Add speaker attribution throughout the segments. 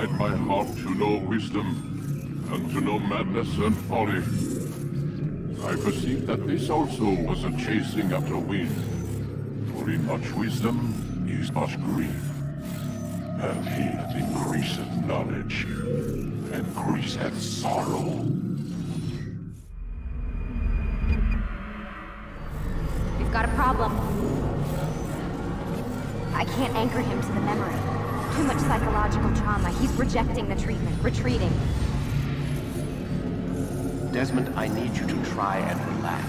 Speaker 1: incline my heart to know wisdom, and to know madness and folly. I perceive that this also was a chasing after wind, for in much wisdom is much grief. And he that increaseth knowledge, increaseth sorrow.
Speaker 2: We've got a problem. I can't anchor him to the memory. Too much psychological trauma. He's rejecting the treatment, retreating.
Speaker 3: Desmond, I need you to try and relax.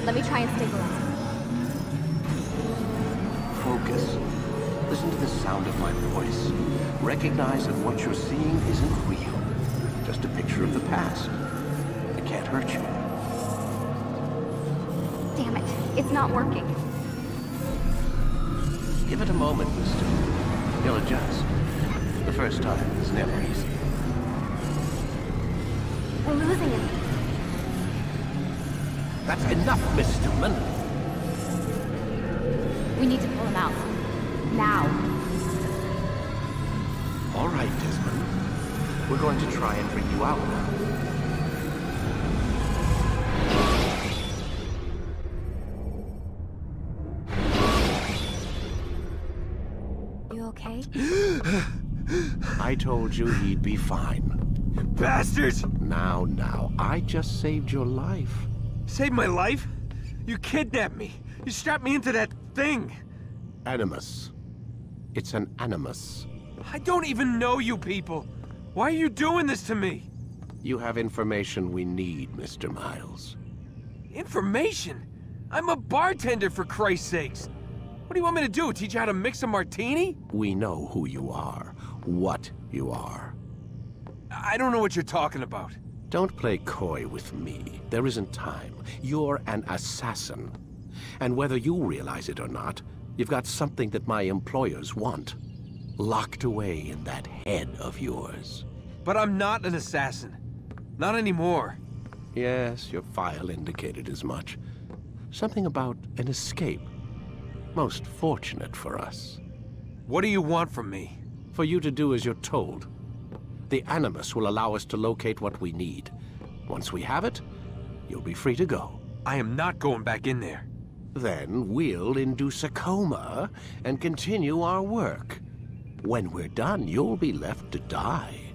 Speaker 2: Let me try and stabilize him.
Speaker 3: Focus. Listen to the sound of my voice. Recognize that what you're seeing isn't real. Just a picture of the past. It can't hurt you.
Speaker 2: Damn it. It's not working.
Speaker 3: Give it a moment, mister. He'll adjust. The first time is never easy.
Speaker 2: We're losing him.
Speaker 3: That's enough, Mr. Mann.
Speaker 2: We need to pull him out. Now.
Speaker 3: All right, Desmond. We're going to try and bring you out now.
Speaker 2: You okay?
Speaker 3: I told you he'd be fine.
Speaker 4: Bastards!
Speaker 3: Now, I just saved your life.
Speaker 4: Saved my life? You kidnapped me. You strapped me into that thing.
Speaker 3: Animus. It's an animus.
Speaker 4: I don't even know you people. Why are you doing this to me?
Speaker 3: You have information we need, Mr. Miles.
Speaker 4: Information? I'm a bartender, for Christ's sakes. What do you want me to do? Teach you how to mix a martini?
Speaker 3: We know who you are, what you are.
Speaker 4: I don't know what you're talking about.
Speaker 3: Don't play coy with me. There isn't time. You're an assassin. And whether you realize it or not, you've got something that my employers want. Locked away in that head of yours.
Speaker 4: But I'm not an assassin. Not anymore.
Speaker 3: Yes, your file indicated as much. Something about an escape. Most fortunate for us.
Speaker 4: What do you want from me?
Speaker 3: For you to do as you're told. The Animus will allow us to locate what we need. Once we have it, you'll be free to go.
Speaker 4: I am not going back in there.
Speaker 3: Then we'll induce a coma and continue our work. When we're done, you'll be left to die.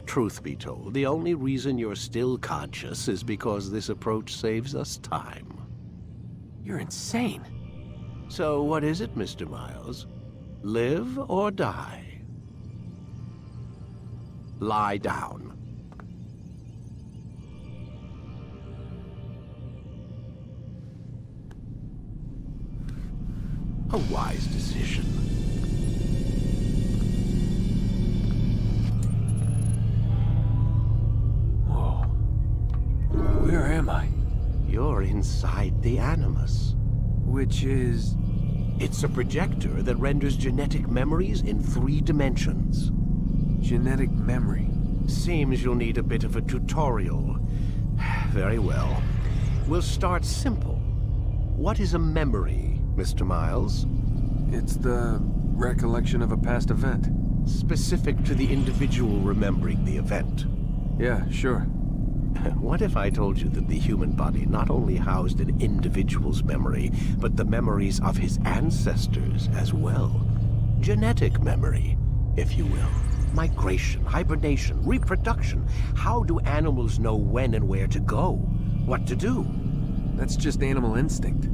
Speaker 3: Truth be told, the only reason you're still conscious is because this approach saves us time.
Speaker 4: You're insane.
Speaker 3: So what is it, Mr. Miles? Live or die? Lie down. A wise decision.
Speaker 4: Whoa. Where am I?
Speaker 3: You're inside the Animus.
Speaker 4: Which is...
Speaker 3: It's a projector that renders genetic memories in 3 dimensions.
Speaker 4: Genetic memory.
Speaker 3: Seems you'll need a bit of a tutorial. Very well. We'll start simple. What is a memory, Mr. Miles?
Speaker 4: It's the recollection of a past event.
Speaker 3: Specific to the individual remembering the event.
Speaker 4: Yeah, sure.
Speaker 3: What if I told you that the human body not only housed an individual's memory, but the memories of his ancestors as well? Genetic memory, if you will. Migration, hibernation, reproduction. How do animals know when and where to go? What to do?
Speaker 4: That's just animal instinct.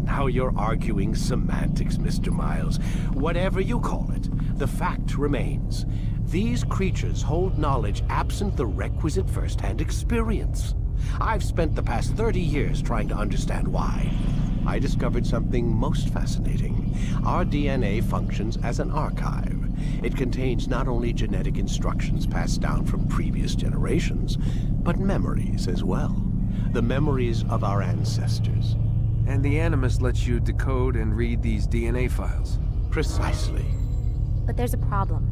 Speaker 3: Now you're arguing semantics, Mr. Miles. Whatever you call it, the fact remains. These creatures hold knowledge absent the requisite first-hand experience. I've spent the past 30 years trying to understand why. I discovered something most fascinating. Our DNA functions as an archive. It contains not only genetic instructions passed down from previous generations, but memories as well. The memories of our ancestors.
Speaker 4: And the Animus lets you decode and read these DNA files.
Speaker 3: Precisely.
Speaker 2: But there's a problem.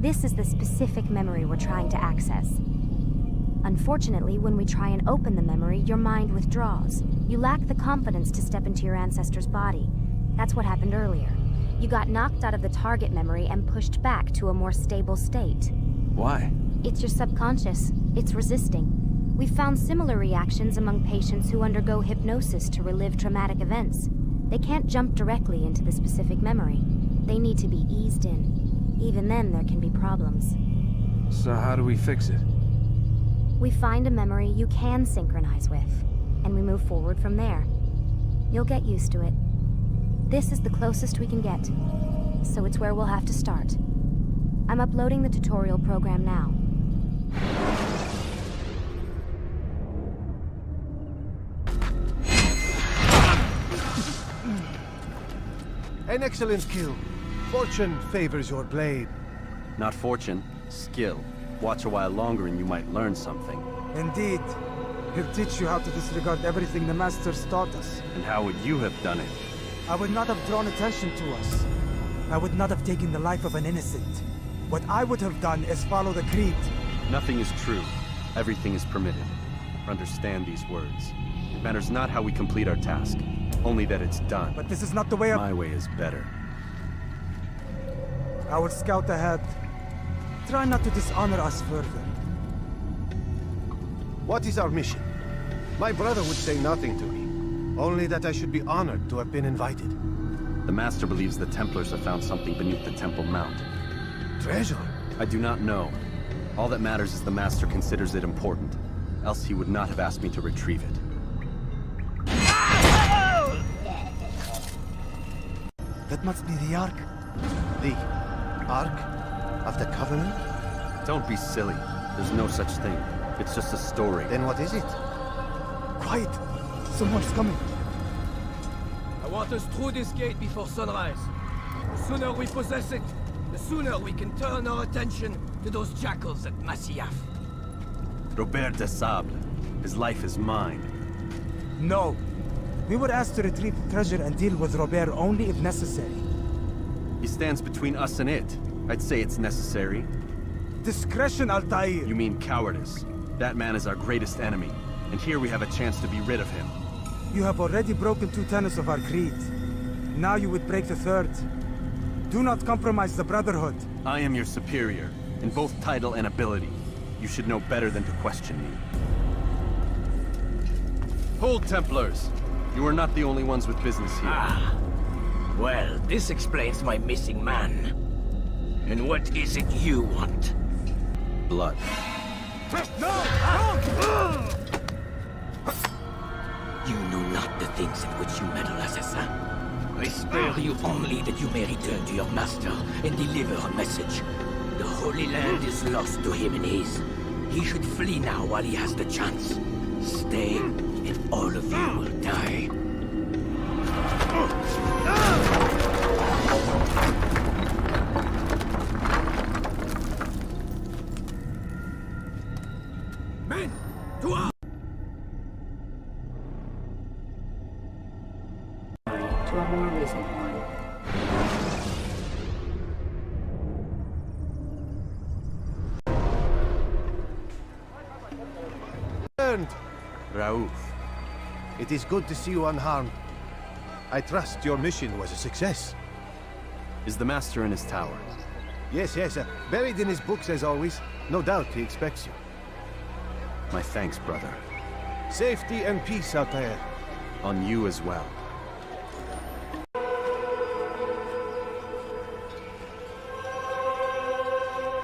Speaker 2: This is the specific memory we're trying to access. Unfortunately, when we try and open the memory, your mind withdraws. You lack the confidence to step into your ancestor's body. That's what happened earlier. You got knocked out of the target memory and pushed back to a more stable state.
Speaker 4: Why?
Speaker 2: It's your subconscious. It's resisting. We've found similar reactions among patients who undergo hypnosis to relive traumatic events. They can't jump directly into the specific memory. They need to be eased in. Even then, there can be problems.
Speaker 4: So how do we fix it?
Speaker 2: We find a memory you can synchronize with, and we move forward from there. You'll get used to it. This is the closest we can get, so it's where we'll have to start. I'm uploading the tutorial program now.
Speaker 5: An excellent skill. Fortune favors your blade.
Speaker 6: Not fortune, skill. Watch a while longer and you might learn something.
Speaker 7: Indeed. He'll teach you how to disregard everything the Masters taught us.
Speaker 6: And how would you have done it?
Speaker 7: I would not have drawn attention to us. I would not have taken the life of an innocent. What I would have done is follow the creed.
Speaker 6: Nothing is true. Everything is permitted. Understand these words. It matters not how we complete our task, only that it's done.
Speaker 7: But this is not the way of...
Speaker 6: My way is better.
Speaker 7: I will scout ahead. Try not to dishonor us further.
Speaker 5: What is our mission? My brother would say nothing to me. Only that I should be honored to have been invited.
Speaker 6: The Master believes the Templars have found something beneath the Temple Mount.
Speaker 5: Treasure?
Speaker 6: I do not know. All that matters is the Master considers it important. Else he would not have asked me to retrieve it.
Speaker 7: That must be the Ark.
Speaker 5: The Ark of the Covenant?
Speaker 6: Don't be silly. There's no such thing. It's just a story.
Speaker 5: Then what is it?
Speaker 7: Quiet! Someone's coming.
Speaker 8: I want us through this gate before sunrise. The sooner we possess it, the sooner we can turn our attention to those jackals at Masyaf.
Speaker 6: Robert de Sable. His life is mine.
Speaker 7: No. We were asked to retrieve the treasure and deal with Robert only if necessary.
Speaker 6: He stands between us and it. I'd say it's necessary.
Speaker 7: Discretion, Altair!
Speaker 6: You mean cowardice. That man is our greatest enemy, and here we have a chance to be rid of him.
Speaker 7: You have already broken 2 tenets of our creed. Now you would break the 3rd. Do not compromise the Brotherhood.
Speaker 6: I am your superior, in both title and ability. You should know better than to question me. Hold, Templars! You are not the only ones with business here.
Speaker 8: Ah. Well, this explains my missing man. And what is it you want?
Speaker 6: Blood.
Speaker 8: You know not the things in which you meddle, assassin. I spare you only that you may return to your master and deliver a message. The Holy Land is lost to him and his. He should flee now while he has the chance. Stay, and all of you will die. Men, to arms!
Speaker 9: To a more recent one.
Speaker 6: Raouf.
Speaker 5: It is good to see you unharmed. I trust your mission was a success.
Speaker 6: Is the Master in his tower?
Speaker 5: Yes, buried in his books as always. No doubt he expects you.
Speaker 6: My thanks, brother.
Speaker 5: Safety and peace out there.
Speaker 6: On you as well.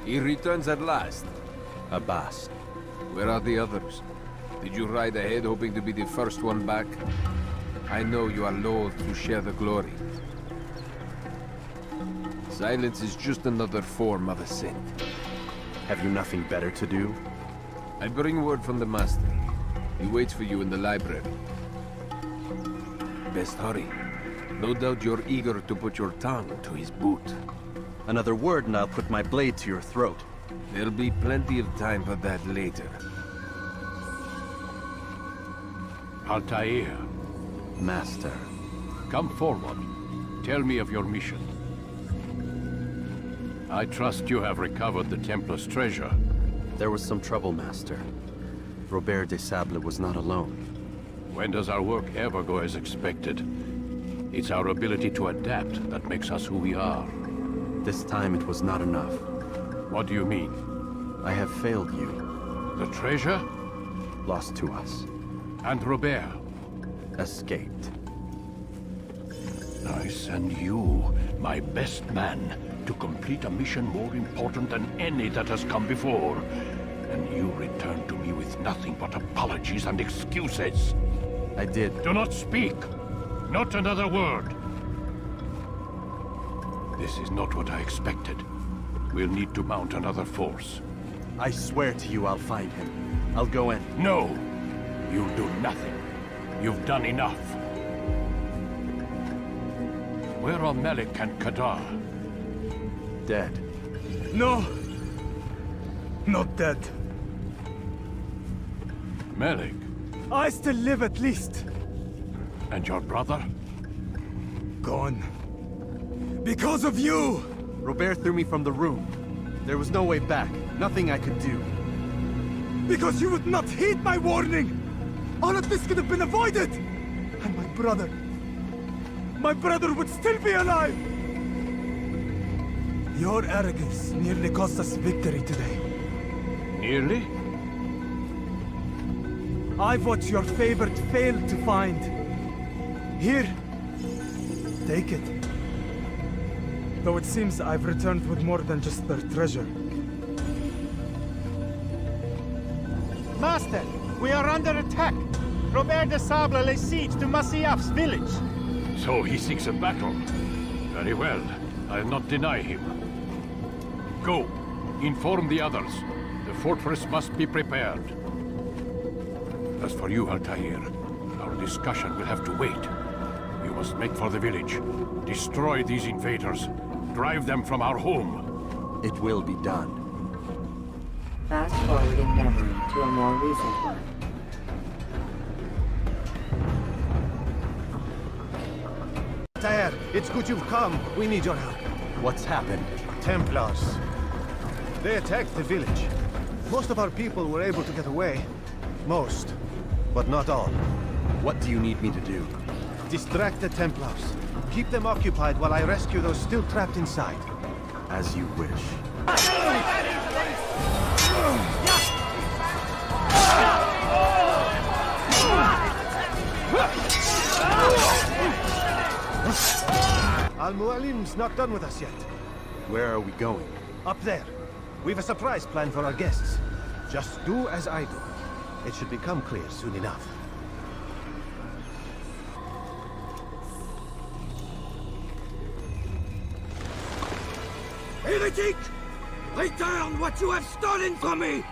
Speaker 4: He returns at last.
Speaker 6: Abbas.
Speaker 4: Where are the others? Did you ride ahead hoping to be the first one back? I know you are loath to share the glory. Silence is just another form of assent.
Speaker 6: Have you nothing better to do?
Speaker 4: I bring word from the Master. He waits for you in the library. Best hurry. No doubt you're eager to put your tongue to his boot.
Speaker 6: Another word and I'll put my blade to your throat.
Speaker 4: There'll be plenty of time for that later.
Speaker 10: Altair,
Speaker 6: Master.
Speaker 10: come forward. Tell me of your mission. I trust you have recovered the Templar's treasure.
Speaker 6: There was some trouble, Master. Robert de Sable was not alone.
Speaker 10: When does our work ever go as expected? It's our ability to adapt that makes us who we are.
Speaker 6: This time it was not enough.
Speaker 10: What do you mean?
Speaker 6: I have failed you.
Speaker 10: The treasure?
Speaker 6: Lost to us.
Speaker 10: And Robert?
Speaker 6: Escaped.
Speaker 10: I send you, my best man, to complete a mission more important than any that has come before. And you return to me with nothing but apologies and excuses.
Speaker 6: I did.
Speaker 10: Do not speak! Not another word! This is not what I expected. We'll need to mount another force.
Speaker 6: I swear to you I'll find him. I'll go in.
Speaker 10: No! You'll do nothing. You've done enough. Where are Melik and Kadar?
Speaker 6: Dead.
Speaker 7: No! Not dead.
Speaker 10: Melik?
Speaker 7: I still live at least.
Speaker 10: And your brother?
Speaker 7: Gone. Because of you!
Speaker 6: Robert threw me from the room. There was no way back. Nothing I could do.
Speaker 7: Because you would not heed my warning! All of this could have been avoided! And my brother... my brother would still be alive! Your arrogance nearly cost us victory today.
Speaker 10: Nearly?
Speaker 7: I've what your favorite failed to find. Here. Take it. Though it seems I've returned with more than just their treasure.
Speaker 11: Master, we are under attack. Robert de Sable lays siege to Masyaf's village.
Speaker 10: So he seeks a battle. Very well. I'll not deny him. Go. Inform the others. The fortress must be prepared. As for you, Altair, our discussion will have to wait. You must make for the village. Destroy these invaders. Drive them from our home.
Speaker 6: It will be done.
Speaker 9: Fast forward in memory to a more recent one.
Speaker 5: Altair, it's good you've come. We need your help.
Speaker 6: What's happened?
Speaker 5: Templars. They attacked the village. Most of our people were able to get away. Most, but not all.
Speaker 6: What do you need me to do?
Speaker 5: Distract the Templars. Keep them occupied while I rescue those still trapped inside.
Speaker 6: As you wish.
Speaker 5: Al-Mualim's not done with us yet.
Speaker 6: Where are we going?
Speaker 5: Up there. We've a surprise plan for our guests. Just do as I do. It should become clear soon enough.
Speaker 8: Heretic! Return what you have stolen from me!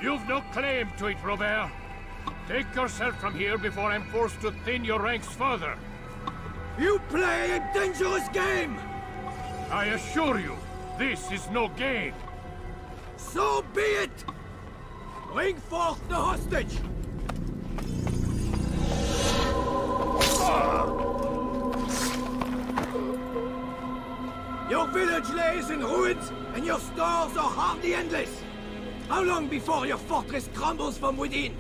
Speaker 10: You've no claim to it, Robert. Take yourself from here before I'm forced to thin your ranks further.
Speaker 8: You play a dangerous game!
Speaker 10: I assure you, this is no game.
Speaker 8: So be it! Bring forth the hostage! Your village lays in ruins, and your stores are hardly endless. How long before your fortress crumbles from within?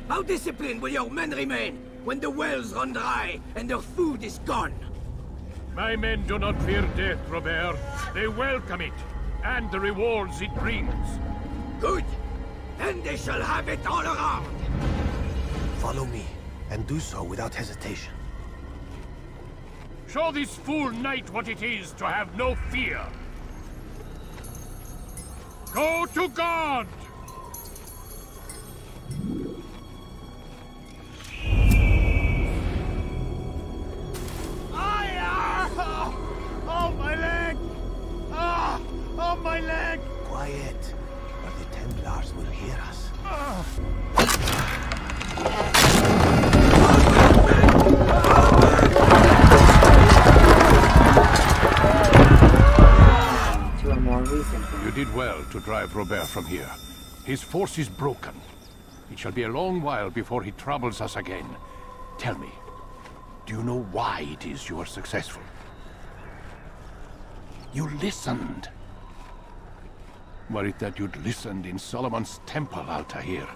Speaker 8: How disciplined will your men remain when the wells run dry and their food is gone?
Speaker 10: My men do not fear death, Robert. They welcome it, and the rewards it brings.
Speaker 8: Good. Then they shall have it all around.
Speaker 5: Follow me, and do so without hesitation.
Speaker 10: Show this fool knight what it is to have no fear. Go to God!
Speaker 11: Oh, my leg! Ah! Oh, my leg!
Speaker 5: Quiet, or the Templars will hear us.
Speaker 9: To a more recent one.
Speaker 10: You did well to drive Robert from here. His force is broken. It shall be a long while before he troubles us again. Tell me, do you know why it is you are successful? You listened. Were it that you'd listened in Solomon's temple, Altair,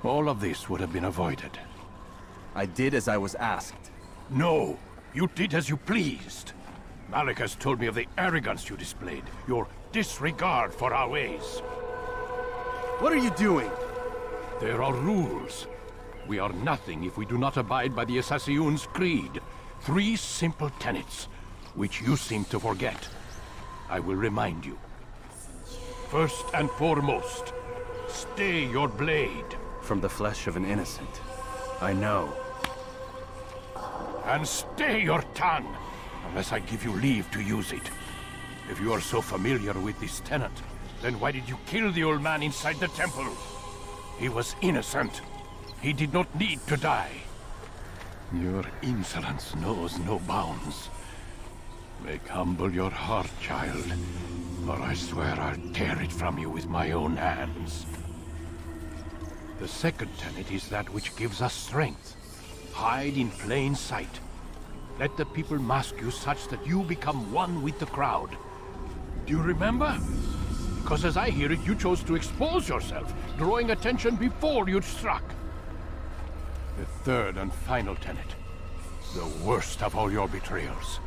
Speaker 10: all of this would have been avoided.
Speaker 6: I did as I was asked.
Speaker 10: No, you did as you pleased. Malik has told me of the arrogance you displayed, your disregard for our ways.
Speaker 3: What are you doing?
Speaker 10: There are rules. We are nothing if we do not abide by the Assassin's creed. 3 simple tenets, which you seem to forget. I will remind you. First and foremost, stay your blade.
Speaker 6: From the flesh of an innocent. I know.
Speaker 10: And stay your tongue, unless I give you leave to use it. If you are so familiar with this tenet, then why did you kill the old man inside the temple? He was innocent. He did not need to die. Your insolence knows no bounds. Make humble your heart, child, or I swear I'll tear it from you with my own hands. The second tenet is that which gives us strength. Hide in plain sight. Let the people mask you such that you become one with the crowd. Do you remember? Because as I hear it, you chose to expose yourself, drawing attention before you'd struck. The third and final tenet. The worst of all your betrayals.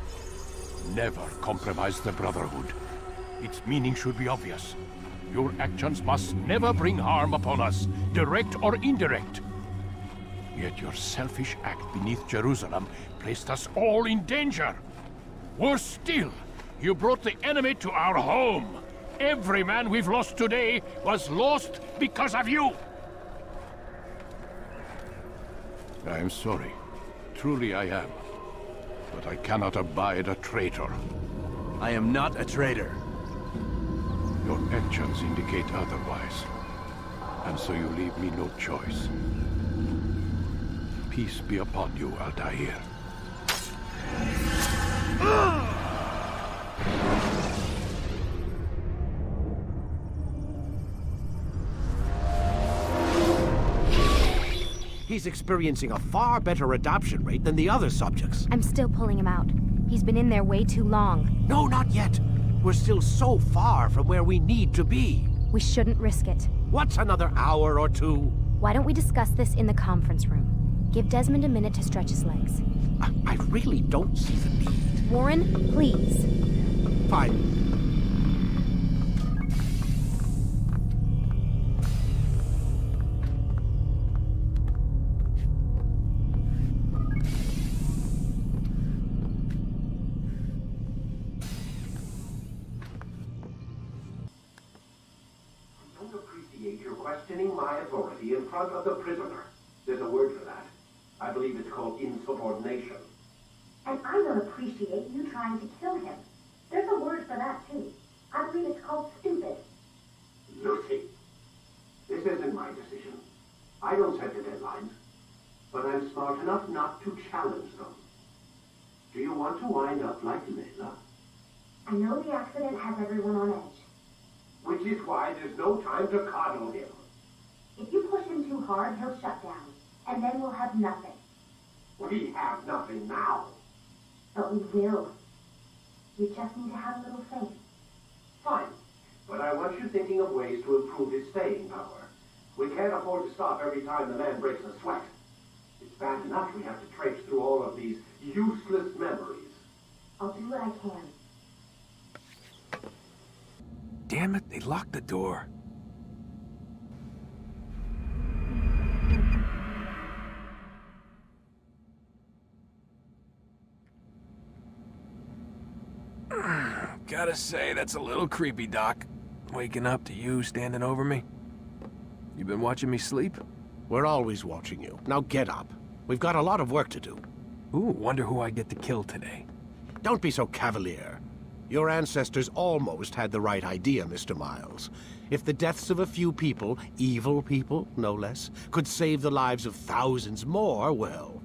Speaker 10: Never compromise the Brotherhood. Its meaning should be obvious. Your actions must never bring harm upon us, direct or indirect. Yet your selfish act beneath Jerusalem placed us all in danger. Worse still, you brought the enemy to our home. Every man we've lost today was lost because of you. I am sorry. Truly I am. But I cannot abide a traitor.
Speaker 3: I am not a traitor.
Speaker 10: Your actions indicate otherwise. And so you leave me no choice. Peace be upon you, Altair.
Speaker 3: He's experiencing a far better adoption rate than the other subjects.
Speaker 2: I'm still pulling him out. He's been in there way too long.
Speaker 3: No, not yet. We're still so far from where we need to be.
Speaker 2: We shouldn't risk it.
Speaker 3: What's another hour or two?
Speaker 2: Why don't we discuss this in the conference room? Give Desmond a minute to stretch his legs.
Speaker 3: I really don't see the need.
Speaker 2: Warren, please.
Speaker 3: Fine.
Speaker 12: You're questioning my authority in front of the prisoner. There's a word for that. I believe it's called insubordination.
Speaker 13: And I don't appreciate you trying to kill him. There's a word for that, too. I believe it's called stupid.
Speaker 12: Lucy, this isn't my decision. I don't set the deadlines. But I'm smart enough not to challenge them. Do you want to wind up like Layla?
Speaker 13: I know the accident has everyone on edge.
Speaker 12: Which is why there's no time to coddle him.
Speaker 13: If you push him too hard, he'll shut down. And then we'll have nothing.
Speaker 12: We have nothing now.
Speaker 13: But we will. We just need to have a little faith.
Speaker 12: Fine. But I want you thinking of ways to improve his staying power. We can't afford to stop every time the man breaks a sweat. It's bad enough we have to traipse through all of these useless memories.
Speaker 13: I'll do what I can.
Speaker 4: Damn it, they locked the door. Gotta say, that's a little creepy, Doc. Waking up to you standing over me. You been watching me sleep?
Speaker 3: We're always watching you. Now get up. We've got a lot of work to do.
Speaker 4: Ooh, wonder who I get to kill today.
Speaker 3: Don't be so cavalier. Your ancestors almost had the right idea, Mr. Miles. If the deaths of a few people, evil people, no less, could save the lives of thousands more, well,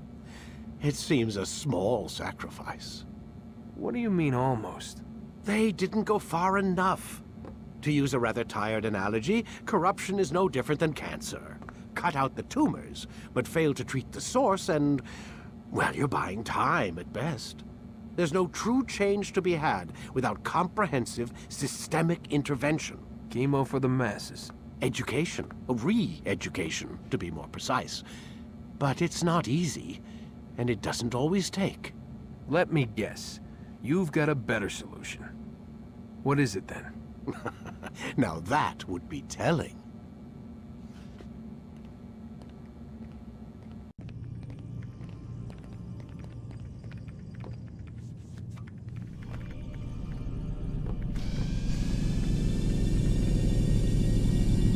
Speaker 3: it seems a small sacrifice.
Speaker 4: What do you mean, almost?
Speaker 3: They didn't go far enough. To use a rather tired analogy, corruption is no different than cancer. Cut out the tumors, but fail to treat the source and, well, you're buying time at best. There's no true change to be had without comprehensive, systemic intervention.
Speaker 4: Chemo for the masses.
Speaker 3: Education. Re-education, to be more precise. But it's not easy. and it doesn't always take.
Speaker 4: Let me guess. You've got a better solution. What is it then?
Speaker 3: Now that would be telling.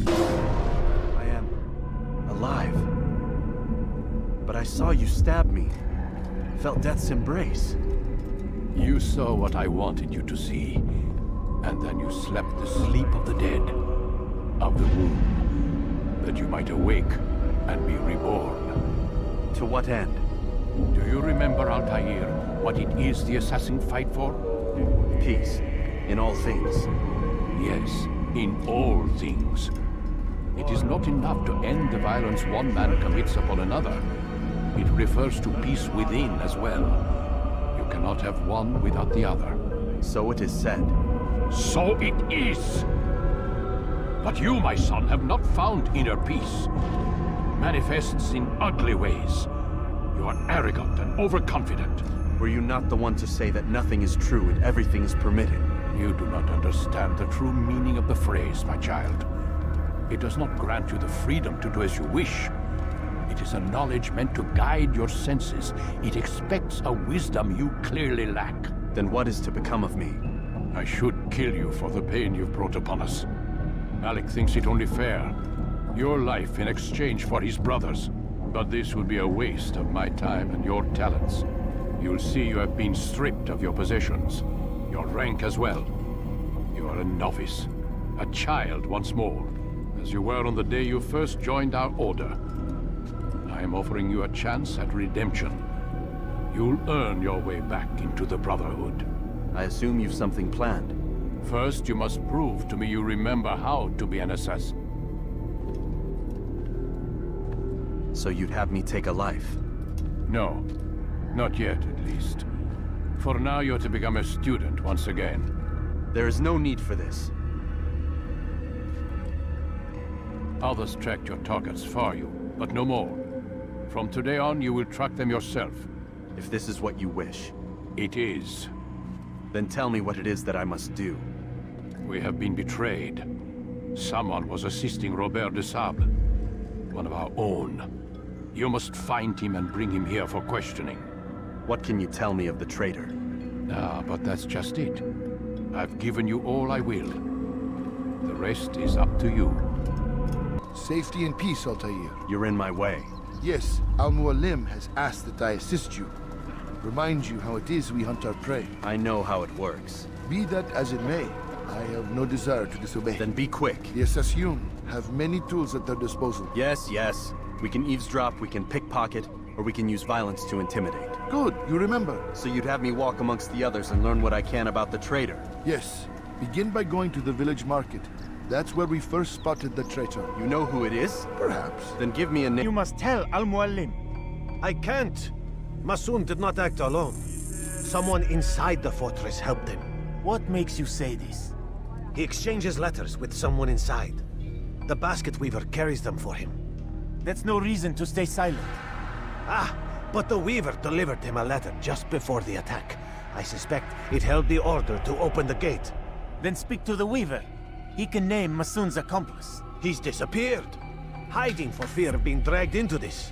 Speaker 6: I am alive. But I saw you stab me. Felt death's embrace.
Speaker 10: You saw what I wanted you to see, and then you slept the sleep of the dead, of the womb, that you might awake and be reborn.
Speaker 6: To what end?
Speaker 10: Do you remember, Altair, what it is the assassins fight for?
Speaker 6: Peace, in all things.
Speaker 10: Yes, in all things. It is not enough to end the violence one man commits upon another. It refers to peace within as well. You cannot have one without the other.
Speaker 6: So it is said.
Speaker 10: So it is! But you, my son, have not found inner peace. Manifests in ugly ways. You are arrogant and overconfident.
Speaker 6: Were you not the one to say that nothing is true and everything is permitted?
Speaker 10: You do not understand the true meaning of the phrase, my child. It does not grant you the freedom to do as you wish. It is a knowledge meant to guide your senses. It expects a wisdom you clearly lack.
Speaker 6: Then what is to become of me?
Speaker 10: I should kill you for the pain you've brought upon us. Alec thinks it only fair. Your life in exchange for his brother's. But this would be a waste of my time and your talents. You'll see you have been stripped of your possessions. Your rank as well. You are a novice. A child once more. As you were on the day you first joined our order. I am offering you a chance at redemption. You'll earn your way back into the Brotherhood.
Speaker 6: I assume you've something planned.
Speaker 10: First, you must prove to me you remember how to be an assassin.
Speaker 6: So you'd have me take a life?
Speaker 10: No. Not yet, at least. For now, you're to become a student once again.
Speaker 6: There is no need for this.
Speaker 10: Others tracked your targets for you, but no more. From today on, you will track them yourself.
Speaker 6: If this is what you wish.
Speaker 10: It is.
Speaker 6: Then tell me what it is that I must do.
Speaker 10: We have been betrayed. Someone was assisting Robert de Sable, one of our own. You must find him and bring him here for questioning.
Speaker 6: What can you tell me of the traitor?
Speaker 10: Ah, but that's just it. I've given you all I will. The rest is up to you.
Speaker 14: Safety and peace, Altair.
Speaker 6: You're in my way.
Speaker 14: Yes, Al-Mualim has asked that I assist you. Remind you how it is we hunt our prey.
Speaker 6: I know how it works.
Speaker 14: Be that as it may, I have no desire to disobey.
Speaker 6: Then be quick.
Speaker 14: The Assassin have many tools at their disposal.
Speaker 6: Yes, yes. We can eavesdrop, we can pickpocket, or we can use violence to intimidate.
Speaker 14: Good, you remember.
Speaker 6: So you'd have me walk amongst the others and learn what I can about the traitor?
Speaker 14: Yes. Begin by going to the village market. That's where we first spotted the traitor.
Speaker 6: You know who it is?
Speaker 14: Perhaps.
Speaker 6: Then give me a name.
Speaker 11: You must tell Al-Mualim.
Speaker 5: I can't. Masoon did not act alone. Someone inside the fortress helped him.
Speaker 11: What makes you say this?
Speaker 5: He exchanges letters with someone inside. The basket weaver carries them for him.
Speaker 11: That's no reason to stay silent.
Speaker 5: Ah, but the weaver delivered him a letter just before the attack. I suspect it held the order to open the gate.
Speaker 11: Then speak to the weaver. He can name Masoon's accomplice.
Speaker 5: He's disappeared. Hiding for fear of being dragged into this.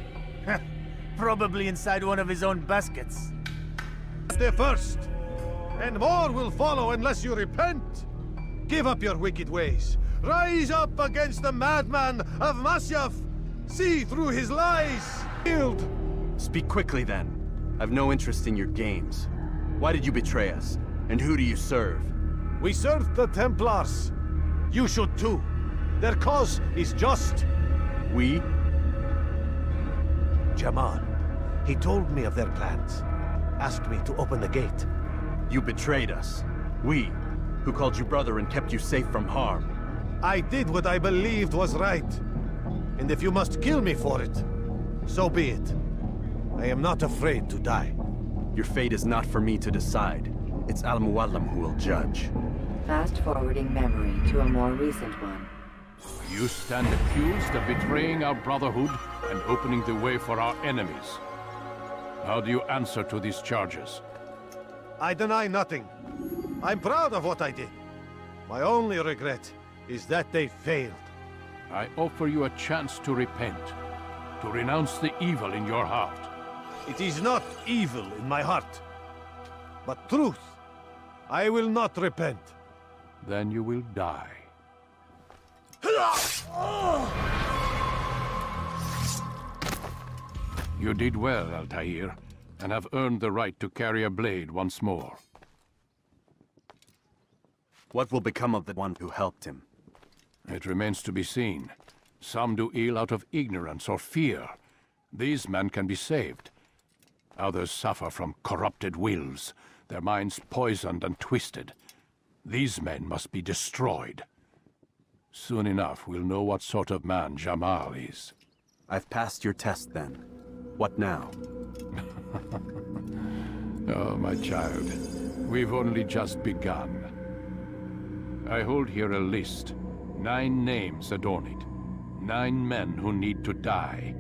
Speaker 11: Probably inside one of his own baskets.
Speaker 5: Stay first. And more will follow unless you repent. Give up your wicked ways. Rise up against the madman of Masyaf. See through his lies. Yield.
Speaker 6: Speak quickly then. I've no interest in your games. Why did you betray us? And who do you serve?
Speaker 5: We serve the Templars. You should too. Their cause is just.
Speaker 6: We?
Speaker 5: Jamal. He told me of their plans. Asked me to open the gate.
Speaker 6: You betrayed us. We, who called you brother and kept you safe from harm.
Speaker 5: I did what I believed was right. And if you must kill me for it, so be it. I am not afraid to die.
Speaker 6: Your fate is not for me to decide. It's Al-Mualim who will judge.
Speaker 9: Fast-forwarding memory to a more recent one.
Speaker 10: You stand accused of betraying our Brotherhood and opening the way for our enemies. How do you answer to these charges?
Speaker 5: I deny nothing. I'm proud of what I did. My only regret is that they failed.
Speaker 10: I offer you a chance to repent, to renounce the evil in your heart.
Speaker 5: It is not evil in my heart, but truth. I will not repent.
Speaker 10: Then you will die. You did well, Altair, and have earned the right to carry a blade once more.
Speaker 6: What will become of the one who helped him?
Speaker 10: It remains to be seen. Some do ill out of ignorance or fear. These men can be saved. Others suffer from corrupted wills, their minds poisoned and twisted. These men must be destroyed. Soon enough, we'll know what sort of man Jamal is.
Speaker 6: I've passed your test, then. What now?
Speaker 10: Oh, my child. We've only just begun. I hold here a list. 9 names adorn it. 9 men who need to die.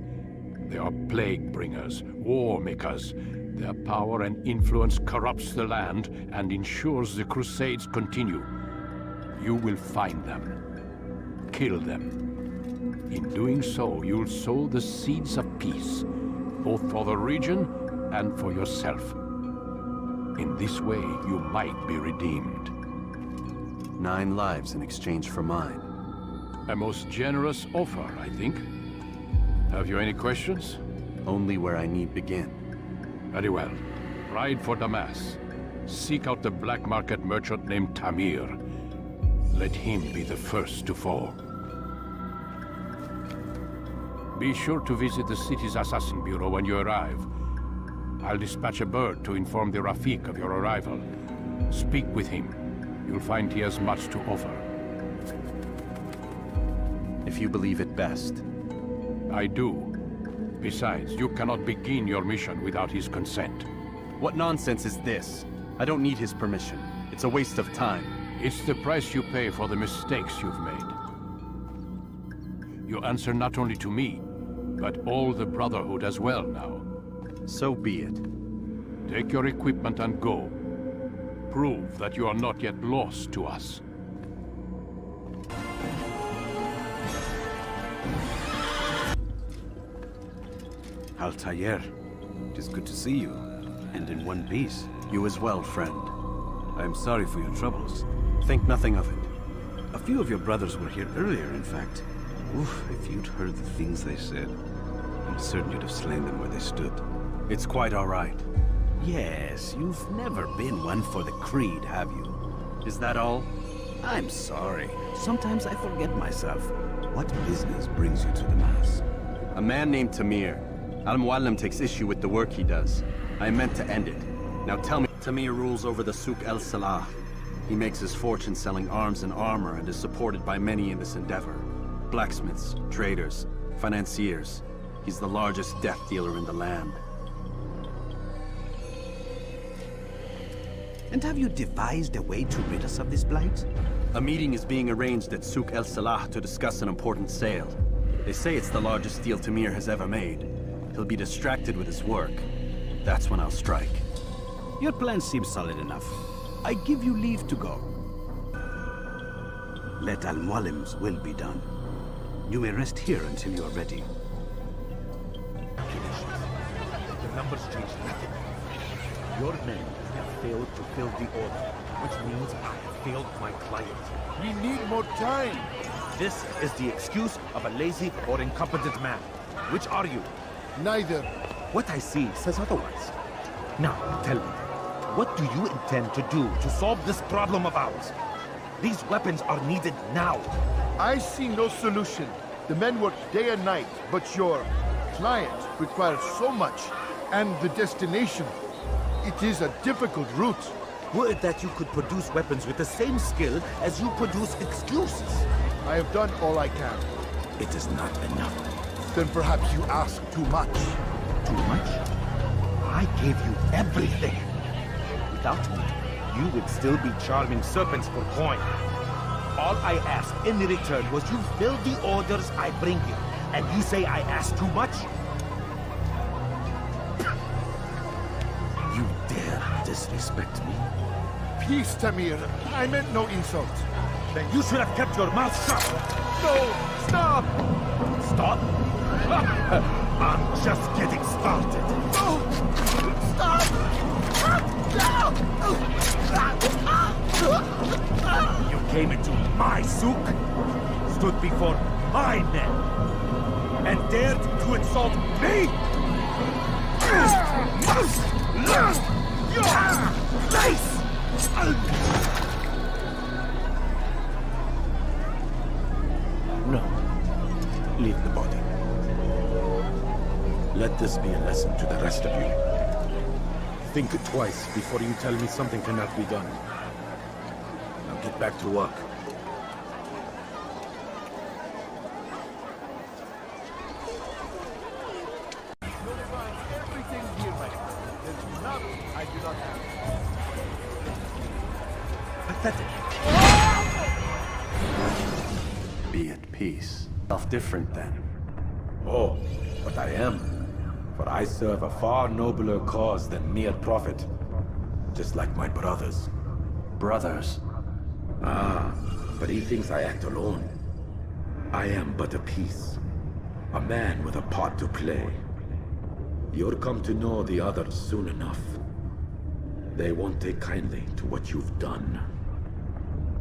Speaker 10: They are plague bringers, war makers. Their power and influence corrupts the land and ensures the Crusades continue. You will find them. Kill them. In doing so, you'll sow the seeds of peace, both for the region and for yourself. In this way, you might be redeemed.
Speaker 6: 9 lives in exchange for mine.
Speaker 10: A most generous offer, I think. Have you any questions?
Speaker 6: Only where I need begin.
Speaker 10: Very well. Ride for Damas. Seek out the black market merchant named Tamir. Let him be the first to fall. Be sure to visit the city's assassin bureau when you arrive. I'll dispatch a bird to inform the Rafik of your arrival. Speak with him. You'll find he has much to offer.
Speaker 6: If you believe it best.
Speaker 10: I do. Besides, you cannot begin your mission without his consent.
Speaker 6: What nonsense is this? I don't need his permission. It's a waste of time.
Speaker 10: It's the price you pay for the mistakes you've made. You answer not only to me, but all the Brotherhood as well now.
Speaker 6: So be it.
Speaker 10: Take your equipment and go. Prove that you are not yet lost to us.
Speaker 15: Altair, it is good to see you, and in one piece.
Speaker 6: You as well, friend.
Speaker 15: I am sorry for your troubles.
Speaker 6: Think nothing of it.
Speaker 15: A few of your brothers were here earlier, in fact. Oof, if you'd heard the things they said, I'm certain you'd have slain them where they stood.
Speaker 6: It's quite all right.
Speaker 15: Yes, you've never been one for the creed, have you?
Speaker 6: Is that all?
Speaker 15: I'm sorry. Sometimes I forget myself. What business brings you to the Mass?
Speaker 6: A man named Tamir. Al-Muallim takes issue with the work he does. I meant to end it. Now tell me, Tamir rules over the Souk el-Salah. He makes his fortune selling arms and armor and is supported by many in this endeavor. Blacksmiths, traders, financiers. He's the largest death dealer in the land.
Speaker 15: And have you devised a way to rid us of this blight?
Speaker 6: A meeting is being arranged at Souk el-Salah to discuss an important sale. They say it's the largest deal Tamir has ever made. He'll be distracted with his work. That's when I'll strike.
Speaker 15: Your plan seems solid enough. I give you leave to go. Let Al-Muallim's will be done. You may rest here until you are ready.
Speaker 16: The numbers change nothing. Your men have failed to fill the order, which means I have failed my client.
Speaker 14: We need more time.
Speaker 16: This is the excuse of a lazy or incompetent man. Which are you?
Speaker 14: Neither.
Speaker 16: What I see says otherwise. Now, tell me, what do you intend to do to solve this problem of ours? These weapons are needed now.
Speaker 14: I see no solution. The men work day and night, but your client requires so much, and the destination. It is a difficult route.
Speaker 16: Would that you could produce weapons with the same skill as you produce excuses.
Speaker 14: I have done all I can.
Speaker 16: It is not enough.
Speaker 14: Then perhaps you ask too much.
Speaker 16: Too much? I gave you everything. Without me, you would still be charming serpents for coin. All I ask in return was you fill the orders I bring you. And you say I ask too much? disrespect me?
Speaker 14: Peace, Tamir. I meant no insult.
Speaker 16: Then you should have kept your mouth shut!
Speaker 14: No! Stop!
Speaker 16: Stop? I'm just getting started.
Speaker 14: No! Stop!
Speaker 16: You came into my souk, stood before my men, and dared to insult me? Nice!
Speaker 3: No. Leave the body. Let this be a lesson to the rest of you. Think twice before you tell me something cannot be done. Now get back to work.
Speaker 14: Everything here, my friend. There's nothing I do not have.
Speaker 16: Pathetic.
Speaker 6: Be at peace. Different then.
Speaker 16: Oh, but I am. For I serve a far nobler cause than mere profit. Just like my brothers.
Speaker 6: Brothers?
Speaker 16: Ah, but he thinks I act alone. I am but a piece. A man with a part to play. You'll come to know the others soon enough. They won't take kindly to what you've done.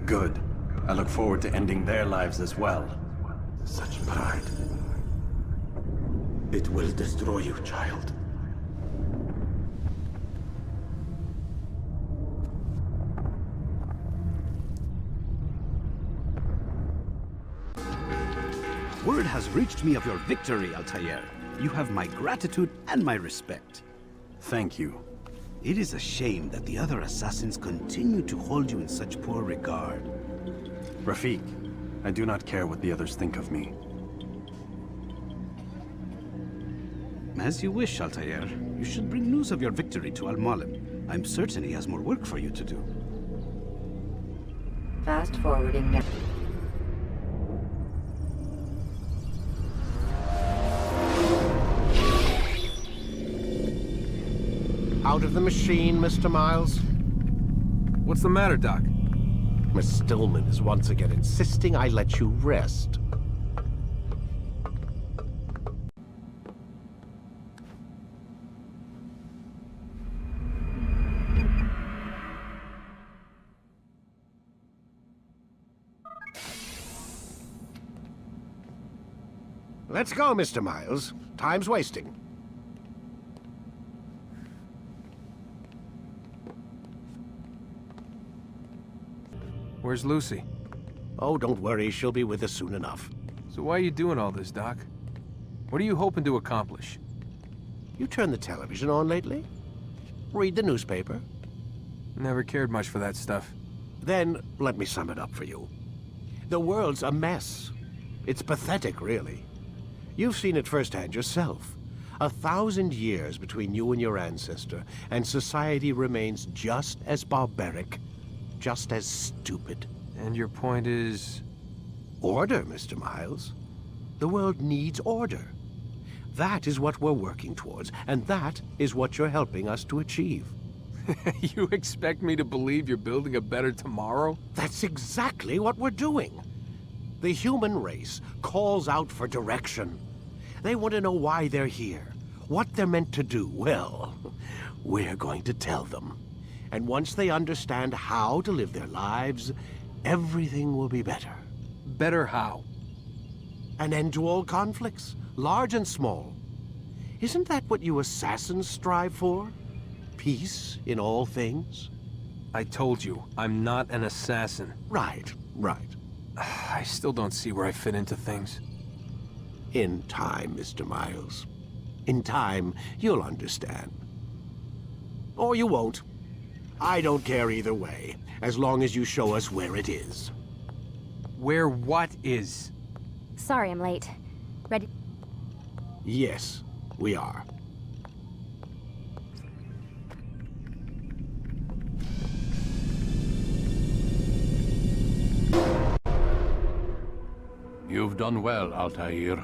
Speaker 6: Good. I look forward to ending their lives as well.
Speaker 16: Such pride. It will destroy you, child.
Speaker 15: Word has reached me of your victory, Altair. You have my gratitude and my respect.
Speaker 6: Thank you.
Speaker 15: It is a shame that the other assassins continue to hold you in such poor regard.
Speaker 6: Rafik, I do not care what the others think of me.
Speaker 15: As you wish, Altair. You should bring news of your victory to Al-Mualim. I'm certain he has more work for you to do.
Speaker 9: Fast forwarding now.
Speaker 3: Out of the machine, Mr. Miles.
Speaker 4: What's the matter, Doc?
Speaker 3: Miss Stillman is once again insisting I let you rest. Let's go, Mr. Miles. Time's wasting.
Speaker 4: Where's Lucy?
Speaker 3: Oh, don't worry. She'll be with us soon enough.
Speaker 4: So why are you doing all this, Doc? What are you hoping to accomplish?
Speaker 3: You turned the television on lately? Read the newspaper?
Speaker 4: Never cared much for that stuff.
Speaker 3: Then, let me sum it up for you. The world's a mess. It's pathetic, really. You've seen it firsthand yourself. 1,000 years between you and your ancestor, and society remains just as barbaric, just as stupid.
Speaker 4: And your point is?
Speaker 3: Order, Mr. Miles. The world needs order. That is what we're working towards, and that is what you're helping us to achieve.
Speaker 4: You expect me to believe you're building a better tomorrow?
Speaker 3: That's exactly what we're doing. The human race calls out for direction. They want to know why they're here, what they're meant to do. Well, we're going to tell them. And once they understand how to live their lives, everything will be better.
Speaker 4: Better how?
Speaker 3: An end to all conflicts, large and small. Isn't that what you assassins strive for? Peace in all things?
Speaker 4: I told you, I'm not an assassin.
Speaker 3: Right, right.
Speaker 4: I still don't see where I fit into things.
Speaker 3: In time, Mr. Miles. In time, you'll understand. Or you won't. I don't care either way, as long as you show us where it is.
Speaker 4: Where what is?
Speaker 2: Sorry I'm late. Ready?
Speaker 3: Yes, we are.
Speaker 10: You've done well, Altair.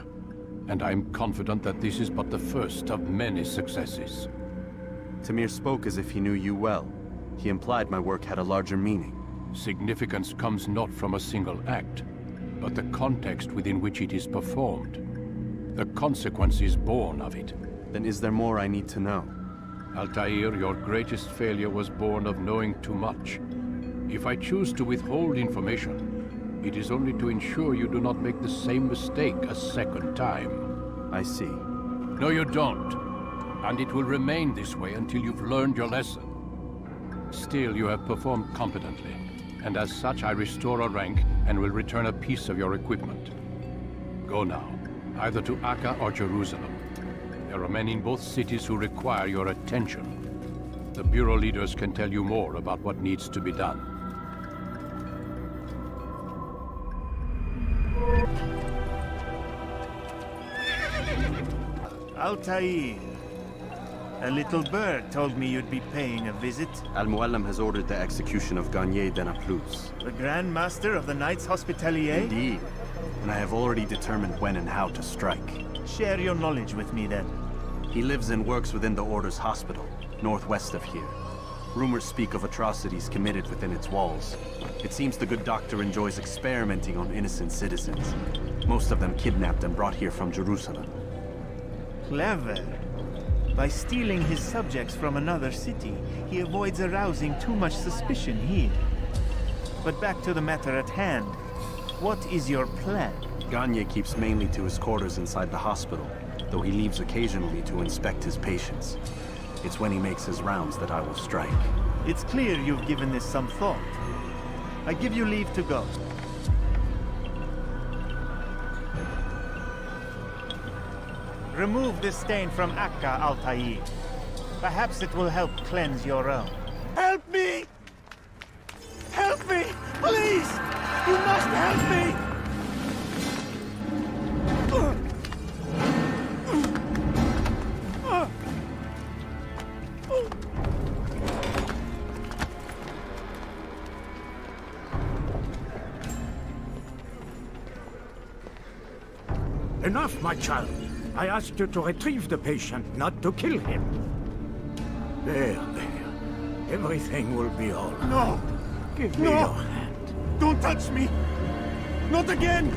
Speaker 10: And I'm confident that this is but the first of many successes.
Speaker 6: Tamir spoke as if he knew you well. He implied my work had a larger meaning.
Speaker 10: Significance comes not from a single act, but the context within which it is performed. The consequences born of it.
Speaker 6: Then is there more I need to know?
Speaker 10: Altair, your greatest failure was born of knowing too much. If I choose to withhold information, it is only to ensure you do not make the same mistake a second time.
Speaker 6: I see.
Speaker 10: No, you don't. And it will remain this way until you've learned your lesson. Still, you have performed competently, and as such I restore a rank and will return a piece of your equipment. Go now, either to Akka or Jerusalem. There are men in both cities who require your attention. The Bureau leaders can tell you more about what needs to be done.
Speaker 11: Altair. A little bird told me you'd be paying a visit.
Speaker 6: Al-Muallim has ordered the execution of Garnier de Naplouse.
Speaker 11: The Grand Master of the Knights Hospitalier?
Speaker 6: Indeed. And I have already determined when and how to strike.
Speaker 11: Share your knowledge with me, then.
Speaker 6: He lives and works within the Order's hospital, northwest of here. Rumors speak of atrocities committed within its walls. It seems the good doctor enjoys experimenting on innocent citizens. Most of them kidnapped and brought here from Jerusalem.
Speaker 11: Clever. By stealing his subjects from another city, he avoids arousing too much suspicion here. But back to the matter at hand. What is your plan?
Speaker 6: Garnier keeps mainly to his quarters inside the hospital, though he leaves occasionally to inspect his patients. It's when he makes his rounds that I will strike.
Speaker 11: It's clear you've given this some thought. I give you leave to go. Remove this stain from Akka, Altair. Perhaps it will help cleanse your own. Help me! Help me! Please! You must help me!
Speaker 17: Enough, my child. I asked you to retrieve the patient, not to kill him. There. Everything will be all right.
Speaker 11: No!
Speaker 17: Give me your hand.
Speaker 11: Don't touch me! Not again!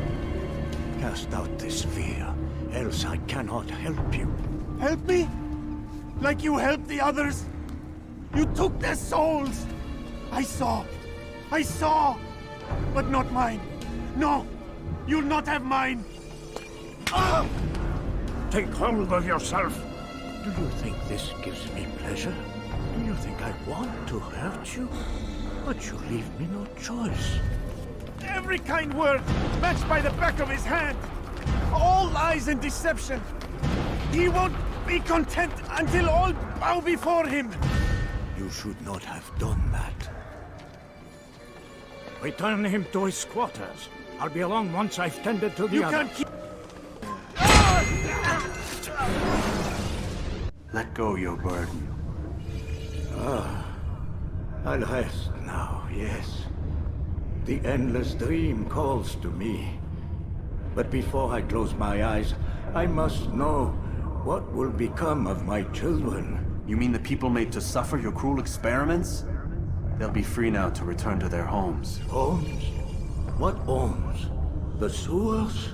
Speaker 17: Cast out this fear, else I cannot help you.
Speaker 11: Help me? Like you helped the others? You took their souls! I saw! But not mine! No! You'll not have mine! Ah!
Speaker 17: Take hold of yourself. Do you think this gives me pleasure? Do you think I want to hurt you? But you leave me no choice.
Speaker 11: Every kind word matched by the back of his hand. All lies and deception. He won't be content until all bow before him.
Speaker 17: You should not have done that. Return him to his quarters. I'll be along once I've tended to the others.
Speaker 11: You can't keep...
Speaker 6: Let go your burden.
Speaker 17: I'll rest now, yes. The endless dream calls to me. But before I close my eyes, I must know what will become of my children.
Speaker 6: You mean the people made to suffer your cruel experiments? They'll be free now to return to their homes.
Speaker 17: Homes? What homes? The sewers?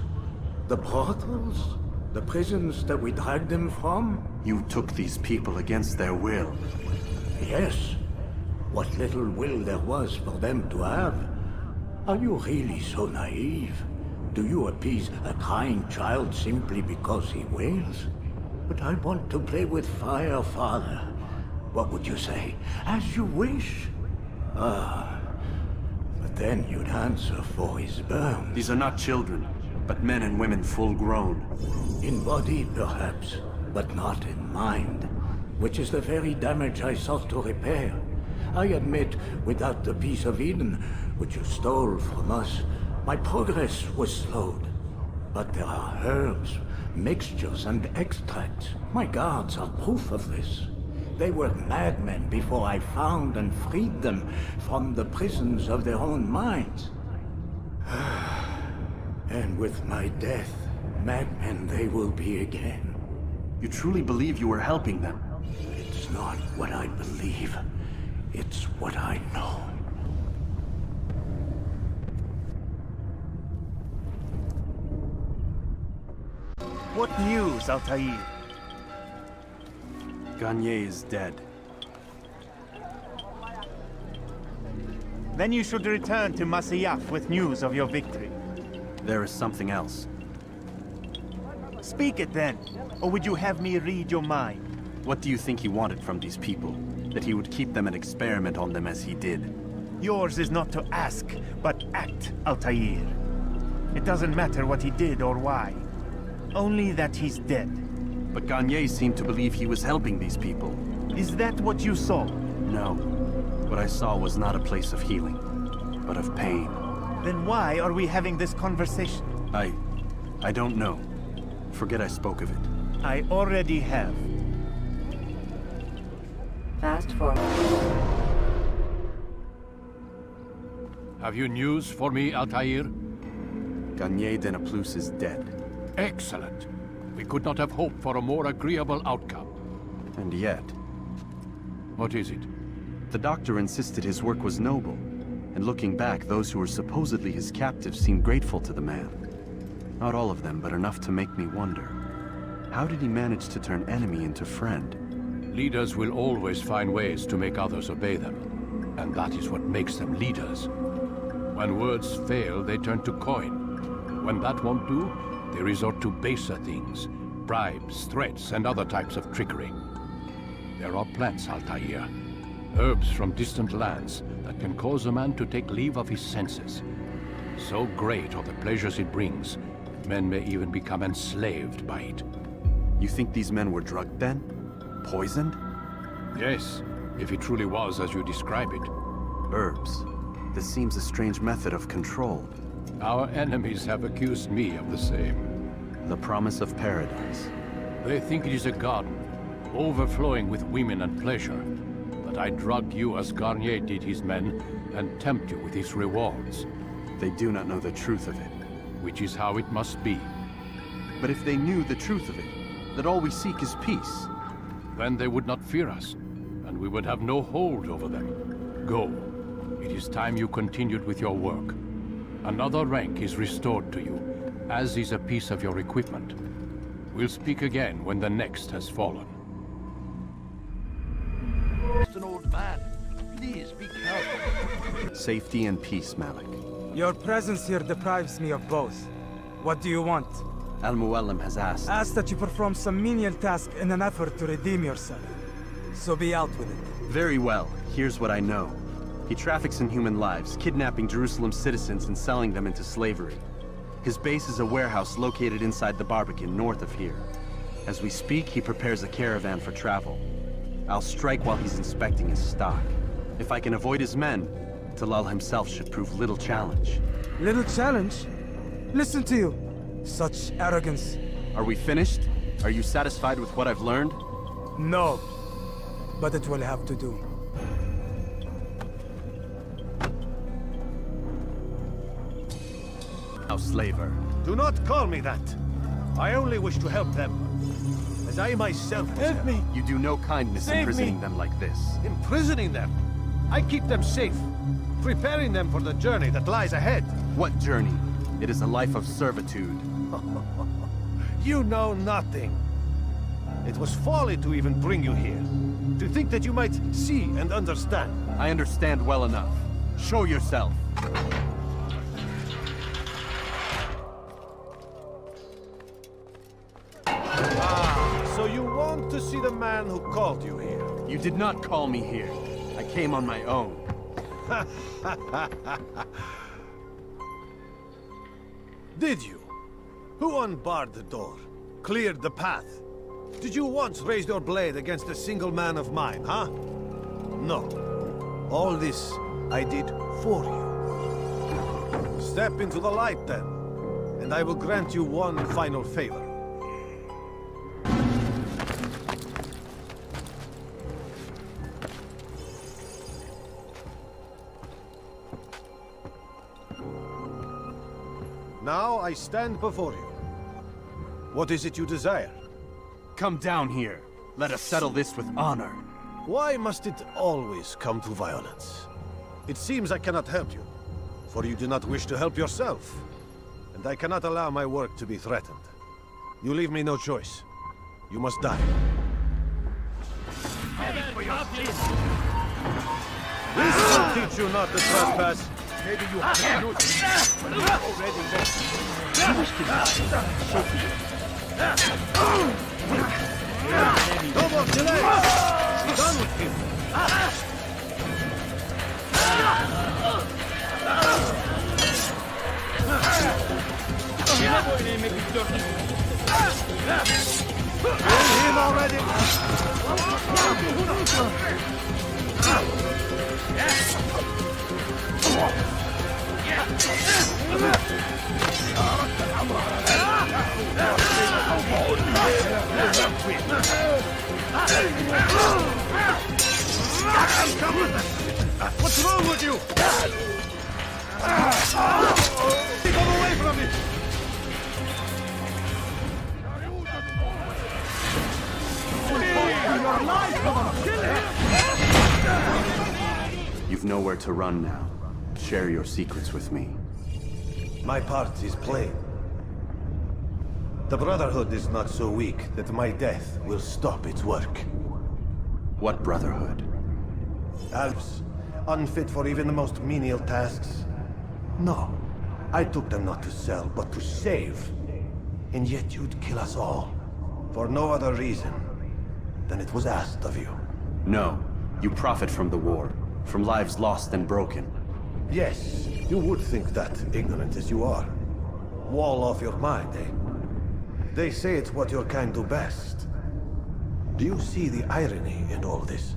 Speaker 17: The brothels? The prisons that we dragged them from?
Speaker 6: You took these people against their will.
Speaker 17: Yes. What little will there was for them to have. Are you really so naive? Do you appease a crying child simply because he wails? But I want to play with fire, Father. What would you say? As you wish. But then you'd answer for his burns.
Speaker 6: These are not children, but men and women full grown.
Speaker 17: In body, perhaps, but not in mind. Which is the very damage I sought to repair. I admit, without the piece of Eden, which you stole from us, my progress was slowed. But there are herbs, mixtures, and extracts. My guards are proof of this. They were madmen before I found and freed them from the prisons of their own minds. And with my death, madmen they will be again.
Speaker 6: You truly believe you were helping them?
Speaker 17: It's not what I believe. It's what I know.
Speaker 11: What news, Altair?
Speaker 6: Garnier is dead.
Speaker 11: Then you should return to Masyaf with news of your victory.
Speaker 6: There is something else.
Speaker 11: Speak it then, or would you have me read your mind?
Speaker 6: What do you think he wanted from these people? That he would keep them and experiment on them as he did?
Speaker 11: Yours is not to ask, but act, Altair. It doesn't matter what he did or why. Only that he's dead.
Speaker 6: But Garnier seemed to believe he was helping these people.
Speaker 11: Is that what you saw?
Speaker 6: No. What I saw was not a place of healing, but of pain.
Speaker 11: Then why are we having this conversation?
Speaker 6: I don't know. Forget I spoke of it.
Speaker 11: I already have.
Speaker 9: Fast forward.
Speaker 10: Have you news for me, Altair?
Speaker 6: Garnier de Naplouse is dead.
Speaker 10: Excellent. We could not have hoped for a more agreeable outcome.
Speaker 6: And yet...
Speaker 10: What is it?
Speaker 6: The doctor insisted his work was noble. And looking back, those who were supposedly his captives seemed grateful to the man. Not all of them, but enough to make me wonder. How did he manage to turn enemy into friend?
Speaker 10: Leaders will always find ways to make others obey them. And that is what makes them leaders. When words fail, they turn to coin. When that won't do, they resort to baser things. Bribes, threats, and other types of trickery. There are plants, Altair. Herbs from distant lands that can cause a man to take leave of his senses. So great are the pleasures it brings, men may even become enslaved by it.
Speaker 6: You think these men were drugged then? Poisoned?
Speaker 10: Yes, if it truly was as you describe it.
Speaker 6: Herbs. This seems a strange method of control.
Speaker 10: Our enemies have accused me of the same.
Speaker 6: The promise of paradise.
Speaker 10: They think it is a garden, overflowing with women and pleasure. But I drug you as Garnier did his men, and tempt you with his rewards.
Speaker 6: They do not know the truth of it.
Speaker 10: Which is how it must be.
Speaker 6: But if they knew the truth of it, that all we seek is peace.
Speaker 10: Then they would not fear us, and we would have no hold over them. Go. It is time you continued with your work. Another rank is restored to you, as is a piece of your equipment. We'll speak again when the next has fallen.
Speaker 16: Just an old man. Please be careful.
Speaker 6: Safety and peace, Malik.
Speaker 7: Your presence here deprives me of both. What do you want?
Speaker 6: Al-Muallim has asked.
Speaker 7: Asked that you perform some menial task in an effort to redeem yourself. So be out with it.
Speaker 6: Very well. Here's what I know. He traffics in human lives, kidnapping Jerusalem citizens and selling them into slavery. His base is a warehouse located inside the Barbican, north of here. As we speak, he prepares a caravan for travel. I'll strike while he's inspecting his stock. If I can avoid his men, Talal himself should prove little challenge.
Speaker 7: Little challenge? Listen to you. Such arrogance.
Speaker 6: Are we finished? Are you satisfied with what I've learned?
Speaker 7: No. But it will have to do.
Speaker 6: Now, slaver.
Speaker 5: Do not call me that. I only wish to help them. As I myself
Speaker 7: help me.
Speaker 6: You do no kindness imprisoning them like this.
Speaker 5: Imprisoning them? I keep them safe, preparing them for the journey that lies ahead.
Speaker 6: What journey? It is a life of servitude.
Speaker 5: You know nothing. It was folly to even bring you here. To think that you might see and understand.
Speaker 6: I understand well enough. Show yourself.
Speaker 5: So you want to see the man who called you here?
Speaker 6: You did not call me here. I came on my own.
Speaker 5: Did you? Who unbarred the door? Cleared the path? Did you once raise your blade against a single man of mine, huh? No. All this I did for you. Step into the light then, and I will grant you one final favor. Now I stand before you. What is it you desire?
Speaker 6: Come down here. Let us settle this with honor.
Speaker 5: Why must it always come to violence? It seems I cannot help you, for you do not wish to help yourself. And I cannot allow my work to be threatened. You leave me no choice. You must die. This will teach you not to trespass. Maybe you have to lose. Already you wish to die. So be it. No more delay! Be done with him! Kill him already! What's wrong with you? Keep him away from me!
Speaker 6: You've nowhere to run now. Share your secrets with me.
Speaker 5: My part is plain. The Brotherhood is not so weak that my death will stop its work.
Speaker 6: What Brotherhood?
Speaker 5: Elves, unfit for even the most menial tasks. No, I took them not to sell, but to save. And yet you'd kill us all, for no other reason than it was asked of you.
Speaker 6: No, you profit from the war, from lives lost and broken.
Speaker 5: Yes, you would think that, ignorant as you are. Wall off your mind, eh? They say it's what your kind do best. Do you see the irony in all this?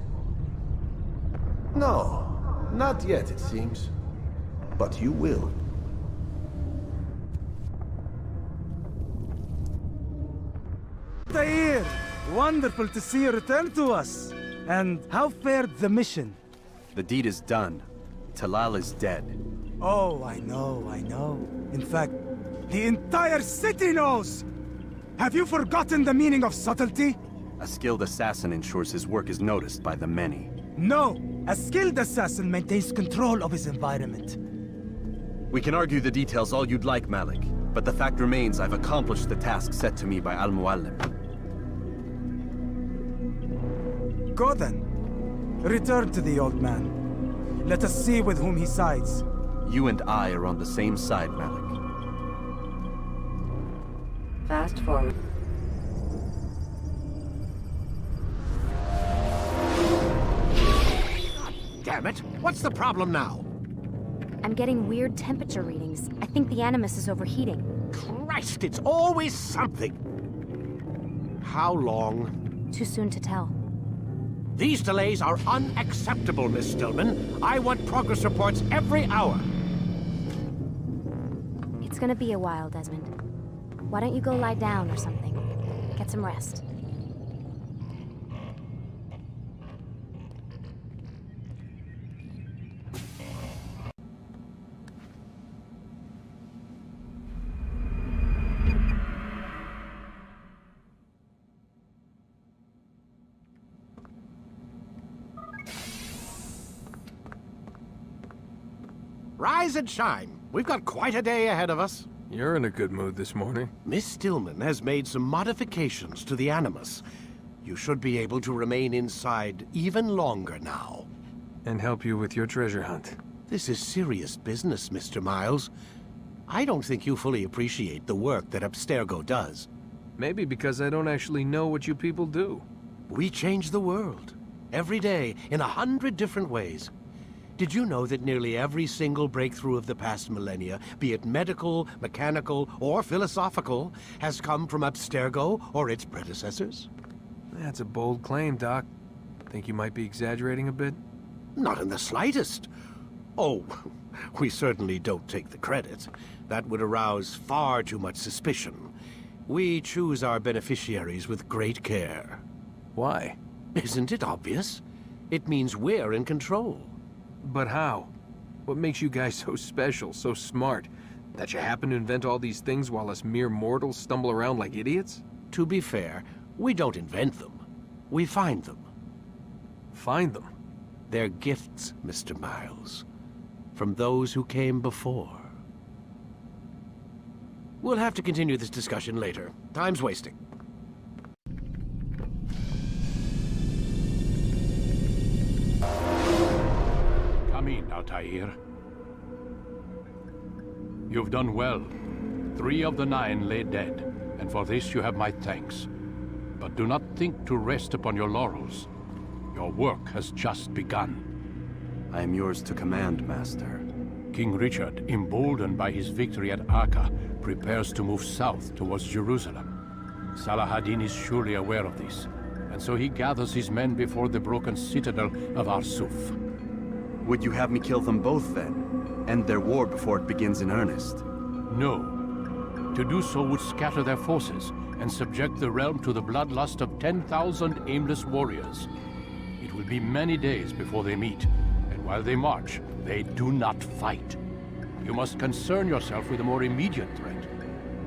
Speaker 5: No, not yet, it seems. But you will.
Speaker 7: Tahir! Wonderful to see you return to us. And how fared the mission?
Speaker 6: The deed is done. Talal is dead.
Speaker 7: Oh, I know. In fact, the entire city knows! Have you forgotten the meaning of subtlety?
Speaker 6: A skilled assassin ensures his work is noticed by the many.
Speaker 7: No! A skilled assassin maintains control of his environment.
Speaker 6: We can argue the details all you'd like, Malik, but the fact remains I've accomplished the task set to me by Al-Muallim.
Speaker 7: Go then. Return to the old man. Let us see with whom he sides.
Speaker 6: You and I are on the same side, Malik.
Speaker 9: Fast forward.
Speaker 3: Damn it! What's the problem now?
Speaker 2: I'm getting weird temperature readings. I think the Animus is overheating.
Speaker 3: Christ, it's always something! How long?
Speaker 2: Too soon to tell.
Speaker 3: These delays are unacceptable, Miss Stillman. I want progress reports every hour.
Speaker 2: It's gonna be a while, Desmond. Why don't you go lie down or something? Get some rest.
Speaker 3: Rise and shine. We've got quite a day ahead of us.
Speaker 4: You're in a good mood this morning.
Speaker 3: Miss Stillman has made some modifications to the Animus. You should be able to remain inside even longer now.
Speaker 4: And help you with your treasure hunt.
Speaker 3: This is serious business, Mr. Miles. I don't think you fully appreciate the work that Abstergo does.
Speaker 4: Maybe because I don't actually know what you people do.
Speaker 3: We change the world. Every day, in 100 different ways. Did you know that nearly every single breakthrough of the past millennia, be it medical, mechanical, or philosophical, has come from Abstergo or its predecessors?
Speaker 4: That's a bold claim, Doc. Think you might be exaggerating a bit?
Speaker 3: Not in the slightest. Oh, we certainly don't take the credit. That would arouse far too much suspicion. We choose our beneficiaries with great care.
Speaker 4: Why?
Speaker 3: Isn't it obvious? It means we're in control.
Speaker 4: But how? What makes you guys so special, so smart? That you happen to invent all these things while us mere mortals stumble around like idiots?
Speaker 3: To be fair, we don't invent them. We find them.
Speaker 4: Find them?
Speaker 3: They're gifts, Mr. Miles. From those who came before. We'll have to continue this discussion later. Time's wasting.
Speaker 10: Come in, Altair. You've done well. 3 of the 9 lay dead, and for this you have my thanks. But do not think to rest upon your laurels. Your work has just begun.
Speaker 6: I am yours to command, Master.
Speaker 10: King Richard, emboldened by his victory at Acre, prepares to move south towards Jerusalem. Salah-ad-Din is surely aware of this, and so he gathers his men before the broken citadel of Arsuf.
Speaker 6: Would you have me kill them both, then? End their war before it begins in earnest?
Speaker 10: No. To do so would scatter their forces and subject the realm to the bloodlust of 10,000 aimless warriors. It will be many days before they meet, and while they march, they do not fight. You must concern yourself with a more immediate threat.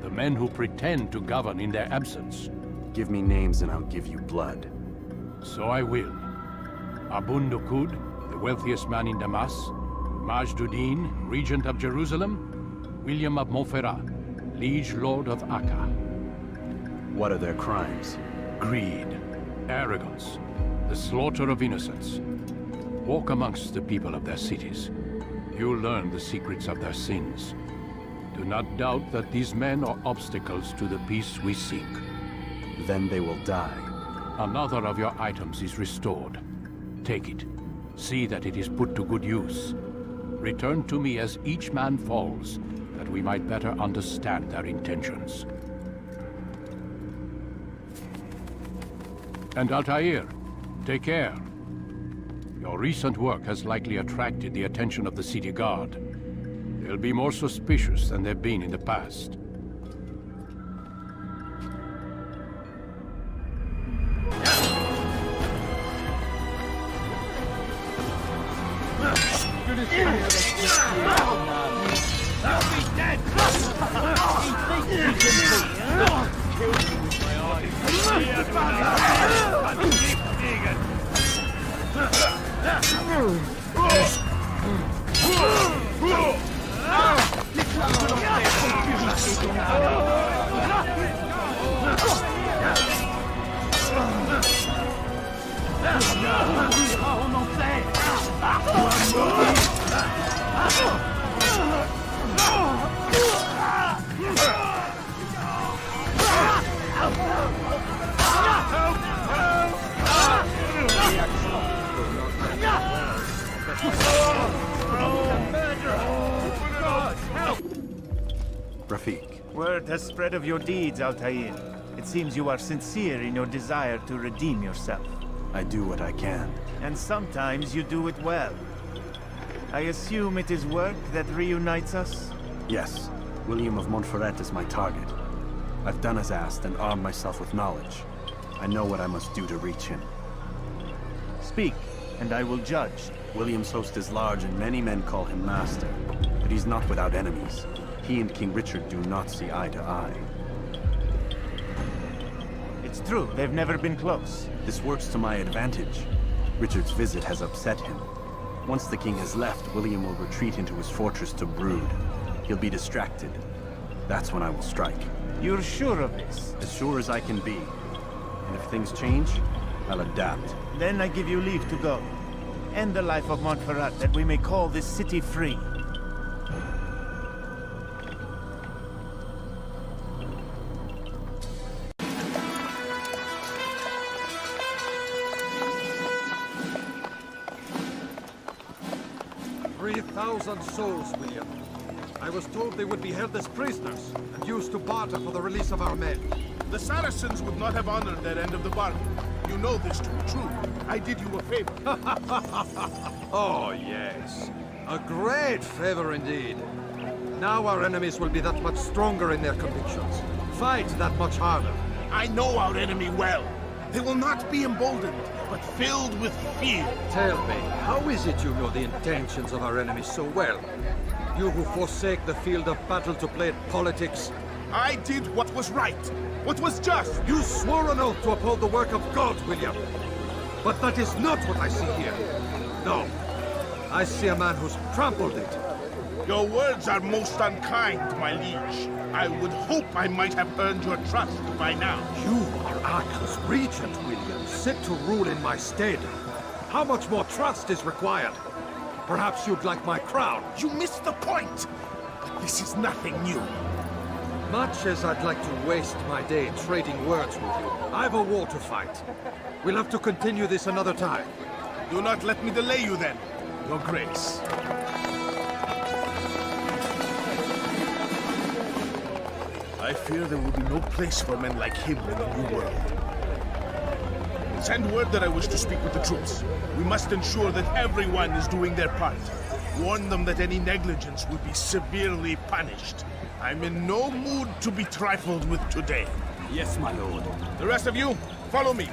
Speaker 10: The men who pretend to govern in their absence.
Speaker 6: Give me names and I'll give you blood.
Speaker 10: So I will. Abun Nukud, the wealthiest man in Damas. Majduddin, regent of Jerusalem. William of Montferrat, liege lord of Acre.
Speaker 6: What are their crimes?
Speaker 10: Greed, arrogance, the slaughter of innocents. Walk amongst the people of their cities. You'll learn the secrets of their sins. Do not doubt that these men are obstacles to the peace we seek.
Speaker 6: Then they will die.
Speaker 10: Another of your items is restored. Take it. See that it is put to good use. Return to me as each man falls, that we might better understand their intentions. And Altair, take care. Your recent work has likely attracted the attention of the city guard. They'll be more suspicious than they've been in the past.
Speaker 11: Rafiq. Word has spread of your deeds, Altair. It seems you are sincere in your desire to redeem yourself.
Speaker 6: I do what I can.
Speaker 11: And sometimes you do it well. I assume it is work that reunites us?
Speaker 6: Yes. William of Montferrat is my target. I've done as asked and armed myself with knowledge. I know what I must do to reach him.
Speaker 11: Speak, and I will judge.
Speaker 6: William's host is large and many men call him master. But he's not without enemies. He and King Richard do not see eye to eye.
Speaker 11: It's true, they've never been close.
Speaker 6: This works to my advantage. Richard's visit has upset him. Once the king has left, William will retreat into his fortress to brood. He'll be distracted. That's when I will strike.
Speaker 11: You're sure of this?
Speaker 6: As sure as I can be. And if things change, I'll adapt.
Speaker 11: Then I give you leave to go. End the life of Montferrat, that we may call this city free.
Speaker 5: Souls, William. I was told they would be held as prisoners and used to barter for the release of our men.
Speaker 18: The Saracens would not have honored their end of the bargain. You know this to be true. I did you a favor.
Speaker 5: Oh, yes. A great favor indeed. Now our enemies will be that much stronger in their convictions. Fight that much harder.
Speaker 18: I know our enemy well. They will not be emboldened, but filled with fear.
Speaker 5: Tell me, how is it you know the intentions of our enemies so well? You who forsake the field of battle to play at politics.
Speaker 18: I did what was right, what was just.
Speaker 5: You swore an oath to uphold the work of God, William. But that is not what I see here. No. I see a man who's trampled it.
Speaker 18: Your words are most unkind, my liege. I would hope I might have earned your trust by now.
Speaker 5: You are Arca's regent, William, set to rule in my stead. How much more trust is required? Perhaps you'd like my crown.
Speaker 18: You missed the point! But this is nothing new.
Speaker 5: Much as I'd like to waste my day trading words with you, I've a war to fight. We'll have to continue this another time.
Speaker 18: Do not let me delay you then, Your Grace. I fear there will be no place for men like him in the New World. Send word that I wish to speak with the troops. We must ensure that everyone is doing their part. Warn them that any negligence will be severely punished. I'm in no mood to be trifled with today.
Speaker 8: Yes, my lord.
Speaker 18: The rest of you, follow me.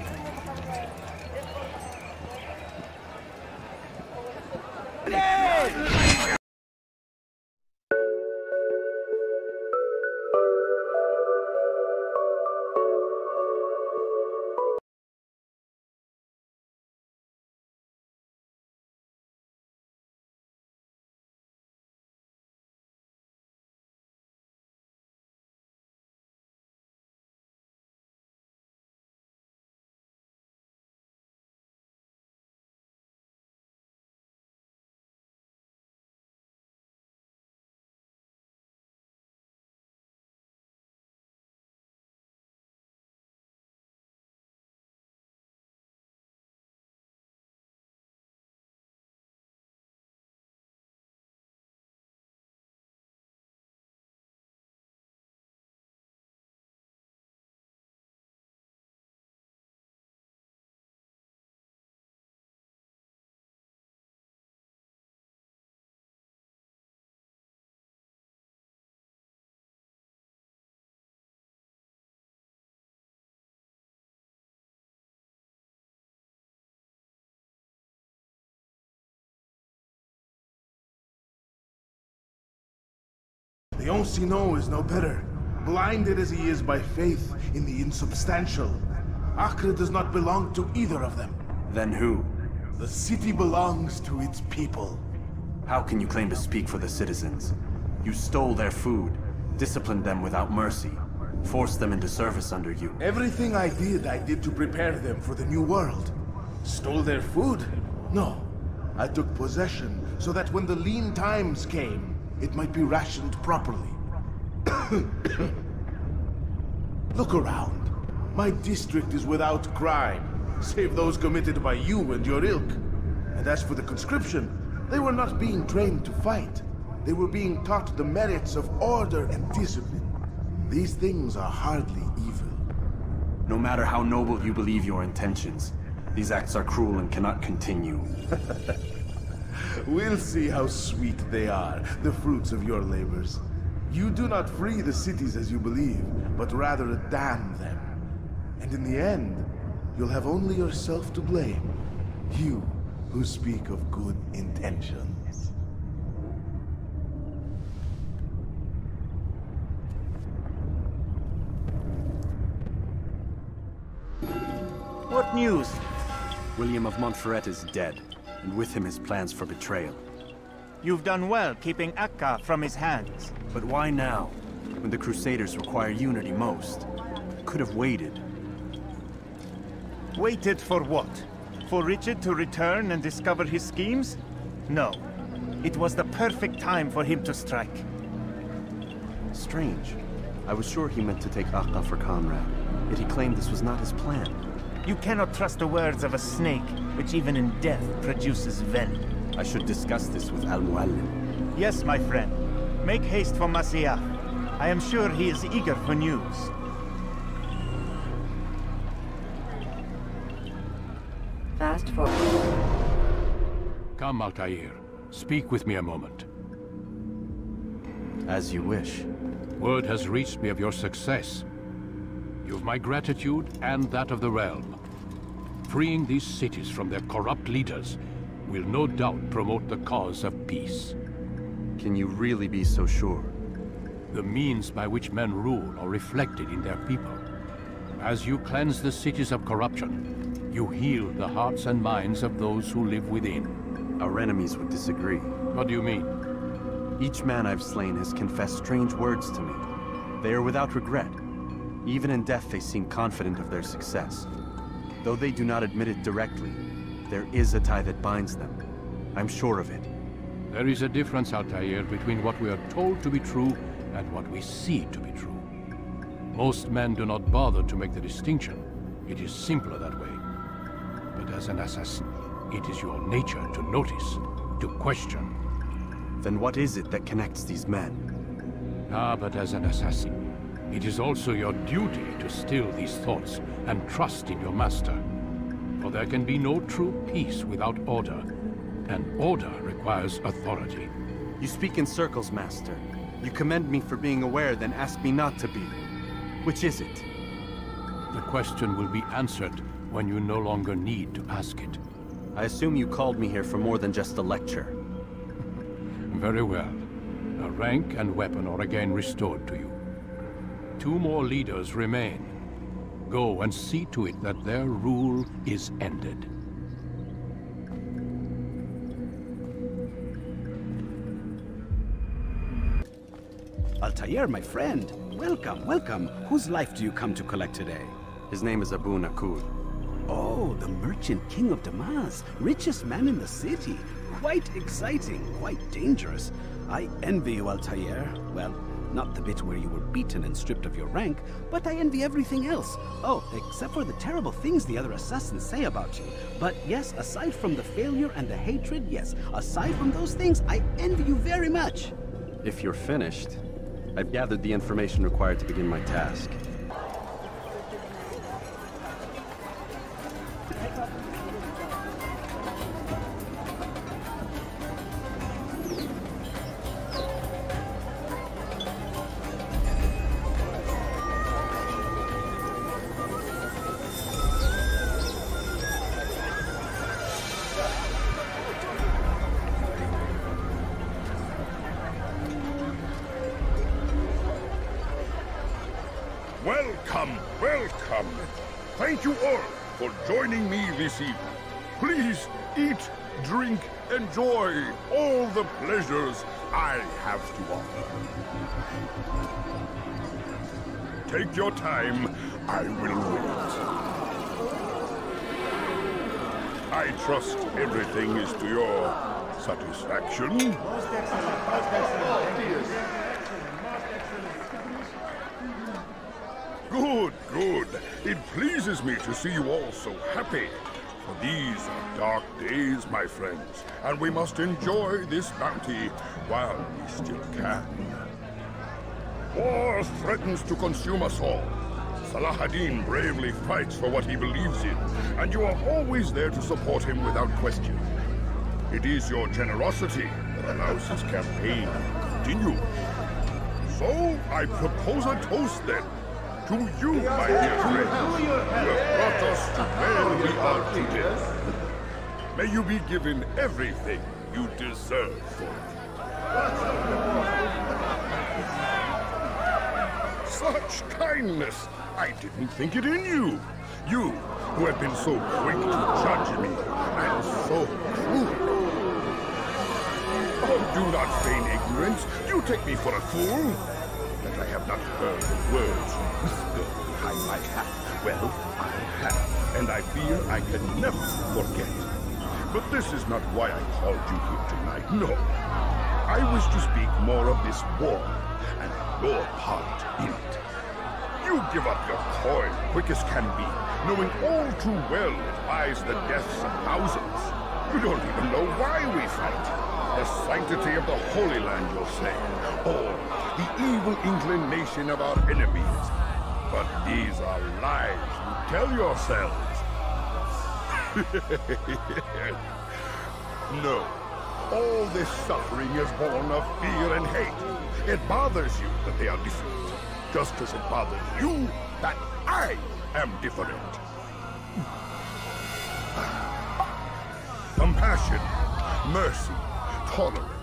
Speaker 18: The Ancient is no better, blinded as he is by faith in the insubstantial. Acre does not belong to either of them.
Speaker 6: Then who?
Speaker 18: The city belongs to its people.
Speaker 6: How can you claim to speak for the citizens? You stole their food, disciplined them without mercy, forced them into service under you.
Speaker 18: Everything I did to prepare them for the new world. Stole their food? No. I took possession so that when the lean times came, it might be rationed properly. Look around. My district is without crime, save those committed by you and your ilk. And as for the conscription, they were not being trained to fight. They were being taught the merits of order and discipline. These things are hardly evil.
Speaker 6: No matter how noble you believe your intentions, these acts are cruel and cannot continue.
Speaker 18: We'll see how sweet they are, the fruits of your labors. You do not free the cities as you believe, but rather damn them. And in the end, you'll have only yourself to blame. You who speak of good intentions.
Speaker 11: What news?
Speaker 6: William of Montferrat is dead, and with him his plans for betrayal.
Speaker 11: You've done well keeping Akka from his hands.
Speaker 6: But why now, when the Crusaders require unity most? Could have waited.
Speaker 11: Waited for what? For Richard to return and discover his schemes? No. It was the perfect time for him to strike.
Speaker 6: Strange. I was sure he meant to take Akka for comrade, yet he claimed this was not his plan.
Speaker 11: You cannot trust the words of a snake, which even in death produces venom.
Speaker 6: I should discuss this with Al-Muallim.
Speaker 11: Yes, my friend. Make haste for Masyaf. I am sure he is eager for news.
Speaker 9: Fast forward.
Speaker 10: Come, Altair. Speak with me a moment.
Speaker 6: As you wish.
Speaker 10: Word has reached me of your success. You've my gratitude and that of the realm. Freeing these cities from their corrupt leaders will no doubt promote the cause of peace.
Speaker 6: Can you really be so sure?
Speaker 10: The means by which men rule are reflected in their people. As you cleanse the cities of corruption, You heal the hearts and minds of those who live within.
Speaker 6: Our enemies would disagree.
Speaker 10: What do you mean?
Speaker 6: Each man I've slain has confessed strange words to me. They are without regret. Even in death they seem confident of their success. Though they do not admit it directly, there is a tie that binds them. I'm sure of it.
Speaker 10: There is a difference, Altair, between what we are told to be true and what we see to be true. Most men do not bother to make the distinction. It is simpler that way. But as an assassin, it is your nature to notice, to question.
Speaker 6: Then what is it that connects these men?
Speaker 10: But as an assassin, it is also your duty to still these thoughts and trust in your master. For there can be no true peace without order, and order requires authority.
Speaker 6: You speak in circles, Master. You commend me for being aware, then ask me not to be. Which is it?
Speaker 10: The question will be answered when you no longer need to ask it.
Speaker 6: I assume you called me here for more than just a lecture.
Speaker 10: Very well. A rank and weapon are again restored to you. 2 more leaders remain. Go and see to it that their rule is ended.
Speaker 15: Altair, my friend. Welcome, welcome. Whose life do you come to collect today?
Speaker 6: His name is Abu Nakud.
Speaker 15: Oh, the merchant king of Damas. Richest man in the city. Quite exciting, quite dangerous. I envy you, Altair. Well, not the bit where you were beaten and stripped of your rank, but I envy everything else. Oh, except for the terrible things the other assassins say about you. But yes, aside from the failure and the hatred, yes, aside from those things, I envy you very much.
Speaker 6: If you're finished, I've gathered the information required to begin my task.
Speaker 1: Welcome, welcome. Thank you all for joining me this evening. Please eat, drink, enjoy all the pleasures I have to offer. Take your time, I will wait. I trust everything is to your satisfaction.
Speaker 18: Most excellent, most excellent.
Speaker 1: Good, good. It pleases me to see you all so happy. For these are dark days, my friends, and we must enjoy this bounty while we still can. War threatens to consume us all. Salah ad-Din bravely fights for what he believes in, and you are always there to support him without question. It is your generosity that allows his campaign to continue. So, I propose a toast then. To you, my dear friends, you have brought us to where we are today. May you be given everything you deserve for it. Such kindness! I didn't think it in you. You, who have been so quick to judge me, and so cruel. Oh, do not feign ignorance. You take me for a fool. That I have not heard the words you whisper behind my hat. Well, I have, and I fear I can never forget. But this is not why I called you here tonight, no. I wish to speak more of this war, and your part in it. You give up your coin quick as can be, knowing all too well it buys the deaths of thousands. You don't even know why we fight. The sanctity of the Holy Land, you'll say, or the evil inclination of our enemies. But these are lies you tell yourselves. No, all this suffering is born of fear and hate. It bothers you that they are different, just as it bothers you that I am different. Compassion, mercy, tolerance.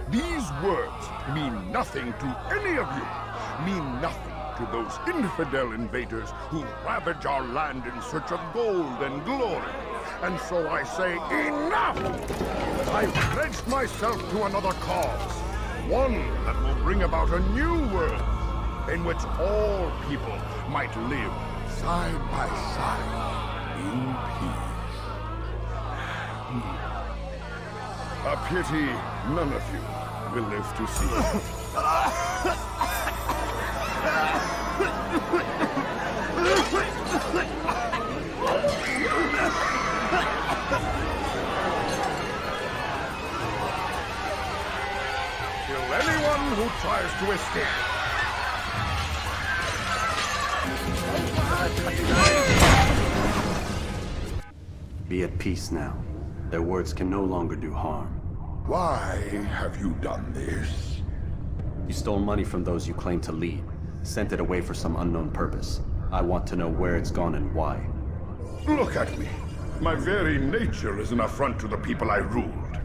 Speaker 1: These words mean nothing to any of you, mean nothing
Speaker 14: to those infidel invaders who ravage our land in search of gold and glory. And so I say, enough! I've pledged myself to another cause. One that will bring about a new world in which all people might live side by side in peace. A pity none of you will live to see it. Kill anyone who tries to escape.
Speaker 6: Be at peace now. Their words can no longer do harm.
Speaker 14: Why have you done this?
Speaker 6: You stole money from those you claim to lead, sent it away for some unknown purpose. I want to know where it's gone and why.
Speaker 14: Look at me. My very nature is an affront to the people I ruled.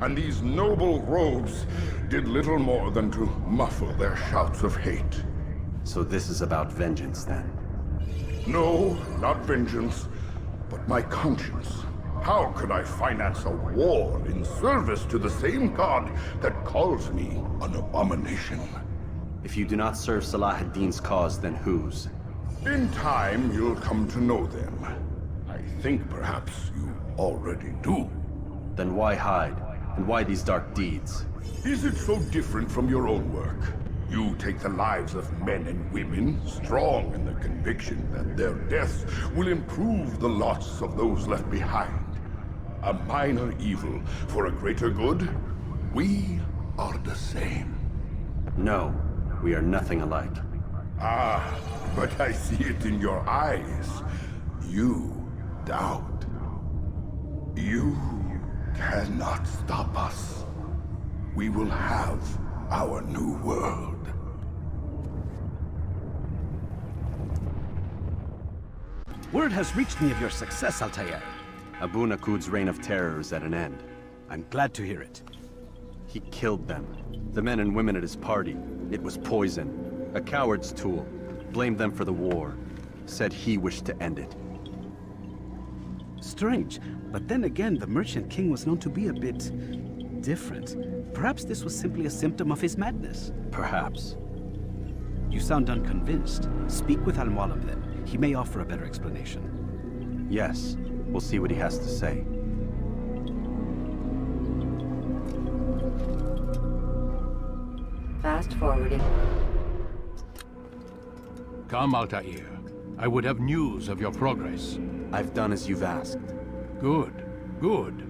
Speaker 14: And these noble robes did little more than to muffle their shouts of hate.
Speaker 6: So this is about vengeance, then?
Speaker 14: No, not vengeance, but my conscience. How could I finance a war in service to the same god that calls me an abomination?
Speaker 6: If you do not serve Salah ad-Din's cause, then whose?
Speaker 14: In time, you'll come to know them. I think perhaps you already do.
Speaker 6: Then why hide? And why these dark deeds?
Speaker 14: Is it so different from your own work? You take the lives of men and women, strong in the conviction that their deaths will improve the lots of those left behind. A minor evil for a greater good? We are the same.
Speaker 6: No, we are nothing alike.
Speaker 14: Ah, but I see it in your eyes. You doubt. You cannot stop us. We will have our new world.
Speaker 15: Word has reached me of your success, Altair.
Speaker 6: Abu Nakud's reign of terror is at an end.
Speaker 15: I'm glad to hear it.
Speaker 6: He killed them. The men and women at his party. It was poison. A coward's tool. Blamed them for the war. Said he wished to end it.
Speaker 15: Strange, but then again, the Merchant King was known to be a bit different. Perhaps this was simply a symptom of his madness.
Speaker 6: Perhaps.
Speaker 15: You sound unconvinced. Speak with Al-Mualim then. He may offer a better explanation.
Speaker 6: Yes. We'll see what he has to say.
Speaker 9: Fast forwarding.
Speaker 10: Come, Altair. I would have news of your progress.
Speaker 6: I've done as you've asked.
Speaker 10: Good, good.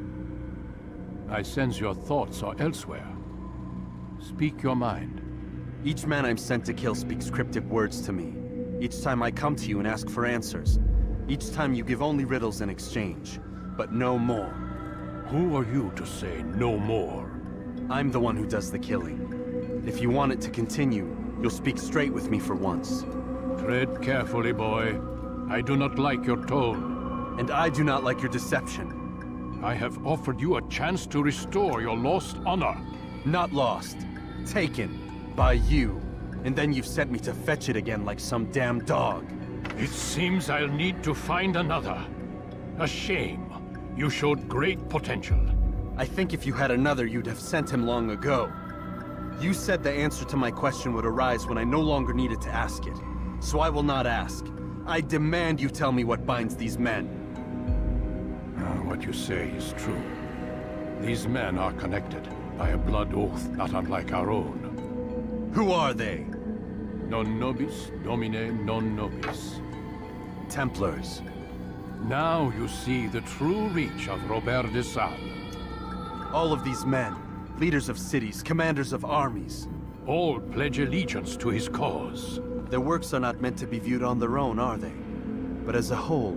Speaker 10: I sense your thoughts are elsewhere. Speak your mind.
Speaker 6: Each man I'm sent to kill speaks cryptic words to me. Each time I come to you and ask for answers. Each time you give only riddles in exchange, but no more.
Speaker 10: Who are you to say no more?
Speaker 6: I'm the one who does the killing. If you want it to continue, you'll speak straight with me for once.
Speaker 10: Tread carefully, boy. I do not like your tone.
Speaker 6: And I do not like your deception.
Speaker 10: I have offered you a chance to restore your lost honor.
Speaker 6: Not lost. Taken. By you. And then you've sent me to fetch it again like some damn dog.
Speaker 10: It seems I'll need to find another. A shame. You showed great potential.
Speaker 6: I think if you had another, you'd have sent him long ago. You said the answer to my question would arise when I no longer needed to ask it. So I will not ask. I demand you tell me what binds these men.
Speaker 10: What you say is true. These men are connected by a blood oath not unlike our own.
Speaker 6: Who are they?
Speaker 10: Non nobis, domine non nobis.
Speaker 6: Templars.
Speaker 10: Now you see the true reach of Robert de Sales.
Speaker 6: All of these men, leaders of cities, commanders of armies.
Speaker 10: All pledge allegiance to his cause.
Speaker 6: Their works are not meant to be viewed on their own, are they? But as a whole,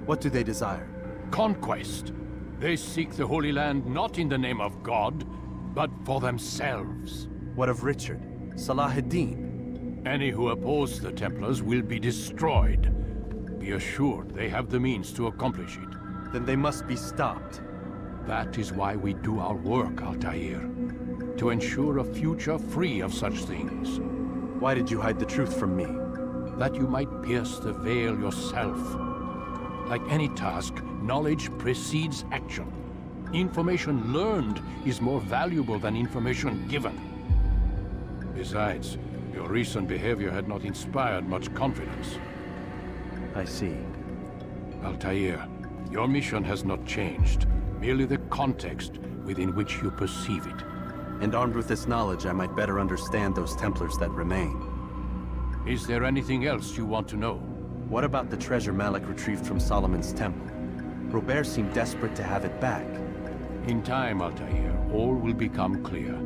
Speaker 6: what do they desire?
Speaker 10: Conquest. They seek the Holy Land not in the name of God, but for themselves.
Speaker 6: What of Richard? Salah ad-Din?
Speaker 10: Any who oppose the Templars will be destroyed. Be assured they have the means to accomplish it.
Speaker 6: Then they must be stopped.
Speaker 10: That is why we do our work, Altair. To ensure a future free of such things.
Speaker 6: Why did you hide the truth from me?
Speaker 10: That you might pierce the veil yourself. Like any task, knowledge precedes action. Information learned is more valuable than information given. Besides, your recent behavior had not inspired much confidence.
Speaker 6: I see.
Speaker 10: Altair, your mission has not changed. Merely the context within which you perceive it.
Speaker 6: And armed with this knowledge, I might better understand those Templars that remain.
Speaker 10: Is there anything else you want to know?
Speaker 6: What about the treasure Malik retrieved from Solomon's temple? Robert seemed desperate to have it back.
Speaker 10: In time, Altair, all will become clear.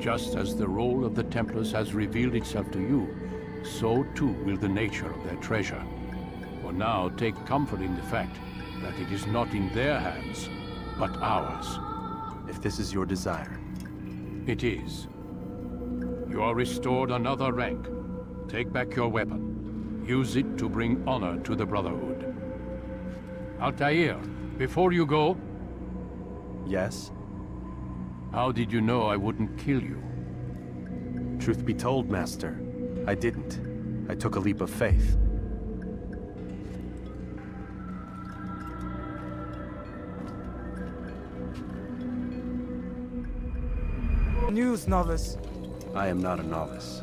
Speaker 10: Just as the role of the Templars has revealed itself to you, so too will the nature of their treasure. For now, take comfort in the fact that it is not in their hands, but ours.
Speaker 6: If this is your desire.
Speaker 10: It is. You are restored another rank. Take back your weapon. Use it to bring honor to the Brotherhood. Altair, before you go...
Speaker 6: Yes?
Speaker 10: How did you know I wouldn't kill you?
Speaker 6: Truth be told, Master, I didn't. I took a leap of faith.
Speaker 7: News, novice.
Speaker 6: I am not a novice.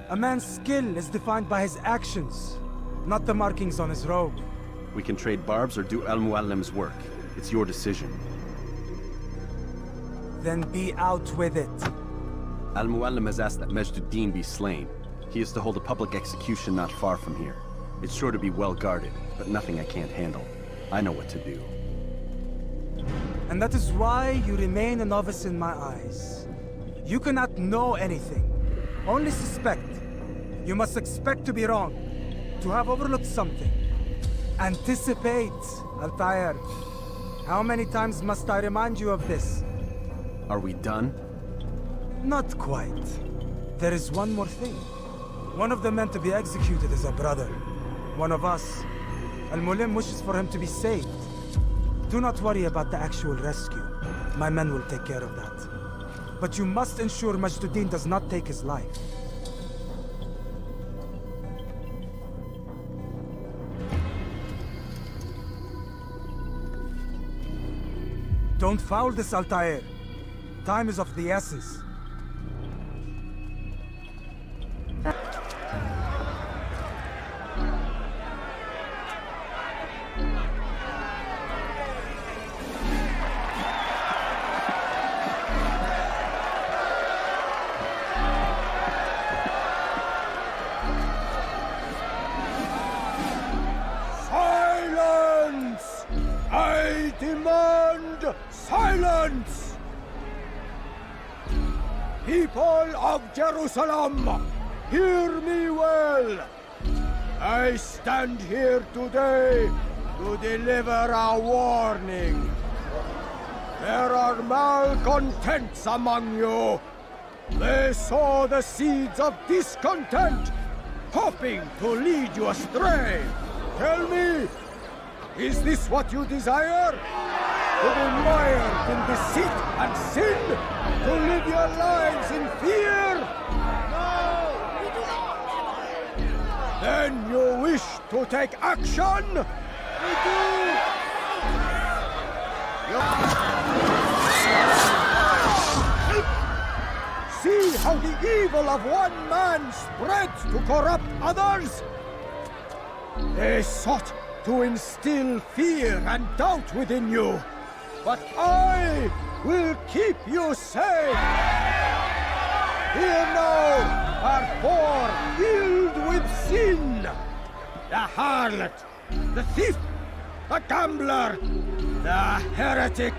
Speaker 7: A man's skill is defined by his actions, not the markings on his robe.
Speaker 6: We can trade barbs or do Al-Muallim's work. It's your decision.
Speaker 7: Then be out with it.
Speaker 6: Al-Muallim has asked that Majduddin be slain. He is to hold a public execution not far from here. It's sure to be well guarded, but nothing I can't handle. I know what to do.
Speaker 7: And that is why you remain a novice in my eyes. You cannot know anything, only suspect. You must expect to be wrong, to have overlooked something. Anticipate, Altair. How many times must I remind you of this?
Speaker 6: Are we done?
Speaker 7: Not quite. There is one more thing. One of the men to be executed is a brother. One of us. Al-Mulim wishes for him to be saved. Do not worry about the actual rescue. My men will take care of that. But you must ensure Majduddin does not take his life. Don't foul this, Altair. Time is of the essence.
Speaker 14: Silence! I demand silence! People of Jerusalem, hear me well. I stand here today to deliver a warning. There are malcontents among you. They sow the seeds of discontent, hoping to lead you astray. Tell me, is this what you desire? To be mired in deceit and sin? To live your lives in fear? No, we do not. Then you wish to take action? We do. See how the evil of one man spreads to corrupt others? They sought to instill fear and doubt within you. But I will keep you safe! Here now are four filled with sin! The harlot, the thief, the gambler, the heretic.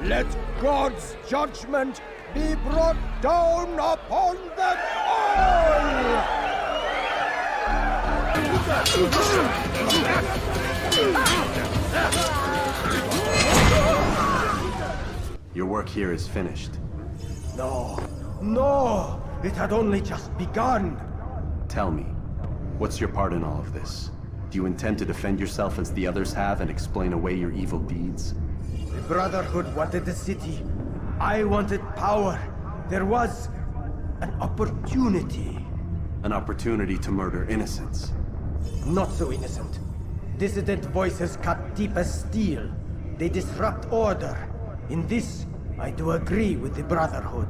Speaker 14: Let God's judgment be brought down upon them all!
Speaker 6: Your work here is finished.
Speaker 14: No, no! It had only just begun!
Speaker 6: Tell me, what's your part in all of this? Do you intend to defend yourself as the others have and explain away your evil deeds?
Speaker 14: The Brotherhood wanted the city. I wanted power. There was an opportunity.
Speaker 6: An opportunity to murder innocents.
Speaker 19: Not so innocent. Dissident voices cut deep as steel. They disrupt order. In this, I do agree with the Brotherhood.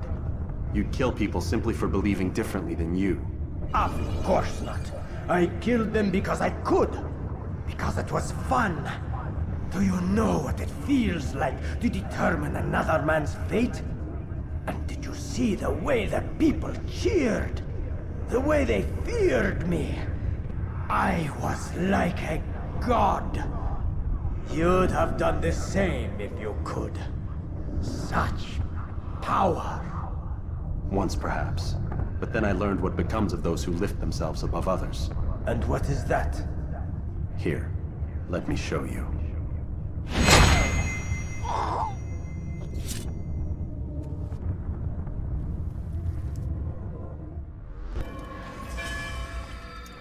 Speaker 6: You'd kill people simply for believing differently than you.
Speaker 19: Of course not. I killed them because I could. Because it was fun. Do you know what it feels like to determine another man's fate? And did you see the way the people cheered? The way they feared me? I was like a god. You'd have done the same if you could. Such power.
Speaker 6: Once perhaps. But then I learned what becomes of those who lift themselves above others.
Speaker 19: And what is that?
Speaker 6: Here, let me show you.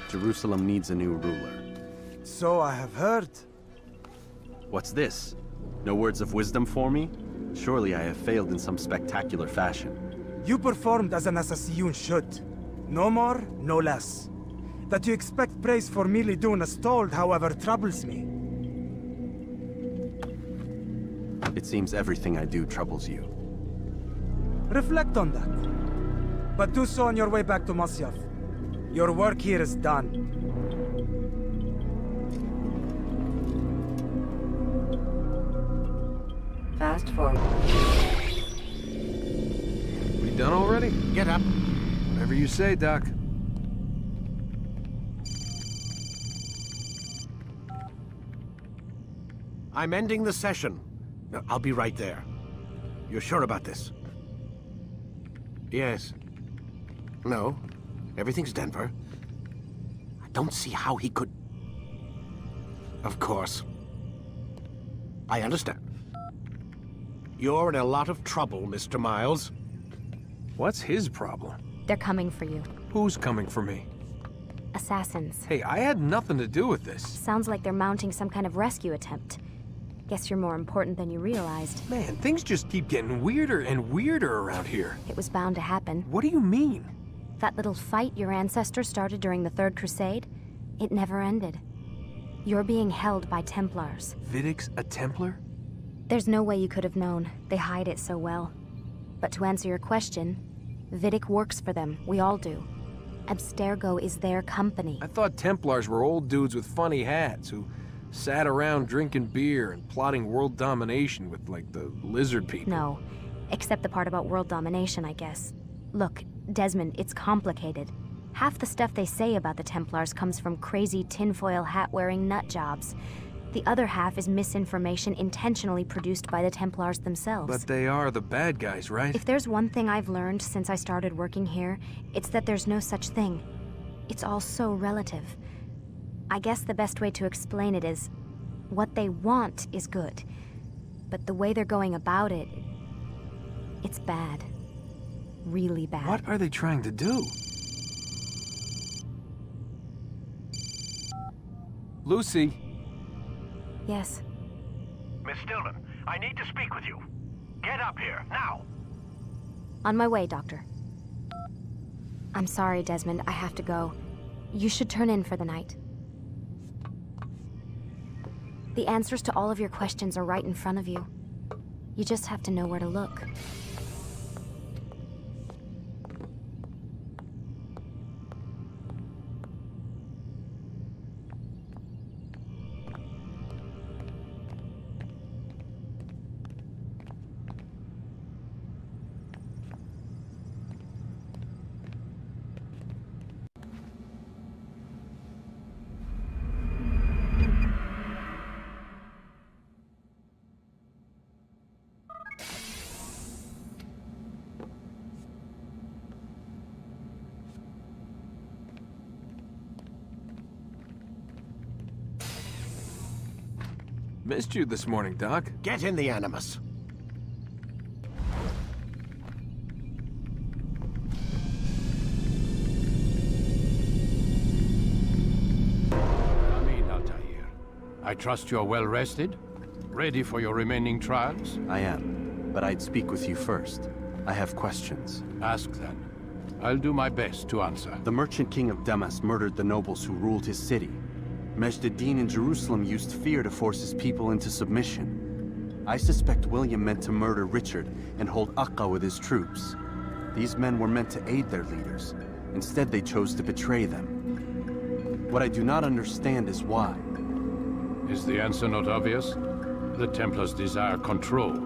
Speaker 6: Jerusalem needs a new ruler.
Speaker 7: So I have heard.
Speaker 6: What's this? No words of wisdom for me? Surely I have failed in some spectacular fashion.
Speaker 7: You performed as an assassin should. No more, no less. That you expect praise for merely doing as told, however, troubles me.
Speaker 6: It seems everything I do troubles you.
Speaker 7: Reflect on that. But do so on your way back to Masyaf. Your work here is done.
Speaker 9: Fast forward.
Speaker 4: We done already?
Speaker 3: Get up.
Speaker 4: Whatever you say, Doc.
Speaker 3: I'm ending the session. I'll be right there. You're sure about this? Yes. No. Everything's Denver. I don't see how he could... Of course. I understand. You're in a lot of trouble, Mr. Miles.
Speaker 4: What's his problem?
Speaker 2: They're coming for you.
Speaker 4: Who's coming for me?
Speaker 2: Assassins.
Speaker 4: Hey, I had nothing to do with this.
Speaker 2: Sounds like they're mounting some kind of rescue attempt. Guess you're more important than you realized.
Speaker 4: Man, things just keep getting weirder and weirder around here.
Speaker 2: It was bound to happen.
Speaker 4: What do you mean?
Speaker 2: That little fight your ancestors started during the Third Crusade, it never ended. You're being held by Templars.
Speaker 4: Vidic's a Templar?
Speaker 2: There's no way you could have known. They hide it so well. But to answer your question, Vidic works for them. We all do. Abstergo is their company.
Speaker 4: I thought Templars were old dudes with funny hats who sat around drinking beer and plotting world domination with, like, the lizard people.
Speaker 2: No, except the part about world domination, I guess. Look, Desmond, it's complicated. Half the stuff they say about the Templars comes from crazy tinfoil hat-wearing nut jobs. The other half is misinformation intentionally produced by the Templars themselves.
Speaker 4: But they are the bad guys, right?
Speaker 2: If there's one thing I've learned since I started working here, it's that there's no such thing. It's all so relative. I guess the best way to explain it is, what they want is good. But the way they're going about it, it's bad. Really bad.
Speaker 4: What are they trying to do? Lucy?
Speaker 2: Yes?
Speaker 3: Miss Stillman, I need to speak with you. Get up here, now!
Speaker 2: On my way, Doctor. I'm sorry, Desmond, I have to go. You should turn in for the night. The answers to all of your questions are right in front of you. You just have to know where to look.
Speaker 4: Missed you this morning, Doc.
Speaker 3: Get in the Animus.
Speaker 10: I trust you're well rested? Ready for your remaining trials?
Speaker 6: I am, but I'd speak with you first. I have questions.
Speaker 10: Ask then. I'll do my best to answer.
Speaker 6: The merchant king of Damas murdered the nobles who ruled his city. Majd-ad-Din in Jerusalem used fear to force his people into submission. I suspect William meant to murder Richard and hold Akka with his troops. These men were meant to aid their leaders. Instead, they chose to betray them. What I do not understand is why.
Speaker 10: Is the answer not obvious? The Templars desire control.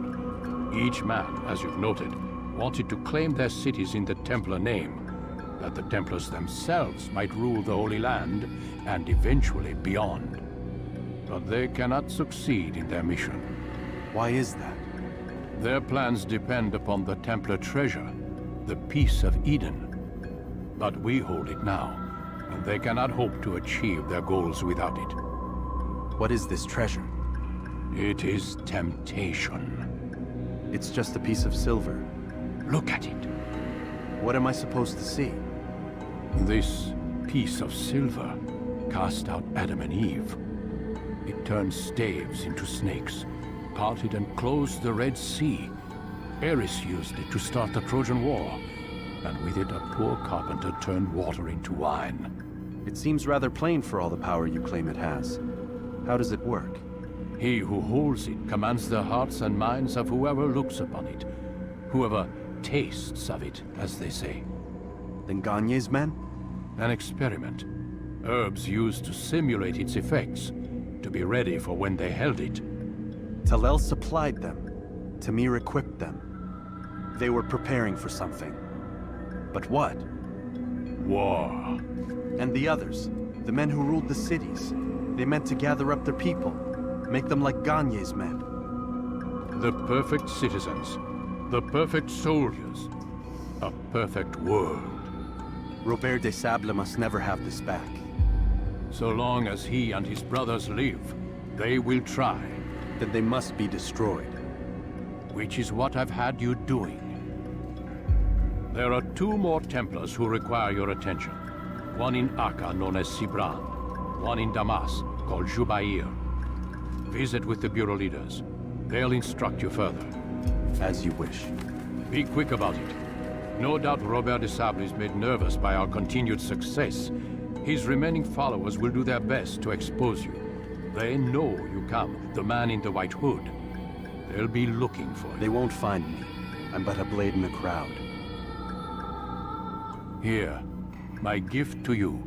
Speaker 10: Each man, as you've noted, wanted to claim their cities in the Templar name, that the Templars themselves might rule the Holy Land and eventually beyond. But they cannot succeed in their mission.
Speaker 6: Why is that?
Speaker 10: Their plans depend upon the Templar treasure, the Peace of Eden. But we hold it now, and they cannot hope to achieve their goals without it.
Speaker 6: What is this treasure?
Speaker 10: It is temptation.
Speaker 6: It's just a piece of silver.
Speaker 10: Look at it.
Speaker 6: What am I supposed to see?
Speaker 10: This piece of silver cast out Adam and Eve. It turned staves into snakes, parted and closed the Red Sea. Ares used it to start the Trojan War, and with it a poor carpenter turned water into wine.
Speaker 6: It seems rather plain for all the power you claim it has. How does it work?
Speaker 10: He who holds it commands the hearts and minds of whoever looks upon it. Whoever tastes of it, as they say.
Speaker 6: Then Gagne's men?
Speaker 10: An experiment. Herbs used to simulate its effects, to be ready for when they held it.
Speaker 6: Talel supplied them. Tamir equipped them. They were preparing for something. But what?
Speaker 10: War.
Speaker 6: And the others, the men who ruled the cities, they meant to gather up their people, make them like Gagne's men.
Speaker 10: The perfect citizens, the perfect soldiers, a perfect world.
Speaker 6: Robert de Sable must never have this back.
Speaker 10: So long as he and his brothers live, they will try.
Speaker 6: Then they must be destroyed.
Speaker 10: Which is what I've had you doing. There are 2 more Templars who require your attention. One in Akka, known as Sibran. One in Damas, called Jubair. Visit with the Bureau leaders. They'll instruct you further.
Speaker 6: As you wish.
Speaker 10: Be quick about it. No doubt Robert de Sable is made nervous by our continued success. His remaining followers will do their best to expose you. They know you come, the man in the white hood. They'll be looking for you.
Speaker 6: They won't find me. I'm but a blade in the crowd.
Speaker 10: Here, my gift to you,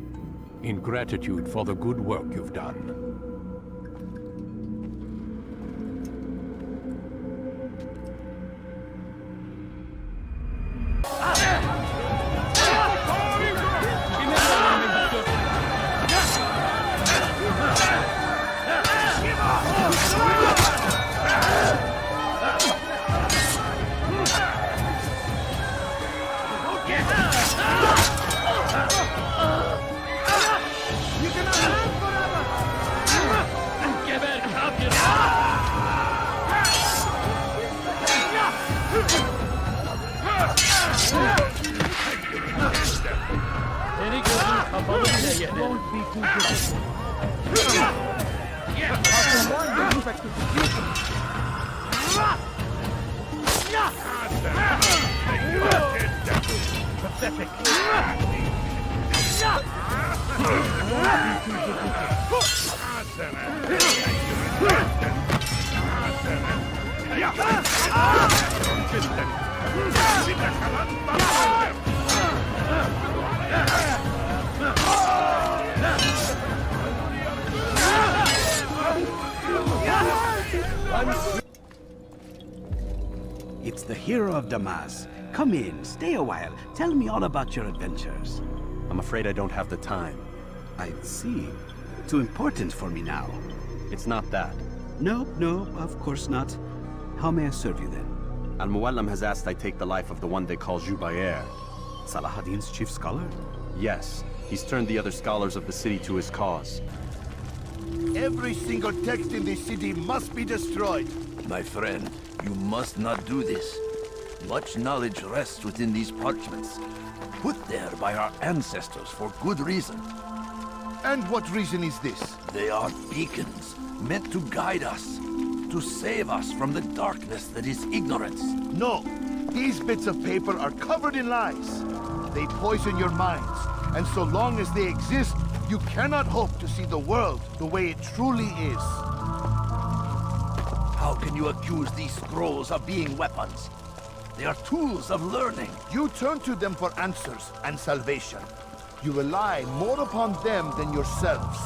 Speaker 10: in gratitude for the good work you've done.
Speaker 15: It's the hero of Damas. Come in, stay a while. Tell me all about your adventures.
Speaker 6: I'm afraid I don't have the time.
Speaker 15: I see. Too important for me now.
Speaker 6: It's not that.
Speaker 15: No, of course not. How may I serve you then?
Speaker 6: Al-Muallim has asked I take the life of the one they call Jubair.
Speaker 15: Salah ad-Din's chief scholar?
Speaker 6: Yes. He's turned the other scholars of the city to his cause.
Speaker 14: Every single text in this city must be destroyed.
Speaker 20: My friend, you must not do this. Much knowledge rests within these parchments, put there by our ancestors for good reason.
Speaker 14: And what reason is this?
Speaker 20: They are beacons, meant to guide us, to save us from the darkness that is ignorance.
Speaker 14: No, these bits of paper are covered in lies. They poison your minds, and so long as they exist, you cannot hope to see the world the way it truly is.
Speaker 20: How can you accuse these scrolls of being weapons? They are tools of learning.
Speaker 14: You turn to them for answers and salvation. You rely more upon them than yourselves.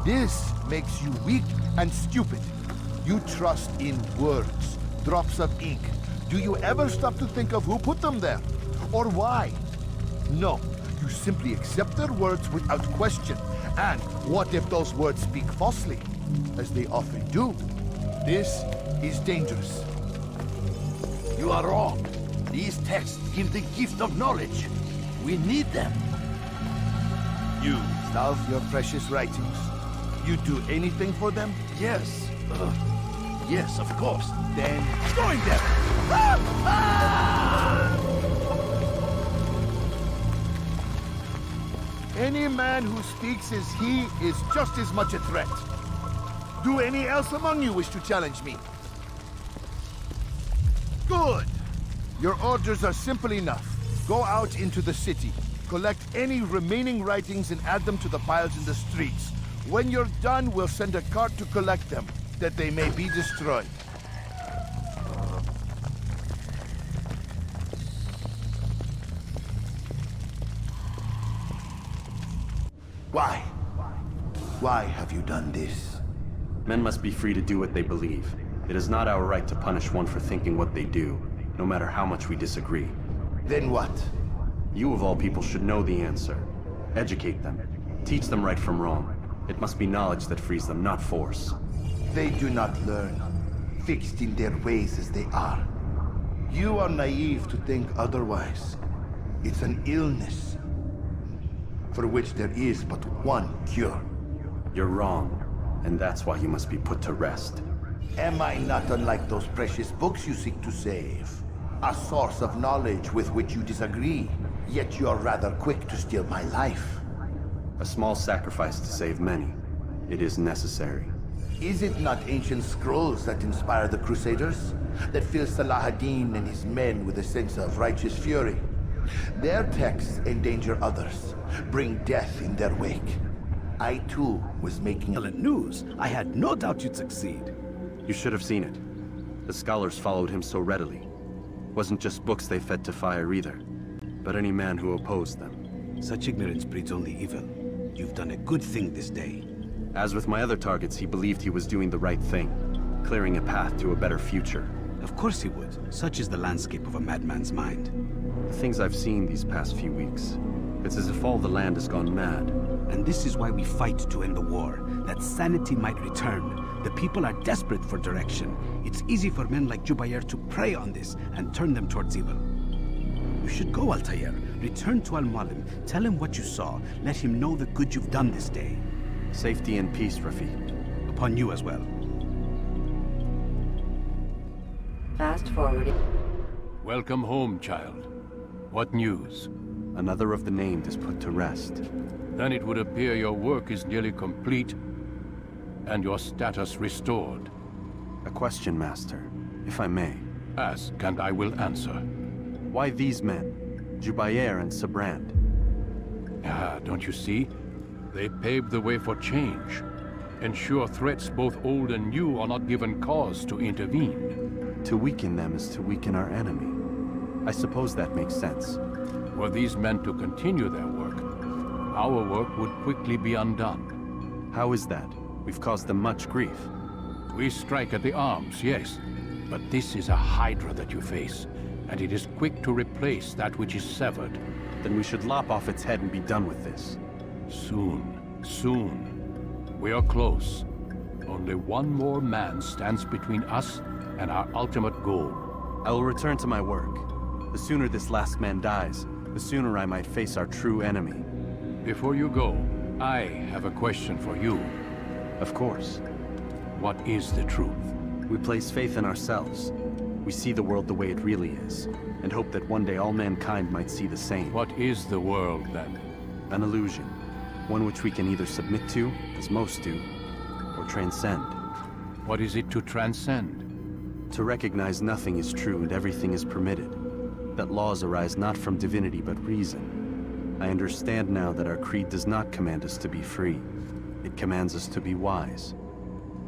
Speaker 14: This makes you weak and stupid. You trust in words, drops of ink. Do you ever stop to think of who put them there? Or why? No, you simply accept their words without question. And what if those words speak falsely? As they often do. This is dangerous.
Speaker 20: You are wrong. These texts give the gift of knowledge. We need them.
Speaker 14: You love your precious writings. You do anything for them?
Speaker 20: Yes. Yes, of course.
Speaker 14: Then
Speaker 20: join them!
Speaker 14: Any man who speaks as he is just as much a threat. Do any else among you wish to challenge me? Good! Your orders are simple enough. Go out into the city, collect any remaining writings and add them to the piles in the streets. When you're done, we'll send a cart to collect them, that they may be destroyed. Why? Why have you done this?
Speaker 6: Men must be free to do what they believe. It is not our right to punish one for thinking what they do, no matter how much we disagree.
Speaker 14: Then what?
Speaker 6: You of all people should know the answer. Educate them. Teach them right from wrong. It must be knowledge that frees them, not force.
Speaker 14: They do not learn, fixed in their ways as they are. You are naive to think otherwise. It's an illness, for which there is but one cure.
Speaker 6: You're wrong, and that's why you must be put to rest.
Speaker 14: Am I not unlike those precious books you seek to save? A source of knowledge with which you disagree, yet you're rather quick to steal my life.
Speaker 6: A small sacrifice to save many. It is necessary.
Speaker 14: Is it not ancient scrolls that inspire the Crusaders? That fill Salah ad-Din and his men with a sense of righteous fury? Their texts endanger others, bring death in their wake. I too was making
Speaker 15: excellent news. I had no doubt you'd succeed.
Speaker 6: You should have seen it. The scholars followed him so readily. Wasn't just books they fed to fire either, but any man who opposed them.
Speaker 15: Such ignorance breeds only evil. You've done a good thing this day.
Speaker 6: As with my other targets, he believed he was doing the right thing, clearing a path to a better future.
Speaker 15: Of course he would. Such is the landscape of a madman's mind.
Speaker 6: The things I've seen these past few weeks, it's as if all the land has gone mad.
Speaker 15: And this is why we fight to end the war, that sanity might return. The people are desperate for direction. It's easy for men like Jubayr to prey on this and turn them towards evil. You should go, Altair. Return to Al-Mualim. Tell him what you saw. Let him know the good you've done this day.
Speaker 6: Safety and peace, Rafiq.
Speaker 15: Upon you as well.
Speaker 9: Fast forwarding.
Speaker 10: Welcome home, child. What news?
Speaker 6: Another of the named is put to rest.
Speaker 10: Then it would appear your work is nearly complete, and your status restored.
Speaker 6: A question, Master, if I may.
Speaker 10: Ask, and I will answer.
Speaker 6: Why these men? Jubayr and Sabrand?
Speaker 10: Ah, don't you see? They paved the way for change. Ensure threats both old and new are not given cause to intervene.
Speaker 6: To weaken them is to weaken our enemy. I suppose that makes sense.
Speaker 10: Were these men to continue their work, our work would quickly be undone.
Speaker 6: How is that? We've caused them much grief.
Speaker 10: We strike at the arms, yes. But this is a hydra that you face, and it is quick to replace that which is severed.
Speaker 6: Then we should lop off its head and be done with this.
Speaker 10: Soon, soon. We are close. Only one more man stands between us and our ultimate goal.
Speaker 6: I will return to my work. The sooner this last man dies, the sooner I might face our true enemy.
Speaker 10: Before you go, I have a question for you.
Speaker 6: Of course.
Speaker 10: What is the truth?
Speaker 6: We place faith in ourselves. We see the world the way it really is, and hope that one day all mankind might see the same.
Speaker 10: What is the world, then?
Speaker 6: An illusion. One which we can either submit to, as most do, or transcend.
Speaker 10: What is it to transcend?
Speaker 6: To recognize nothing is true and everything is permitted. That laws arise not from divinity but reason. I understand now that our creed does not command us to be free. It commands us to be wise.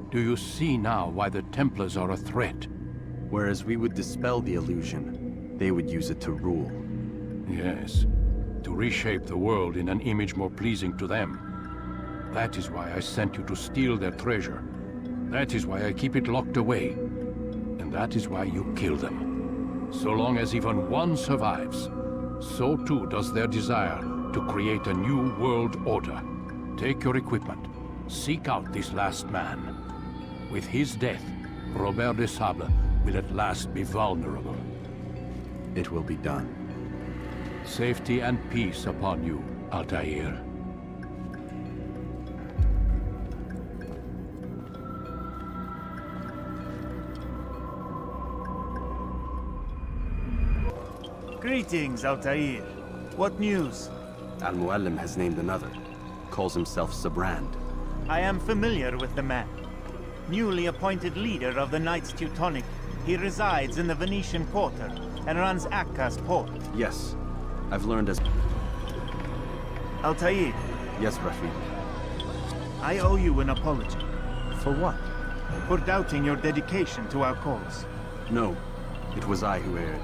Speaker 10: Do you see now why the Templars are a threat?
Speaker 6: Whereas we would dispel the illusion, they would use it to rule.
Speaker 10: Yes, to reshape the world in an image more pleasing to them. That is why I sent you to steal their treasure. That is why I keep it locked away. And that is why you kill them. So long as even one survives, so too does their desire to create a new world order. Take your equipment. Seek out this last man. With his death, Robert de Sable will at last be vulnerable.
Speaker 6: It will be done.
Speaker 10: Safety and peace upon you, Altair.
Speaker 11: Greetings, Altair. What news?
Speaker 6: Al-Muallim has named another. Calls himself Sabrand.
Speaker 11: I am familiar with the man. Newly appointed leader of the Knights Teutonic, he resides in the Venetian Quarter and runs Akka's port.
Speaker 6: Yes. I've learned as...
Speaker 11: Altair.
Speaker 6: Yes, Rafid.
Speaker 11: I owe you an apology.
Speaker 6: For what?
Speaker 11: For doubting your dedication to our cause.
Speaker 6: No. It was I who erred.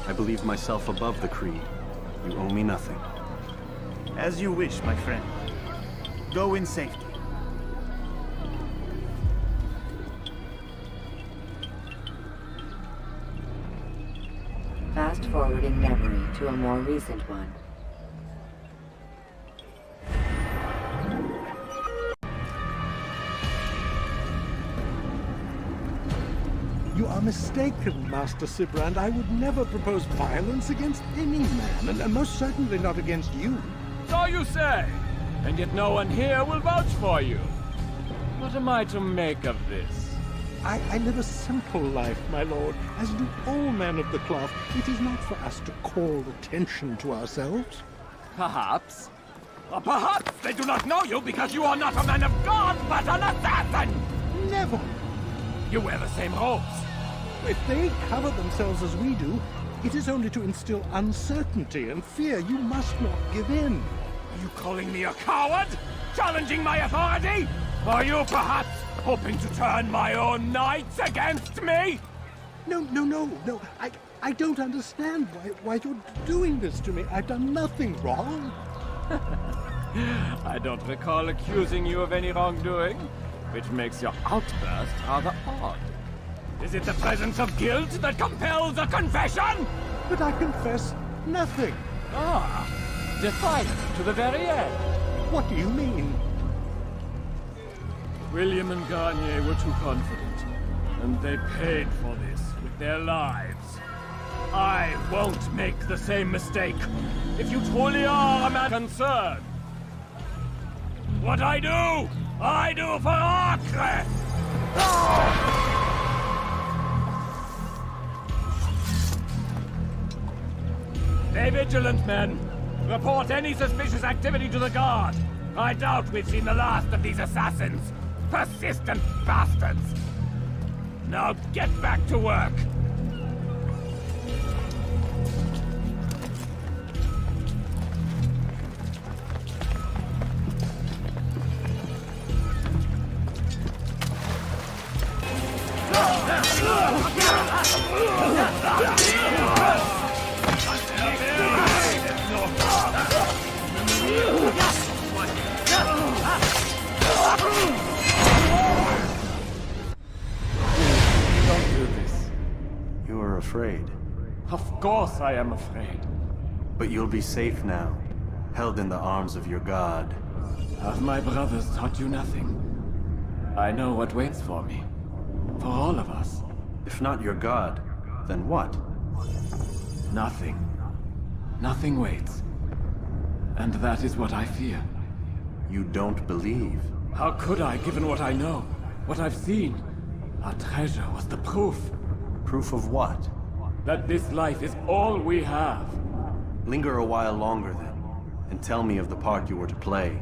Speaker 6: I believe myself above the creed. You owe me nothing.
Speaker 11: As you wish, my friend. Go in safety.
Speaker 9: Fast-forwarding memory to a more recent one.
Speaker 21: You are mistaken, Master Sibrand. I would never propose violence against any man, and most certainly not against you.
Speaker 22: So you say, and yet no one here will vouch for you. What am I to make of this?
Speaker 21: I live a simple life, my lord, as do all men of the cloth. It is not for us to call attention to ourselves.
Speaker 22: Perhaps. Or perhaps they do not know you because you are not a man of God, but an assassin!
Speaker 21: Never!
Speaker 22: You wear the same robes.
Speaker 21: If they cover themselves as we do, it is only to instill uncertainty and fear. You must not give in.
Speaker 22: Are you calling me a coward? Challenging my authority? Are you perhaps hoping to turn my own knights against me?
Speaker 21: No. I don't understand why you're doing this to me. I've done nothing wrong.
Speaker 22: I don't recall accusing you of any wrongdoing, which makes your outburst rather odd. Is it the presence of guilt that compels a confession?
Speaker 21: But I confess nothing.
Speaker 22: Ah, defiant to the very end.
Speaker 21: What do you mean?
Speaker 22: William and Garnier were too confident, and they paid for this with their lives. I won't make the same mistake if you truly are a man concerned. What I do for Acre! Stay vigilant, men. Report any suspicious activity to the guard. I doubt we've seen the last of these assassins. Persistent bastards! Now get back to work! Don't do this.
Speaker 6: You are afraid.
Speaker 22: Of course I am afraid.
Speaker 6: But you'll be safe now, held in the arms of your god.
Speaker 22: Have my brothers taught you nothing? I know what waits for me. For all of us.
Speaker 6: If not your god, then what?
Speaker 22: Nothing. Nothing waits. And that is what I fear.
Speaker 6: You don't believe?
Speaker 22: How could I, given what I know? What I've seen? Our treasure was the proof.
Speaker 6: Proof of what?
Speaker 22: That this life is all we have.
Speaker 6: Linger a while longer then, and tell me of the part you were to play.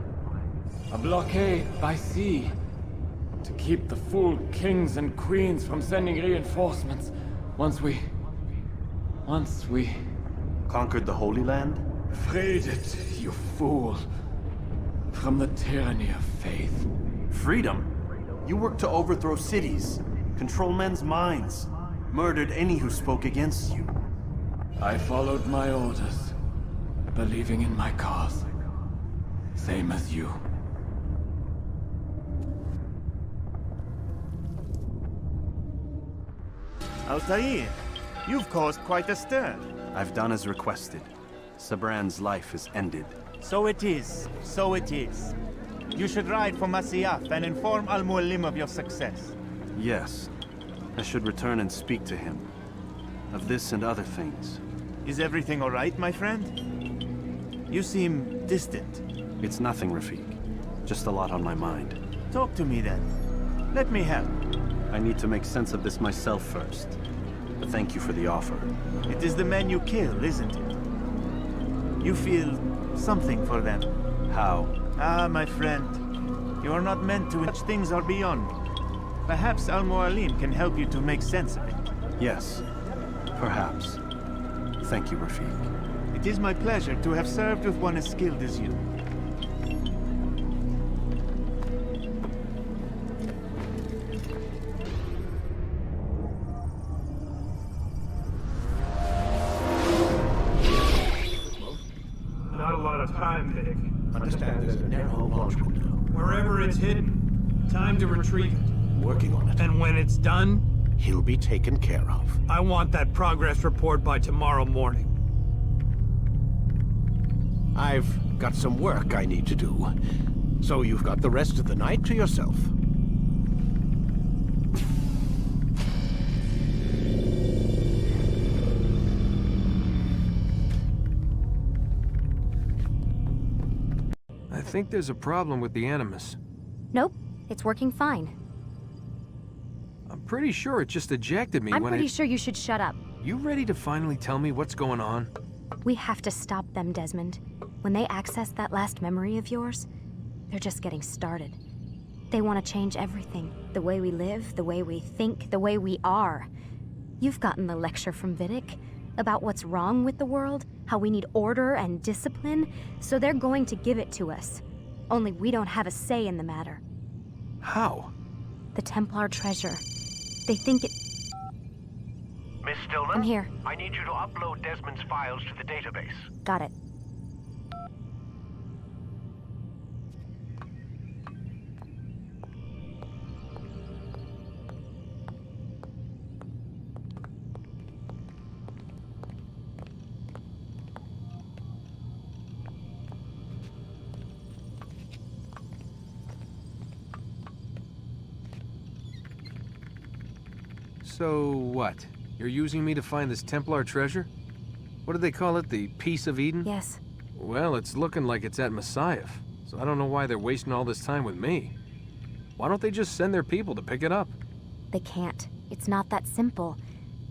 Speaker 22: A blockade by sea. To keep the fool kings and queens from sending reinforcements. Once we...
Speaker 6: Conquered the Holy Land?
Speaker 22: Freed it, you fool. From the tyranny of faith.
Speaker 6: Freedom? You worked to overthrow cities, control men's minds, murdered any who spoke against you.
Speaker 22: I followed my orders, believing in my cause. Same as you.
Speaker 11: Altair, you've caused quite a stir.
Speaker 6: I've done as requested. Sabran's life is ended.
Speaker 11: So it is. So it is. You should ride for Masyaf and inform Al-Mualim of your success.
Speaker 6: Yes. I should return and speak to him. Of this and other things.
Speaker 11: Is everything all right, my friend? You seem distant.
Speaker 6: It's nothing, Rafik. Just a lot on my mind.
Speaker 11: Talk to me then. Let me help.
Speaker 6: I need to make sense of this myself first. But thank you for the offer.
Speaker 11: It is the men you kill, isn't it? You feel something for them.
Speaker 6: How?
Speaker 11: Ah, my friend. You are not meant to. Such things are beyond me. Perhaps Al-Mualim can help you to make sense of it.
Speaker 6: Yes. Perhaps. Thank you, Rafik.
Speaker 11: It is my pleasure to have served with one as skilled as you.
Speaker 22: Not a lot of time, Vic.
Speaker 21: Understand there's a narrow launch window.
Speaker 22: Wherever it's hidden, time to retrieve it.
Speaker 21: Working on it.
Speaker 22: And when it's done,
Speaker 3: he'll be taken care of.
Speaker 22: I want that progress report by tomorrow morning.
Speaker 3: I've got some work I need to do. So you've got the rest of the night to yourself.
Speaker 4: I think there's a problem with the Animus.
Speaker 2: Nope, it's working fine.
Speaker 4: I'm pretty sure it just ejected me when
Speaker 2: I'm pretty sure you should shut up.
Speaker 4: You ready to finally tell me what's going on?
Speaker 2: We have to stop them, Desmond. When they access that last memory of yours, they're just getting started. They want to change everything. The way we live, the way we think, the way we are. You've gotten the lecture from Vidic about what's wrong with the world, how we need order and discipline, so they're going to give it to us. Only we don't have a say in the matter.
Speaker 4: How?
Speaker 2: The Templar treasure. They think it...
Speaker 3: Miss Stillman?
Speaker 2: I'm here.
Speaker 3: I need you to upload Desmond's files to the database.
Speaker 2: Got it.
Speaker 4: So what? You're using me to find this Templar treasure? What do they call it? The Piece of Eden?
Speaker 2: Yes.
Speaker 4: Well, it's looking like it's at Masyaf, so I don't know why they're wasting all this time with me. Why don't they just send their people to pick it up?
Speaker 2: They can't. It's not that simple.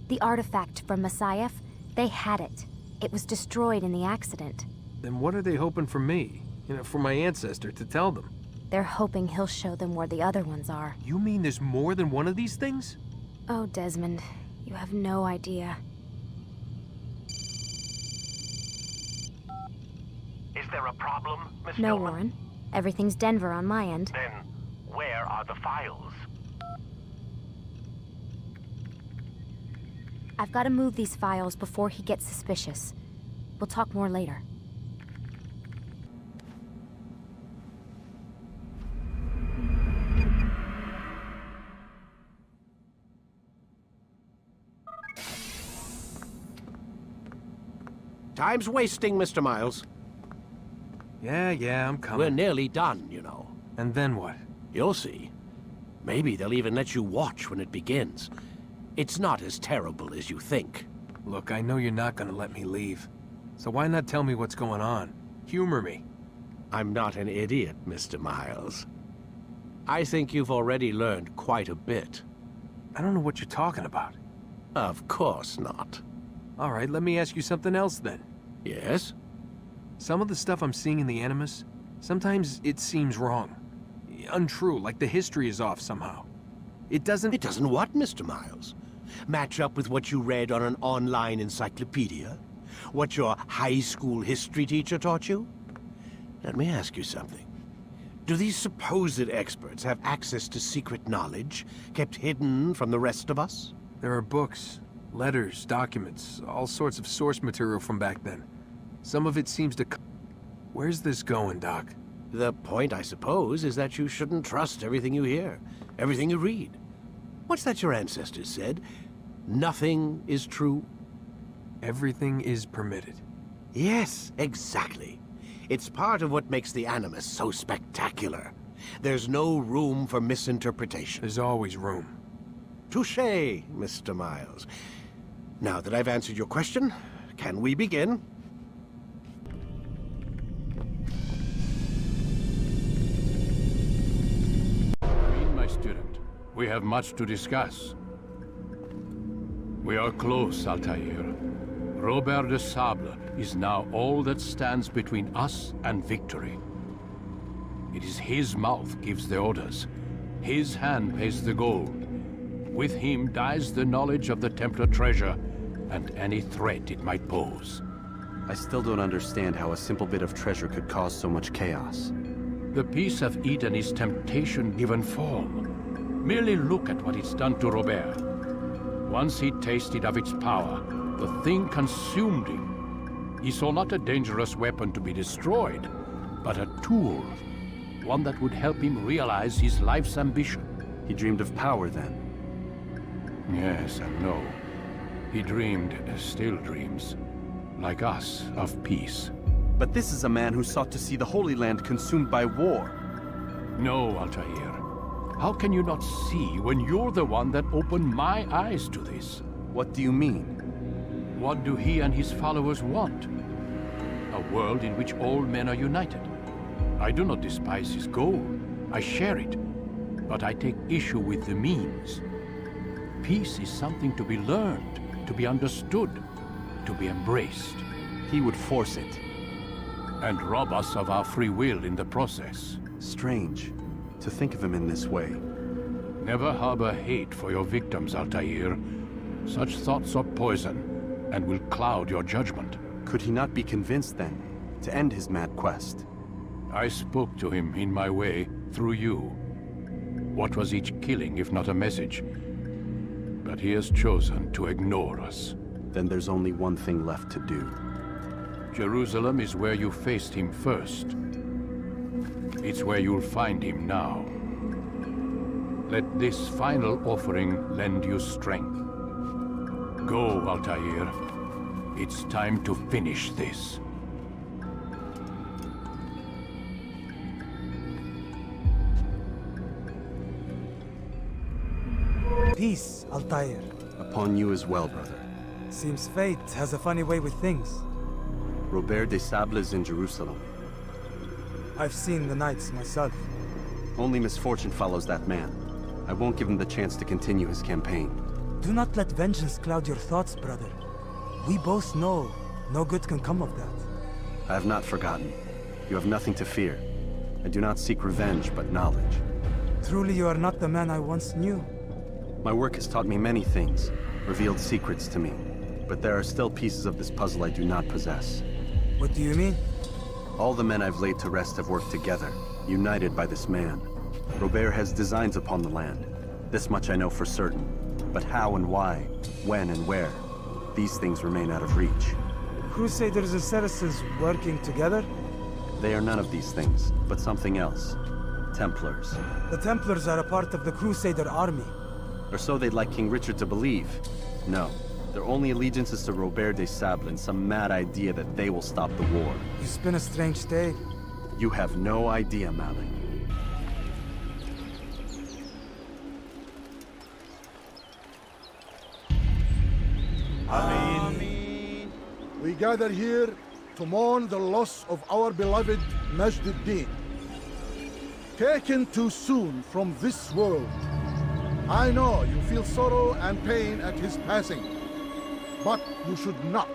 Speaker 2: The artifact from Masyaf, they had it. It was destroyed in the accident.
Speaker 4: Then what are they hoping for me? You know, for my ancestor to tell them?
Speaker 2: They're hoping he'll show them where the other ones are.
Speaker 4: You mean there's more than one of these things?
Speaker 2: Oh, Desmond, you have no idea.
Speaker 3: Is there a problem, Miss
Speaker 2: No,
Speaker 3: Stillman?
Speaker 2: Warren. Everything's Denver on my end.
Speaker 3: Then, where are the files?
Speaker 2: I've got to move these files before he gets suspicious. We'll talk more later.
Speaker 3: Time's wasting, Mr. Miles.
Speaker 4: Yeah, I'm coming.
Speaker 3: We're nearly done, you know.
Speaker 4: And then what?
Speaker 3: You'll see. Maybe they'll even let you watch when it begins. It's not as terrible as you think.
Speaker 4: Look, I know you're not gonna let me leave. So why not tell me what's going on? Humor me.
Speaker 3: I'm not an idiot, Mr. Miles. I think you've already learned quite a bit.
Speaker 4: I don't know what you're talking about.
Speaker 3: Of course not.
Speaker 4: All right, let me ask you something else then.
Speaker 3: Yes?
Speaker 4: Some of the stuff I'm seeing in the Animus, sometimes it seems wrong. Untrue, like the history is off somehow. It doesn't...
Speaker 3: It doesn't what, Mr. Miles? Match up with what you read on an online encyclopedia? What your high school history teacher taught you? Let me ask you something. Do these supposed experts have access to secret knowledge kept hidden from the rest of us?
Speaker 4: There are books, letters, documents, all sorts of source material from back then. Some of it seems to... Where's this going, Doc?
Speaker 3: The point, I suppose, is that you shouldn't trust everything you hear, everything you read. What's that your ancestors said? Nothing is true?
Speaker 4: Everything is permitted.
Speaker 3: Yes, exactly. It's part of what makes the Animus so spectacular. There's no room for misinterpretation.
Speaker 4: There's always room.
Speaker 3: Touché, Mr. Miles. Now that I've answered your question, can we begin?
Speaker 10: My student, we have much to discuss. We are close, Altair. Robert de Sable is now all that stands between us and victory. It is his mouth gives the orders. His hand pays the gold. With him dies the knowledge of the Templar treasure and any threat it might pose.
Speaker 6: I still don't understand how a simple bit of treasure could cause so much chaos.
Speaker 10: The Peace of Eden is temptation given form. Merely look at what it's done to Robert. Once he tasted of its power, the thing consumed him. He saw not a dangerous weapon to be destroyed, but a tool. One that would help him realize his life's ambition.
Speaker 6: He dreamed of power then?
Speaker 10: Yes and no. He dreamed, still dreams, like us, of peace.
Speaker 6: But this is a man who sought to see the Holy Land consumed by war.
Speaker 10: No, Altair. How can you not see when you're the one that opened my eyes to this?
Speaker 6: What do you mean?
Speaker 10: What do he and his followers want? A world in which all men are united. I do not despise his goal. I share it. But I take issue with the means. Peace is something to be learned, to be understood, to be embraced.
Speaker 6: He would force it.
Speaker 10: And rob us of our free will in the process.
Speaker 6: Strange, to think of him in this way.
Speaker 10: Never harbor hate for your victims, Altair. Such thoughts are poison, and will cloud your judgment.
Speaker 6: Could he not be convinced, then, to end his mad quest?
Speaker 10: I spoke to him in my way, through you. What was each killing, if not a message? But he has chosen to ignore us.
Speaker 6: Then there's only one thing left to do.
Speaker 10: Jerusalem is where you faced him first. It's where you'll find him now. Let this final offering lend you strength. Go, Altair. It's time to finish this.
Speaker 7: Peace, Altair.
Speaker 6: Upon you as well, brother.
Speaker 7: Seems fate has a funny way with things.
Speaker 6: Robert de Sable is in Jerusalem.
Speaker 7: I've seen the knights myself.
Speaker 6: Only misfortune follows that man. I won't give him the chance to continue his campaign.
Speaker 7: Do not let vengeance cloud your thoughts, brother. We both know no good can come of that.
Speaker 6: I have not forgotten. You have nothing to fear. I do not seek revenge, but knowledge.
Speaker 7: Truly you are not the man I once knew.
Speaker 6: My work has taught me many things, revealed secrets to me. But there are still pieces of this puzzle I do not possess.
Speaker 7: What do you mean?
Speaker 6: All the men I've laid to rest have worked together, united by this man. Robert has designs upon the land. This much I know for certain. But how and why, when and where, these things remain out of reach.
Speaker 7: Crusaders and Saracens working together?
Speaker 6: They are none of these things, but something else. Templars.
Speaker 7: The Templars are a part of the Crusader army.
Speaker 6: Or so they'd like King Richard to believe. No, their only allegiance is to Robert de Sable and some mad idea that they will stop the war.
Speaker 7: You spin a strange tale.
Speaker 6: You have no idea, Malik.
Speaker 5: Ameen. We gather here to mourn the loss of our beloved Majd ad-Din. Taken too soon from this world. I know you feel sorrow and pain at his passing, but you should not.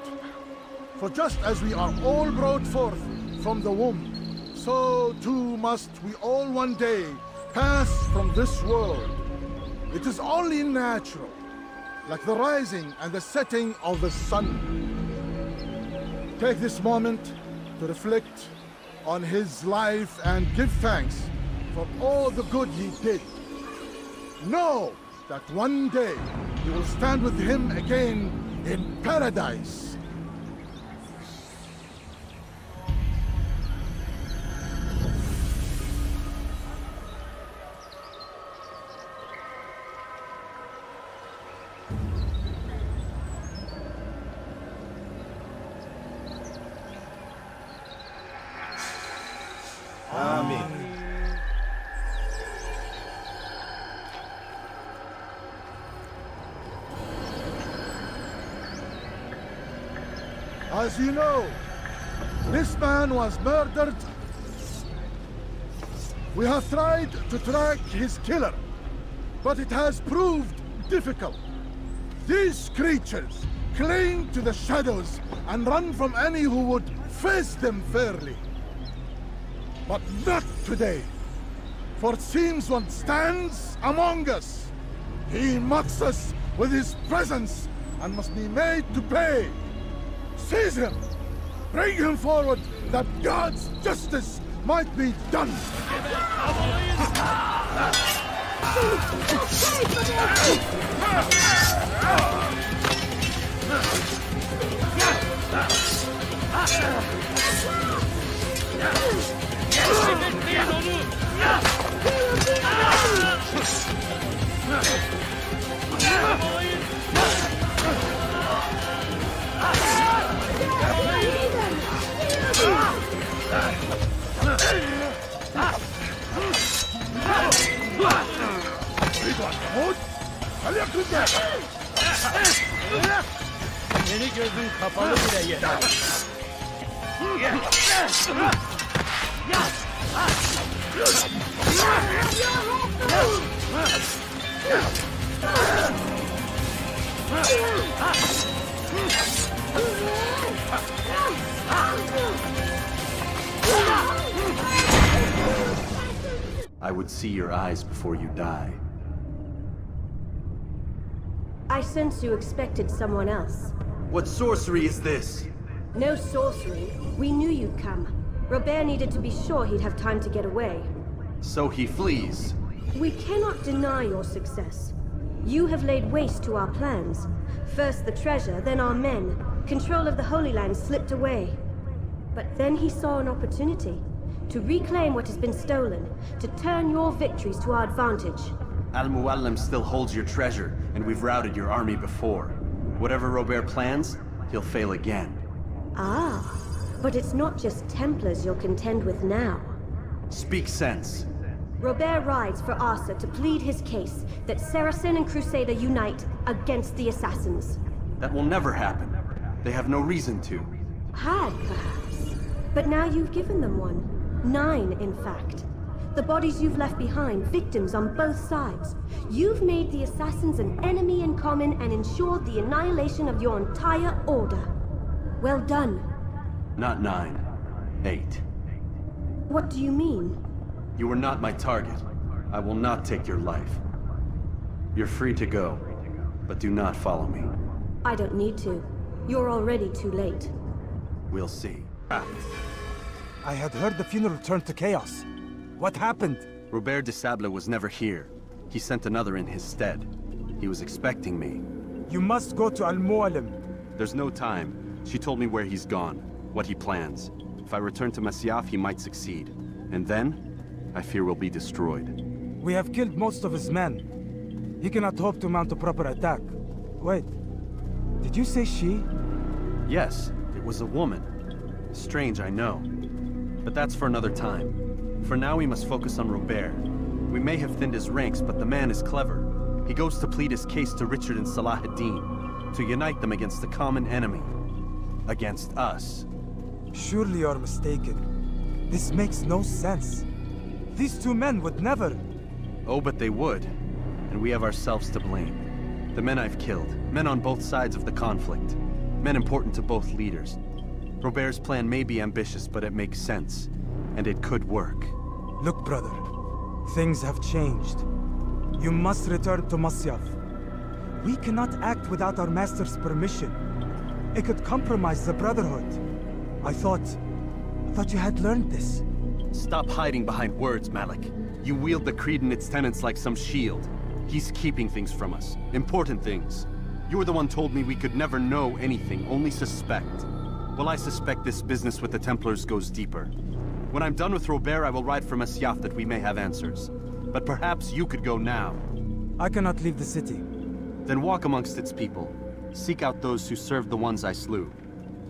Speaker 5: For just as we are all brought forth from the womb, so too must we all one day pass from this world. It is only natural, like the rising and the setting of the sun. take this moment to reflect on his life and give thanks for all the good he did. Know that one day you will stand with him again in paradise. As you know, this man was murdered. We have tried to track his killer, but it has proved difficult. These creatures cling to the shadows and run from any who would face them fairly. But not today, for it seems one stands among us. He mocks us with his presence and must be made to pay. Seize him! Bring him forward, that God's justice might be done!
Speaker 22: Seni gözün kapalı bile yeter.
Speaker 6: I would see your eyes before you die.
Speaker 12: I sense you expected someone else.
Speaker 6: What sorcery is this?
Speaker 12: No sorcery. We knew you'd come. Robert needed to be sure he'd have time to get away.
Speaker 6: So he flees.
Speaker 12: We cannot deny your success. You have laid waste to our plans. First the treasure, then our men. Control of the Holy Land slipped away. But then he saw an opportunity to reclaim what has been stolen, to turn your victories to our advantage.
Speaker 6: Al-Muallim still holds your treasure, and we've routed your army before. Whatever Robert plans, he'll fail again.
Speaker 12: Ah, but it's not just Templars you'll contend with now.
Speaker 6: Speak sense.
Speaker 12: Robert rides for Asa to plead his case that Saracen and Crusader unite against the Assassins.
Speaker 6: That will never happen. They have no reason to.
Speaker 12: Had, perhaps. But now you've given them one. 9, in fact. The bodies you've left behind, victims on both sides. You've made the Assassins an enemy in common and ensured the annihilation of your entire order. Well done.
Speaker 6: Not 9. 8.
Speaker 12: What do you mean?
Speaker 6: You were not my target. I will not take your life. You're free to go, but do not follow me.
Speaker 12: I don't need to. You're already too late.
Speaker 6: We'll see.
Speaker 7: I had heard the funeral turned to chaos. What happened?
Speaker 6: Robert de Sable was never here. He sent another in his stead. He was expecting me.
Speaker 7: You must go to Al-Muallim.
Speaker 6: There's no time. She told me where he's gone, what he plans. If I return to Masyaf, he might succeed. And then, I fear we'll be destroyed.
Speaker 7: We have killed most of his men. He cannot hope to mount a proper attack. Wait, did you say she?
Speaker 6: Yes, it was a woman. Strange, I know. But that's for another time. For now, we must focus on Robert. We may have thinned his ranks, but the man is clever. He goes to plead his case to Richard and Salah ad-Din, to unite them against the common enemy. Against us.
Speaker 7: Surely you're mistaken. This makes no sense. These two men would never...
Speaker 6: Oh, but they would. And we have ourselves to blame. The men I've killed, men on both sides of the conflict. Men important to both leaders. Robert's plan may be ambitious, but it makes sense. And it could work.
Speaker 7: Look, brother. Things have changed. You must return to Masyaf. We cannot act without our master's permission. It could compromise the Brotherhood. I thought you had learned this.
Speaker 6: Stop hiding behind words, Malik. You wield the creed and its tenets like some shield. He's keeping things from us. Important things. You were the one told me we could never know anything, only suspect. Well, I suspect this business with the Templars goes deeper. When I'm done with Robert, I will ride for Masyaf that we may have answers. But perhaps you could go now.
Speaker 7: I cannot leave the city.
Speaker 6: Then walk amongst its people. Seek out those who served the ones I slew.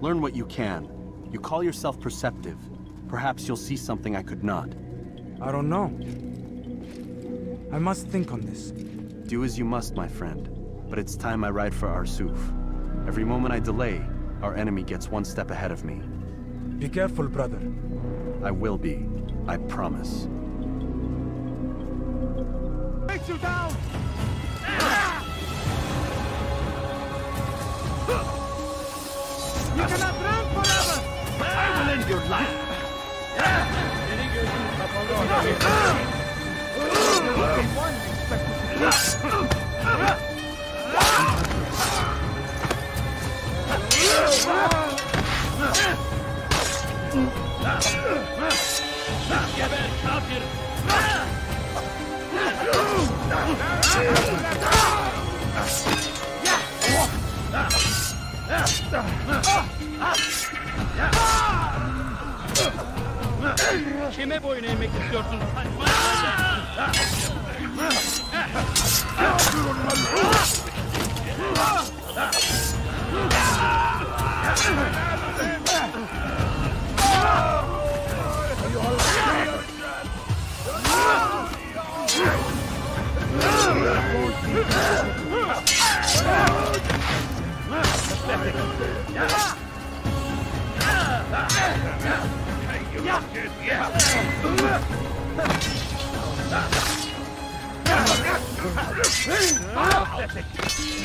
Speaker 6: Learn what you can. You call yourself perceptive. Perhaps you'll see something I could not.
Speaker 7: I don't know. I must think on this.
Speaker 6: Do as you must, my friend. But it's time I ride for Arsuf. Every moment I delay, our enemy gets one step ahead of me.
Speaker 7: Be careful, brother.
Speaker 6: I will be. I promise.
Speaker 5: Takes you down! You cannot run forever!
Speaker 16: I will end your life!
Speaker 8: Kime boyun eğmek istiyorsun?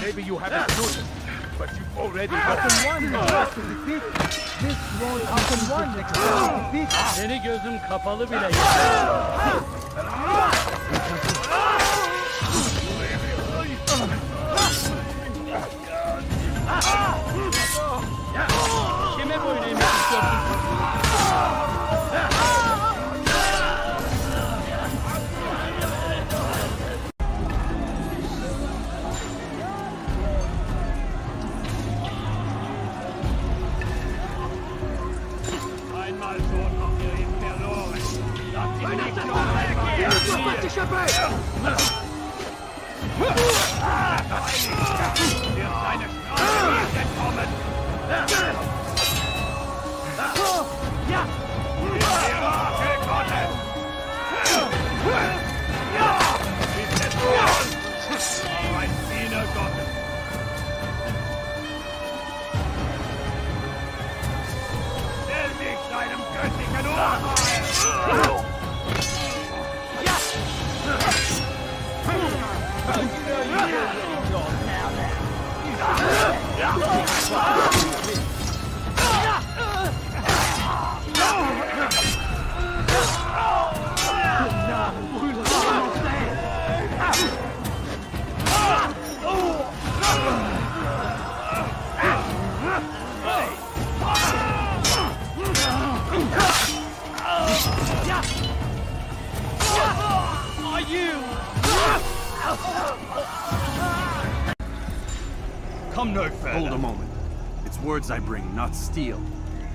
Speaker 16: Maybe you haven't noticed, but you've already won.
Speaker 7: This won't happen one next defeat.
Speaker 8: Seni gözüm kapalı bile. Kime boyun eğmek istiyorsun?
Speaker 6: Come no further. Hold a moment. It's words I bring, not steel.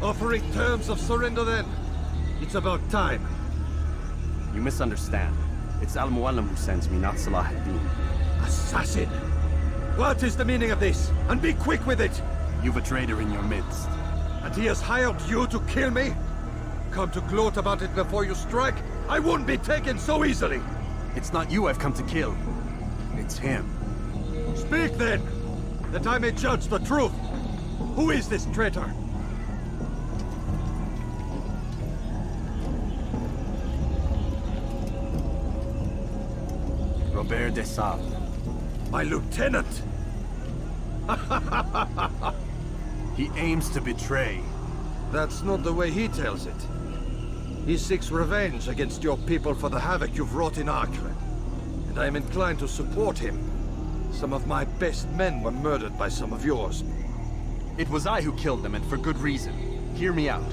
Speaker 5: Offering terms of surrender then. It's about time.
Speaker 6: You misunderstand. It's Al-Mualim who sends me, not Salah ad-Din.
Speaker 5: Assassin! What is the meaning of this? And be quick with it!
Speaker 6: You've a traitor in your midst.
Speaker 5: And he has hired you to kill me? Come to gloat about it before you strike? I won't be taken so easily!
Speaker 6: It's not you I've come to kill. It's him.
Speaker 5: Speak then, that I may judge the truth. Who is this traitor?
Speaker 6: Robert de Sable.
Speaker 5: My lieutenant!
Speaker 6: He aims to betray.
Speaker 5: That's not the way he tells it. He seeks revenge against your people for the havoc you've wrought in Acre. And I am inclined to support him. Some of my best men were murdered by some of yours.
Speaker 6: It was I who killed them, and for good reason. Hear me out.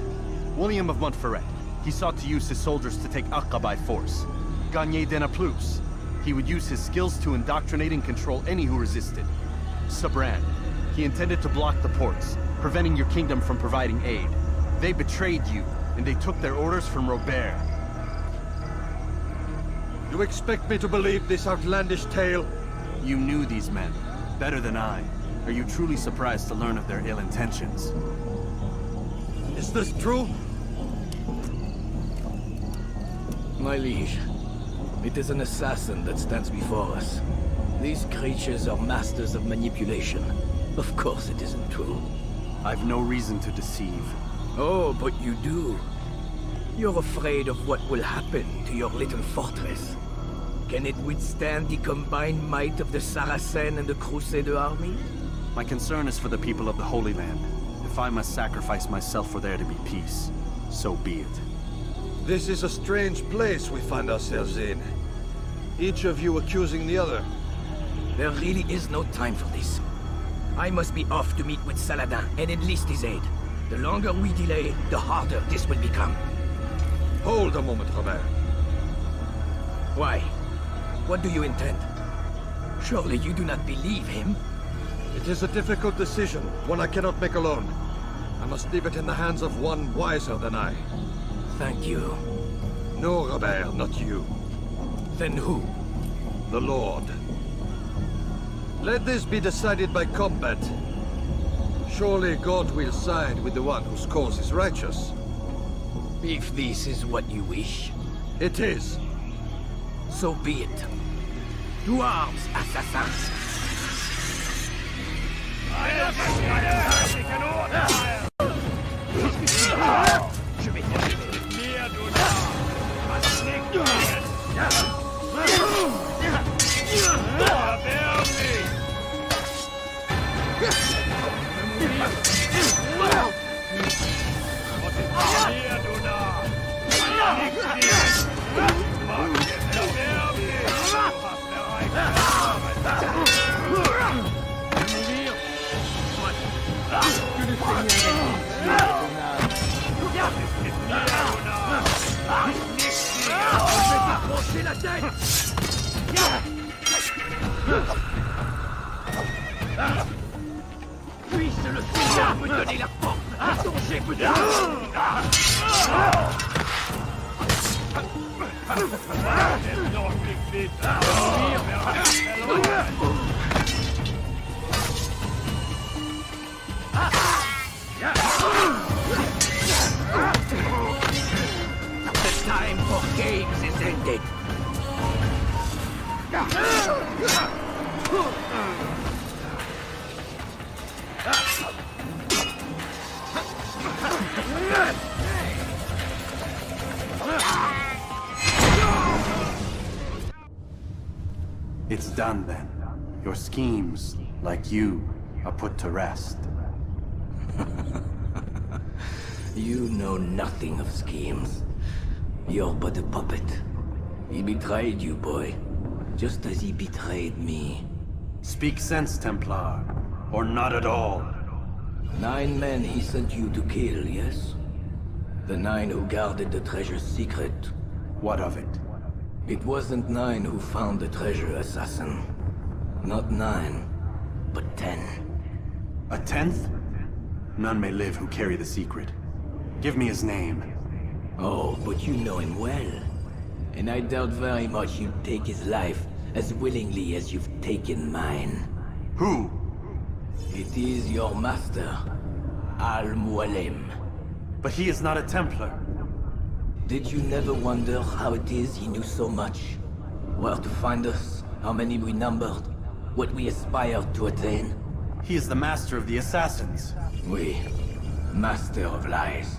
Speaker 6: William of Montferrat. He sought to use his soldiers to take Acre by force. Gagné de Naplouse. He would use his skills to indoctrinate and control any who resisted. Sabran. He intended to block the ports, preventing your kingdom from providing aid. They betrayed you, and they took their orders from Robert.
Speaker 5: You expect me to believe this outlandish tale?
Speaker 6: You knew these men, better than I. Are you truly surprised to learn of their ill intentions?
Speaker 5: Is this true?
Speaker 8: My liege, it is an assassin that stands before us. These creatures are masters of manipulation. Of course it isn't true.
Speaker 6: I've no reason to deceive.
Speaker 8: Oh, but you do. You're afraid of what will happen to your little fortress. Can it withstand the combined might of the Saracen and the Crusader army?
Speaker 6: My concern is for the people of the Holy Land. If I must sacrifice myself for there to be peace, so be it.
Speaker 5: This is a strange place we find ourselves in. Each of you accusing the other.
Speaker 8: There really is no time for this. I must be off to meet with Saladin and enlist his aid. The longer we delay, the harder this will become.
Speaker 5: Hold a moment, Robert.
Speaker 8: Why? What do you intend? Surely you do not believe him?
Speaker 5: It is a difficult decision, one I cannot make alone. I must leave it in the hands of one wiser than I.
Speaker 8: Thank you.
Speaker 5: No, Robert, not you.
Speaker 8: Then who?
Speaker 5: The Lord. Let this be decided by combat. Surely God will side with the one whose cause is righteous.
Speaker 8: If this is what you wish.
Speaker 5: It is.
Speaker 8: So be it. To arms, assassins! Je vais la tête! Puisse le Seigneur me donner la force de songer peut-être! The time for games is ended.
Speaker 6: It's done then. Your schemes, like you, are put to rest.
Speaker 8: You know nothing of schemes. You're but a puppet. He betrayed you, boy. Just as he betrayed me.
Speaker 6: Speak sense, Templar. Or not at all.
Speaker 8: 9 men he sent you to kill, yes? The 9 who guarded the treasure's secret.
Speaker 6: What of it?
Speaker 8: It wasn't 9 who found the treasure, assassin. Not 9, but 10.
Speaker 6: A 10th? None may live who carry the secret. Give me his name.
Speaker 8: Oh, but you know him well. And I doubt very much you'd take his life as willingly as you've taken mine.
Speaker 6: Who?
Speaker 8: It is your master, Al-Mualim.
Speaker 6: But he is not a Templar.
Speaker 8: Did you never wonder how it is he knew so much? Where to find us, how many we numbered, what we aspired to attain?
Speaker 6: He is the master of the assassins.
Speaker 8: Oui, master of lies.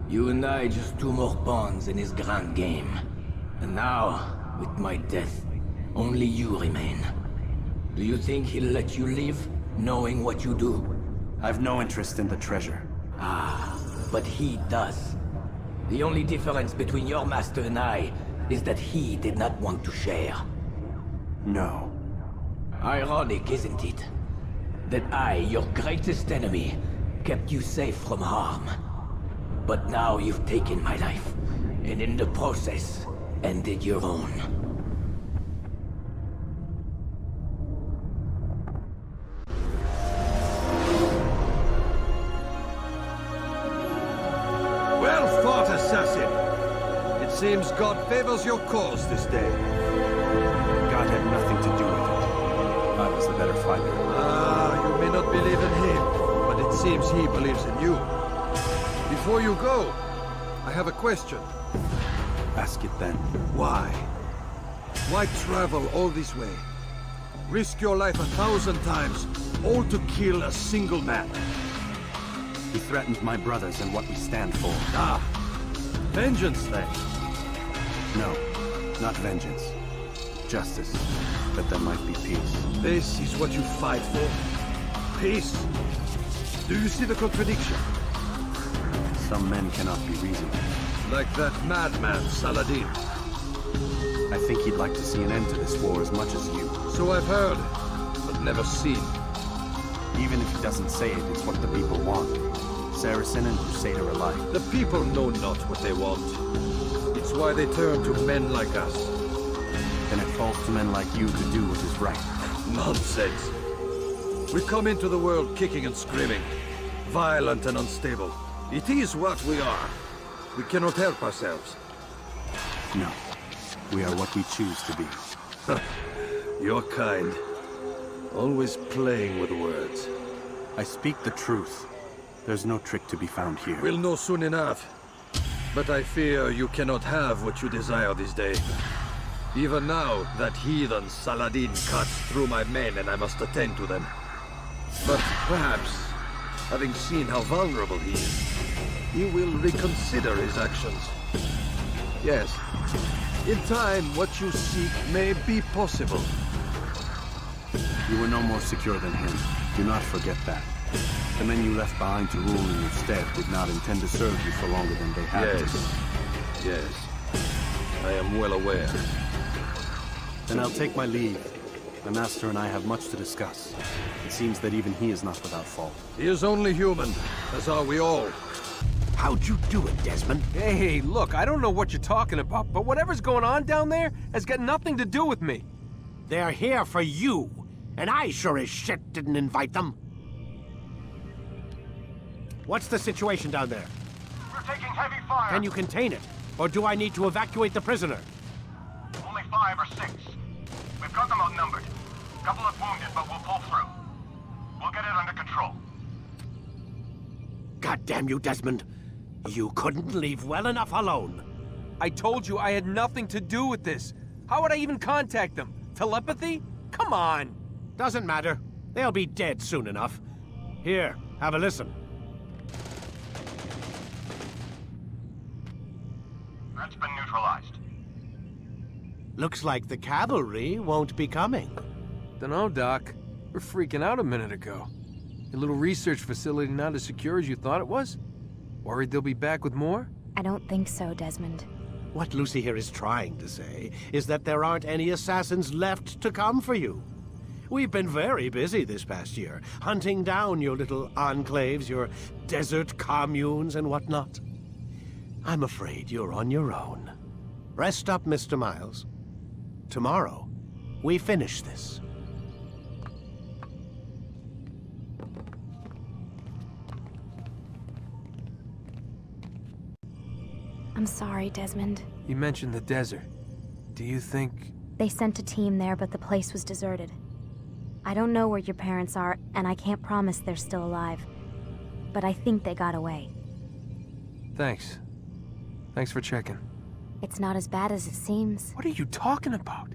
Speaker 8: You and I just 2 more pawns in his grand game. And now, with my death, only you remain. Do you think he'll let you live, knowing what you do?
Speaker 6: I've no interest in the treasure.
Speaker 8: Ah, but he does. The only difference between your master and I is that he did not want to share.
Speaker 6: No.
Speaker 8: Ironic, isn't it? That I, your greatest enemy, kept you safe from harm. But now you've taken my life, and in the process, ended your own.
Speaker 21: Well fought, assassin. It seems God favors your cause this day.
Speaker 6: God had nothing to do with it. I was the better fighter.
Speaker 21: You may not believe in him, but it seems he believes in you. Before you go, I have a question.
Speaker 6: Ask it then.
Speaker 21: Why? Why travel all this way? Risk your life 1,000 times, all to kill a single man.
Speaker 6: He threatened my brothers and what we stand for.
Speaker 21: Ah, vengeance then.
Speaker 6: No, not vengeance. Justice, that there might be peace.
Speaker 21: This is what you fight for? Peace? Do you see the contradiction?
Speaker 6: Some men cannot be reasoned.
Speaker 21: Like that madman, Saladin.
Speaker 6: I think he'd like to see an end to this war as much as you.
Speaker 21: So I've heard, but never seen.
Speaker 6: Even if he doesn't say it, it's what the people want. Saracen and Crusader alike.
Speaker 21: The people know not what they want. It's why they turn to men like us.
Speaker 6: Then it falls to men like you to do what is right.
Speaker 21: Nonsense. We come into the world kicking and screaming, violent and unstable. It is what we are. We cannot help ourselves.
Speaker 6: No. We are what we choose to be.
Speaker 21: Your kind. Always playing with words.
Speaker 6: I speak the truth. There's no trick to be found here.
Speaker 21: We'll know soon enough. But I fear you cannot have what you desire this day. Even now, that heathen Saladin cuts through my men and I must attend to them. But perhaps, having seen how vulnerable he is, he will reconsider his actions. Yes, in time, what you seek may be possible.
Speaker 6: You were no more secure than him. Do not forget that. The men you left behind to rule in your stead did not intend to serve you for longer than they had to.
Speaker 21: Yes. I am well aware.
Speaker 6: Then I'll take my leave. My master and I have much to discuss. It seems that even he is not without fault.
Speaker 21: He is only human, as are we all.
Speaker 3: How'd you do it, Desmond?
Speaker 4: Hey, look, I don't know what you're talking about, but whatever's going on down there has got nothing to do with me.
Speaker 3: They're here for you, and I sure as shit didn't invite them. What's the situation down there?
Speaker 13: We're taking heavy fire.
Speaker 3: Can you contain it? Or do I need to evacuate the prisoner?
Speaker 13: Only 5 or 6. We've got them outnumbered. Couple of wounded, but we'll pull through. We'll get it under control.
Speaker 3: God damn you, Desmond. You couldn't leave well enough alone.
Speaker 4: I told you I had nothing to do with this. How would I even contact them? Telepathy? Come on.
Speaker 3: Doesn't matter. They'll be dead soon enough. Here, have a listen.
Speaker 13: Threat's been neutralized.
Speaker 3: Looks like the cavalry won't be coming.
Speaker 4: Dunno, Doc. We're freaking out a minute ago. Your little research facility not as secure as you thought it was? Worried they'll be back with more?
Speaker 2: I don't think so, Desmond.
Speaker 3: What Lucy here is trying to say is that there aren't any assassins left to come for you. We've been very busy this past year, hunting down your little enclaves, your desert communes and whatnot. I'm afraid you're on your own. Rest up, Mr. Miles. Tomorrow, we finish this.
Speaker 2: I'm sorry, Desmond.
Speaker 4: You mentioned the desert. Do you think...
Speaker 2: They sent a team there, but the place was deserted. I don't know where your parents are, and I can't promise they're still alive. But I think they got away.
Speaker 4: Thanks. Thanks for checking.
Speaker 2: It's not as bad as it seems.
Speaker 4: What are you talking about?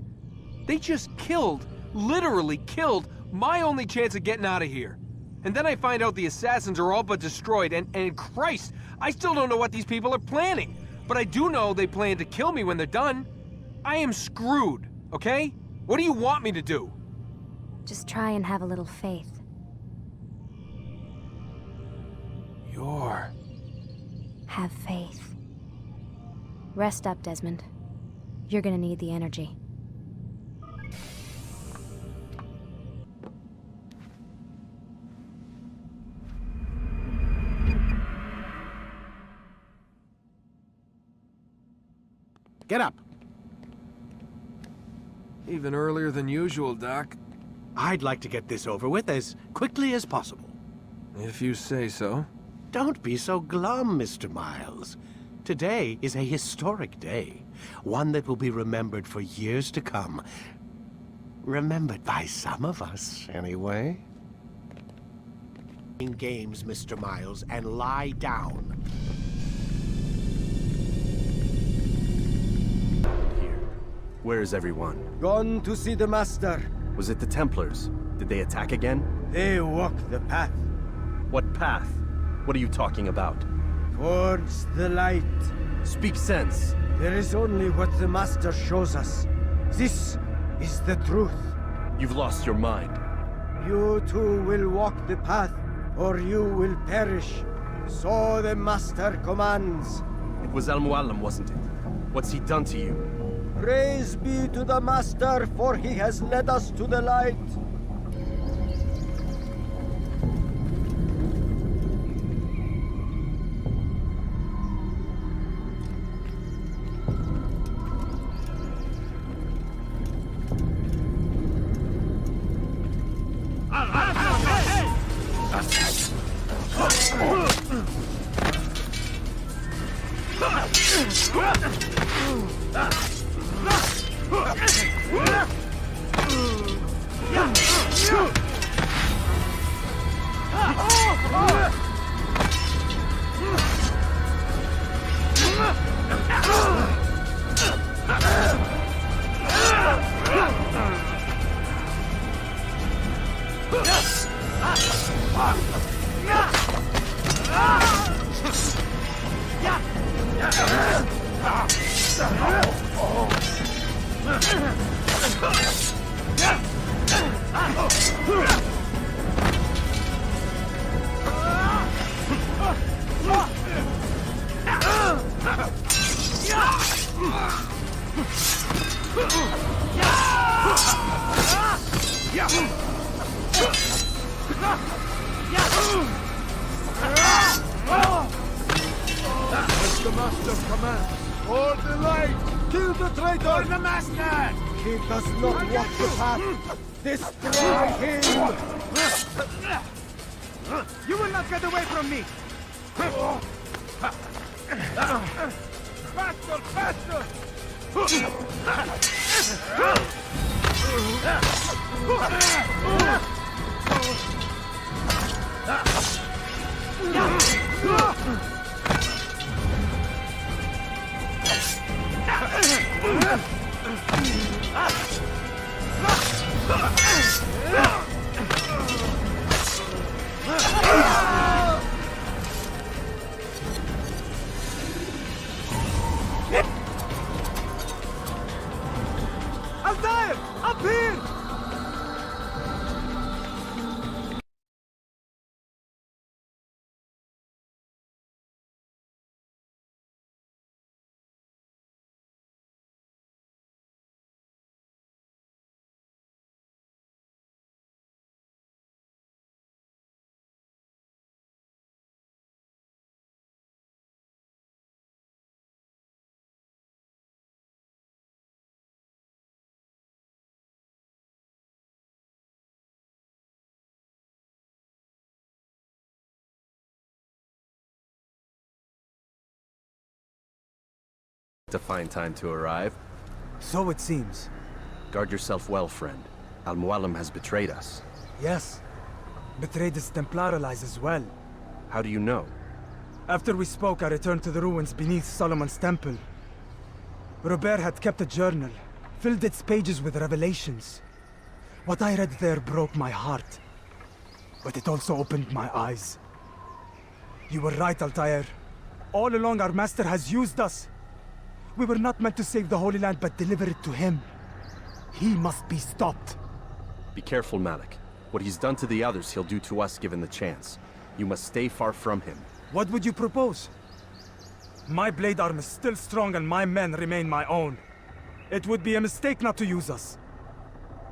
Speaker 4: They just killed, literally killed, my only chance of getting out of here. And then I find out the assassins are all but destroyed, and Christ, I still don't know what these people are planning. But I do know they plan to kill me when they're done. I am screwed, okay? What do you want me to do?
Speaker 2: Just try and have a little faith. Have faith. Rest up, Desmond. You're gonna need the energy.
Speaker 3: Get up.
Speaker 4: Even earlier than usual, Doc.
Speaker 3: I'd like to get this over with as quickly as possible.
Speaker 4: If you say so.
Speaker 3: Don't be so glum, Mr. Miles. Today is a historic day. One that will be remembered for years to come. Remembered by some of us, anyway. Games, Mr. Miles, and lie down.
Speaker 6: Here. Where is everyone?
Speaker 19: Gone to see the Master.
Speaker 6: Was it the Templars? Did they attack again?
Speaker 19: They walk the path.
Speaker 6: What path? What are you talking about?
Speaker 19: Towards the light.
Speaker 6: Speak sense.
Speaker 19: There is only what the Master shows us. This is the truth.
Speaker 6: You've lost your mind.
Speaker 19: You too will walk the path, or you will perish. So the Master commands.
Speaker 6: It was Al-Mualim, wasn't it? What's he done to you?
Speaker 19: Praise be to the Master, for he has led us to the light.
Speaker 5: As the Master commands, for the light, kill the traitor! For the Master! He does not walk the path. Destroy him!
Speaker 7: You will not get away from me!
Speaker 5: Faster, faster!
Speaker 7: Altair! Up here!
Speaker 6: To find time to arrive.
Speaker 7: So it seems.
Speaker 6: Guard yourself well, friend. Al-Mualim has betrayed us.
Speaker 7: Yes. Betrayed his Templar allies as well.
Speaker 6: How do you know?
Speaker 7: After we spoke, I returned to the ruins beneath Solomon's temple. Robert had kept a journal, filled its pages with revelations. What I read there broke my heart. But it also opened my eyes. You were right, Altair. All along our master has used us. We were not meant to save the Holy Land, but deliver it to him. He must be stopped.
Speaker 6: Be careful, Malik. What he's done to the others, he'll do to us given the chance. You must stay far from him.
Speaker 7: What would you propose? My blade arm is still strong and my men remain my own. It would be a mistake not to use us.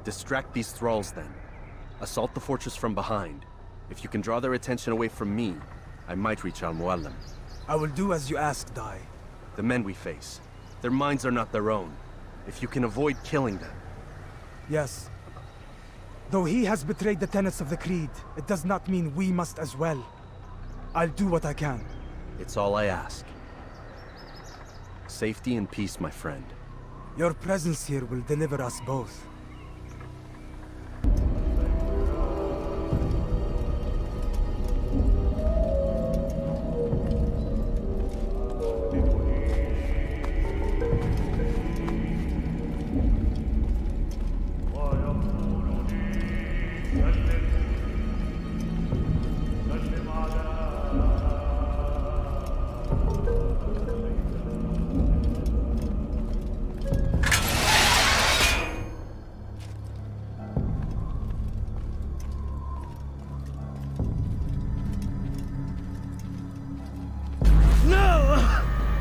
Speaker 6: Distract these thralls, then. Assault the fortress from behind. If you can draw their attention away from me, I might reach Al-Mualim.
Speaker 7: I will do as you ask, Dai.
Speaker 6: The men we face. Their minds are not their own. If you can avoid killing them.
Speaker 7: Yes. Though he has betrayed the tenets of the Creed, it does not mean we must as well. I'll do what I can.
Speaker 6: It's all I ask. Safety and peace, my friend.
Speaker 7: Your presence here will deliver us both.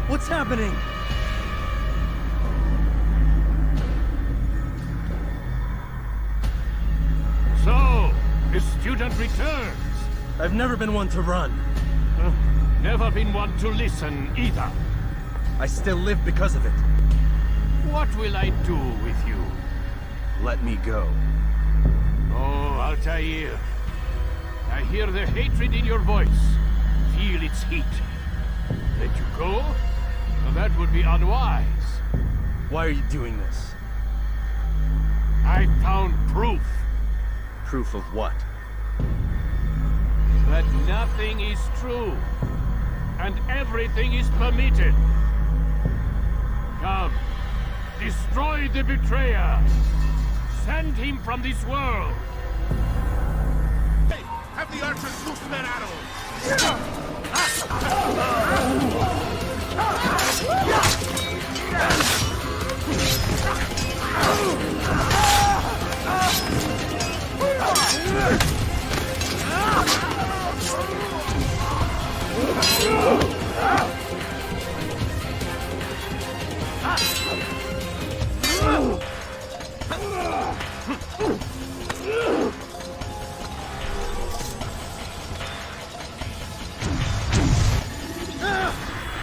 Speaker 17: What's happening?
Speaker 10: So, the student returns.
Speaker 17: I've never been one to run.
Speaker 10: Never been one to listen either.
Speaker 17: I still live because of it.
Speaker 10: What will I do with you?
Speaker 6: Let me go.
Speaker 10: Oh, Altair. I hear the hatred in your voice. Feel its heat. Let you go? Well, that would be unwise.
Speaker 17: Why are you doing this?
Speaker 10: I found proof.
Speaker 6: Proof of what?
Speaker 10: That nothing is true. And everything is permitted. Come. Destroy the betrayer. Send him from this world.
Speaker 14: Hey, have the archers loose men arrows.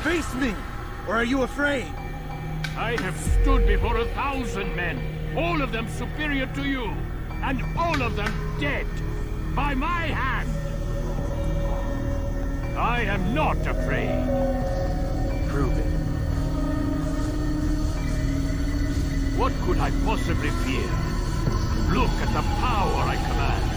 Speaker 17: Face me! Or are you afraid?
Speaker 10: I have stood before 1,000 men, all of them superior to you, and all of them dead, by my hand. I am not afraid.
Speaker 17: Prove it.
Speaker 10: What could I possibly fear? Look at the power I command.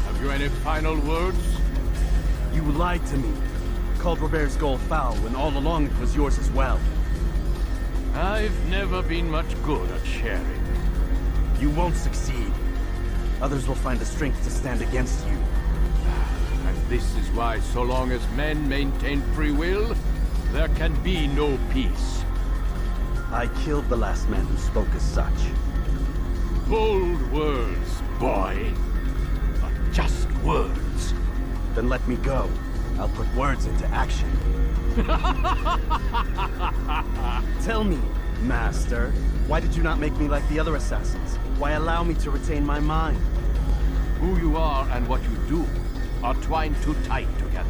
Speaker 10: Have you any final words?
Speaker 17: You lied to me. Called Robert's goal foul when all along it was yours as well.
Speaker 10: I've never been much good at sharing.
Speaker 17: You won't succeed. Others will find the strength to stand against you.
Speaker 10: And this is why, so long as men maintain free will, there can be no peace.
Speaker 17: I killed the last man who spoke as such.
Speaker 10: Bold words, boy. But just words.
Speaker 17: Then let me go. I'll put words into action. Tell me, Master, why did you not make me like the other assassins? Why allow me to retain my mind?
Speaker 10: Who you are and what you do are twined too tight together.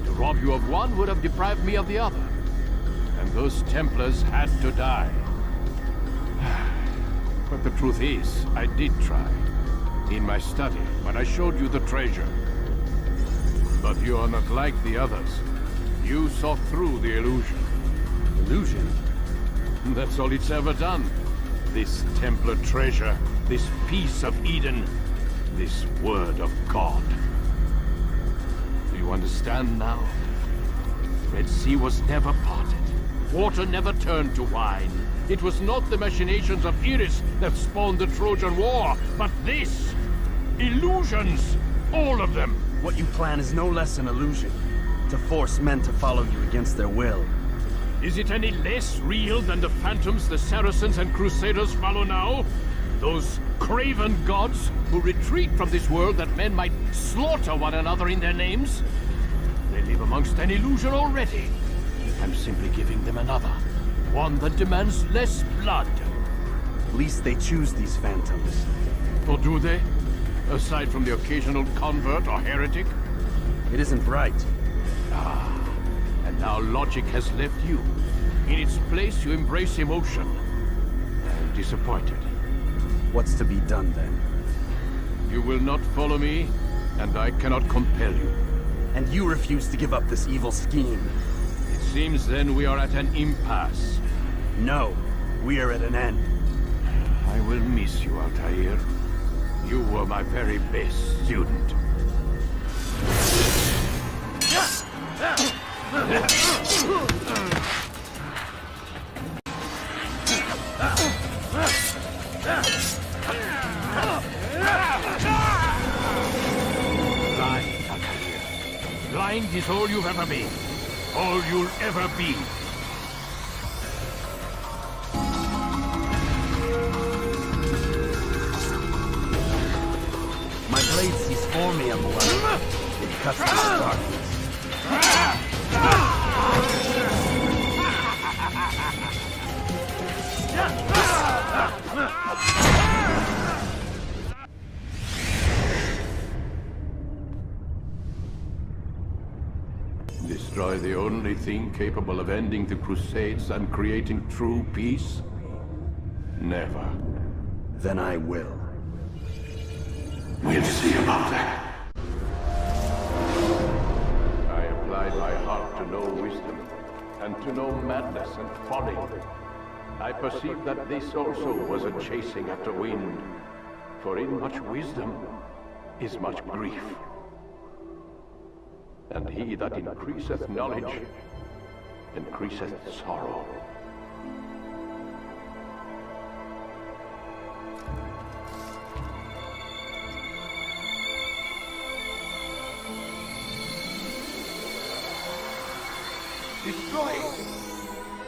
Speaker 10: To rob you of one would have deprived me of the other. And those Templars had to die. But the truth is, I did try. In my study, when I showed you the treasure. But you are not like the others. You saw through the illusion.
Speaker 17: Illusion?
Speaker 10: That's all it's ever done. This Templar treasure, this piece of Eden, this word of God. Do you understand now? The Red Sea was never parted. Water never turned to wine. It was not the machinations of Iris that spawned the Trojan War, but this! Illusions! All of them!
Speaker 17: What you plan is no less an illusion. To force men to follow you against their will.
Speaker 10: Is it any less real than the phantoms the Saracens and Crusaders follow now? Those craven gods who retreat from this world that men might slaughter one another in their names? They live amongst an illusion already. I'm simply giving them another. One that demands less blood.
Speaker 17: At least they choose these phantoms.
Speaker 10: Or do they? Aside from the occasional convert or heretic?
Speaker 17: It isn't right.
Speaker 10: Ah, and now logic has left you. In its place, you embrace emotion. I'm disappointed.
Speaker 17: What's to be done then?
Speaker 10: You will not follow me, and I cannot compel you.
Speaker 17: And you refuse to give up this evil scheme.
Speaker 10: It seems then we are at an impasse.
Speaker 17: No, we are at an end.
Speaker 10: I will miss you, Altair. You were my very best student. Blind, Altair. Blind is all you've ever been. All you'll ever be.
Speaker 17: My blade sees for me, Amuel. It cuts through the darkness.
Speaker 10: Destroy the only thing capable of ending the Crusades and creating true peace? Never.
Speaker 17: Then I will.
Speaker 10: We'll see about that. I applied my heart to know wisdom, and to know madness and folly. I perceived that this also was a chasing after wind, for in much wisdom is much grief. And he that increaseth knowledge, increaseth sorrow. Destroy it!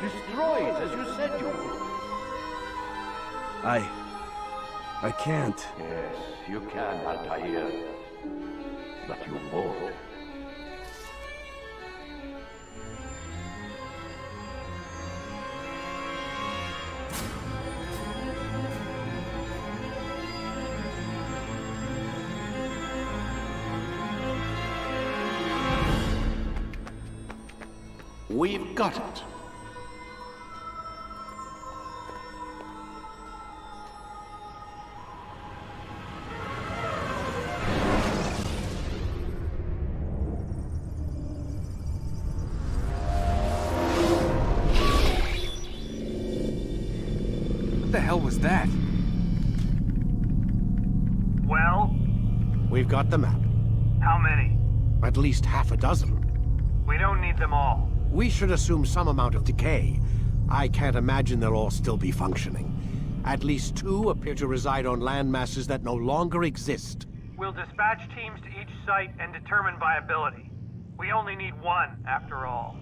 Speaker 10: Destroy it, as you said you would!
Speaker 17: I can't.
Speaker 10: Yes, you can, Altair. But you won't. We've got it.
Speaker 4: What the hell was that?
Speaker 13: Well?
Speaker 3: We've got the map.
Speaker 13: How many?
Speaker 3: At least half a dozen.
Speaker 13: We don't need them all.
Speaker 3: We should assume some amount of decay. I can't imagine they'll all still be functioning. At least 2 appear to reside on land masses that no longer exist.
Speaker 13: We'll dispatch teams to each site and determine viability. We only need 1, after all.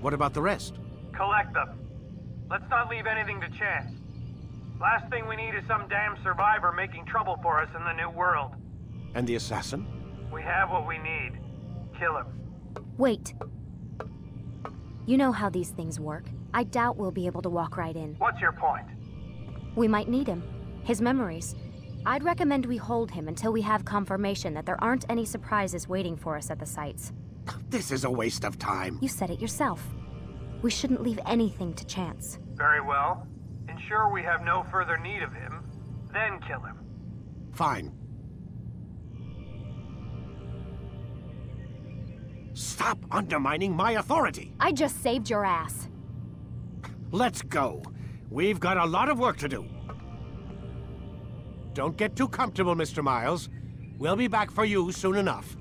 Speaker 3: What about the rest?
Speaker 13: Collect them. Let's not leave anything to chance. Last thing we need is some damn survivor making trouble for us in the new world.
Speaker 3: And the assassin?
Speaker 13: We have what we need. Kill him.
Speaker 2: Wait. You know how these things work. I doubt we'll be able to walk right in.
Speaker 13: What's your point?
Speaker 2: We might need him. His memories. I'd recommend we hold him until we have confirmation that there aren't any surprises waiting for us at the sites.
Speaker 3: This is a waste of time.
Speaker 2: You said it yourself. We shouldn't leave anything to chance.
Speaker 13: Very well. Ensure we have no further need of him, then kill him.
Speaker 3: Fine. Stop undermining my authority!
Speaker 2: I just saved your ass.
Speaker 3: Let's go. We've got a lot of work to do. Don't get too comfortable, Mr. Miles. We'll be back for you soon enough.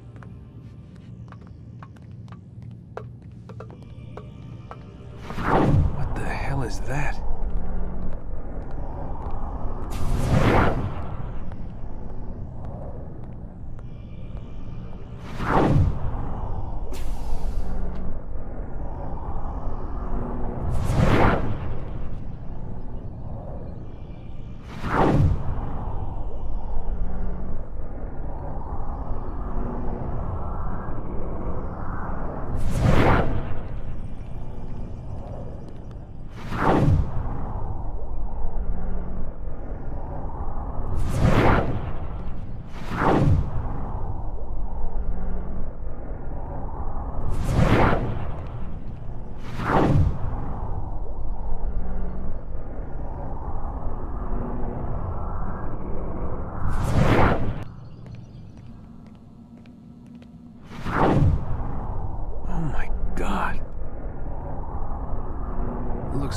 Speaker 4: What the hell is that?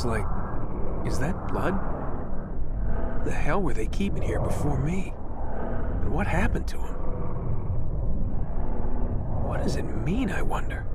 Speaker 4: looks like... Is that blood? What the hell were they keeping here before me? And what happened to him? What does it mean, I wonder?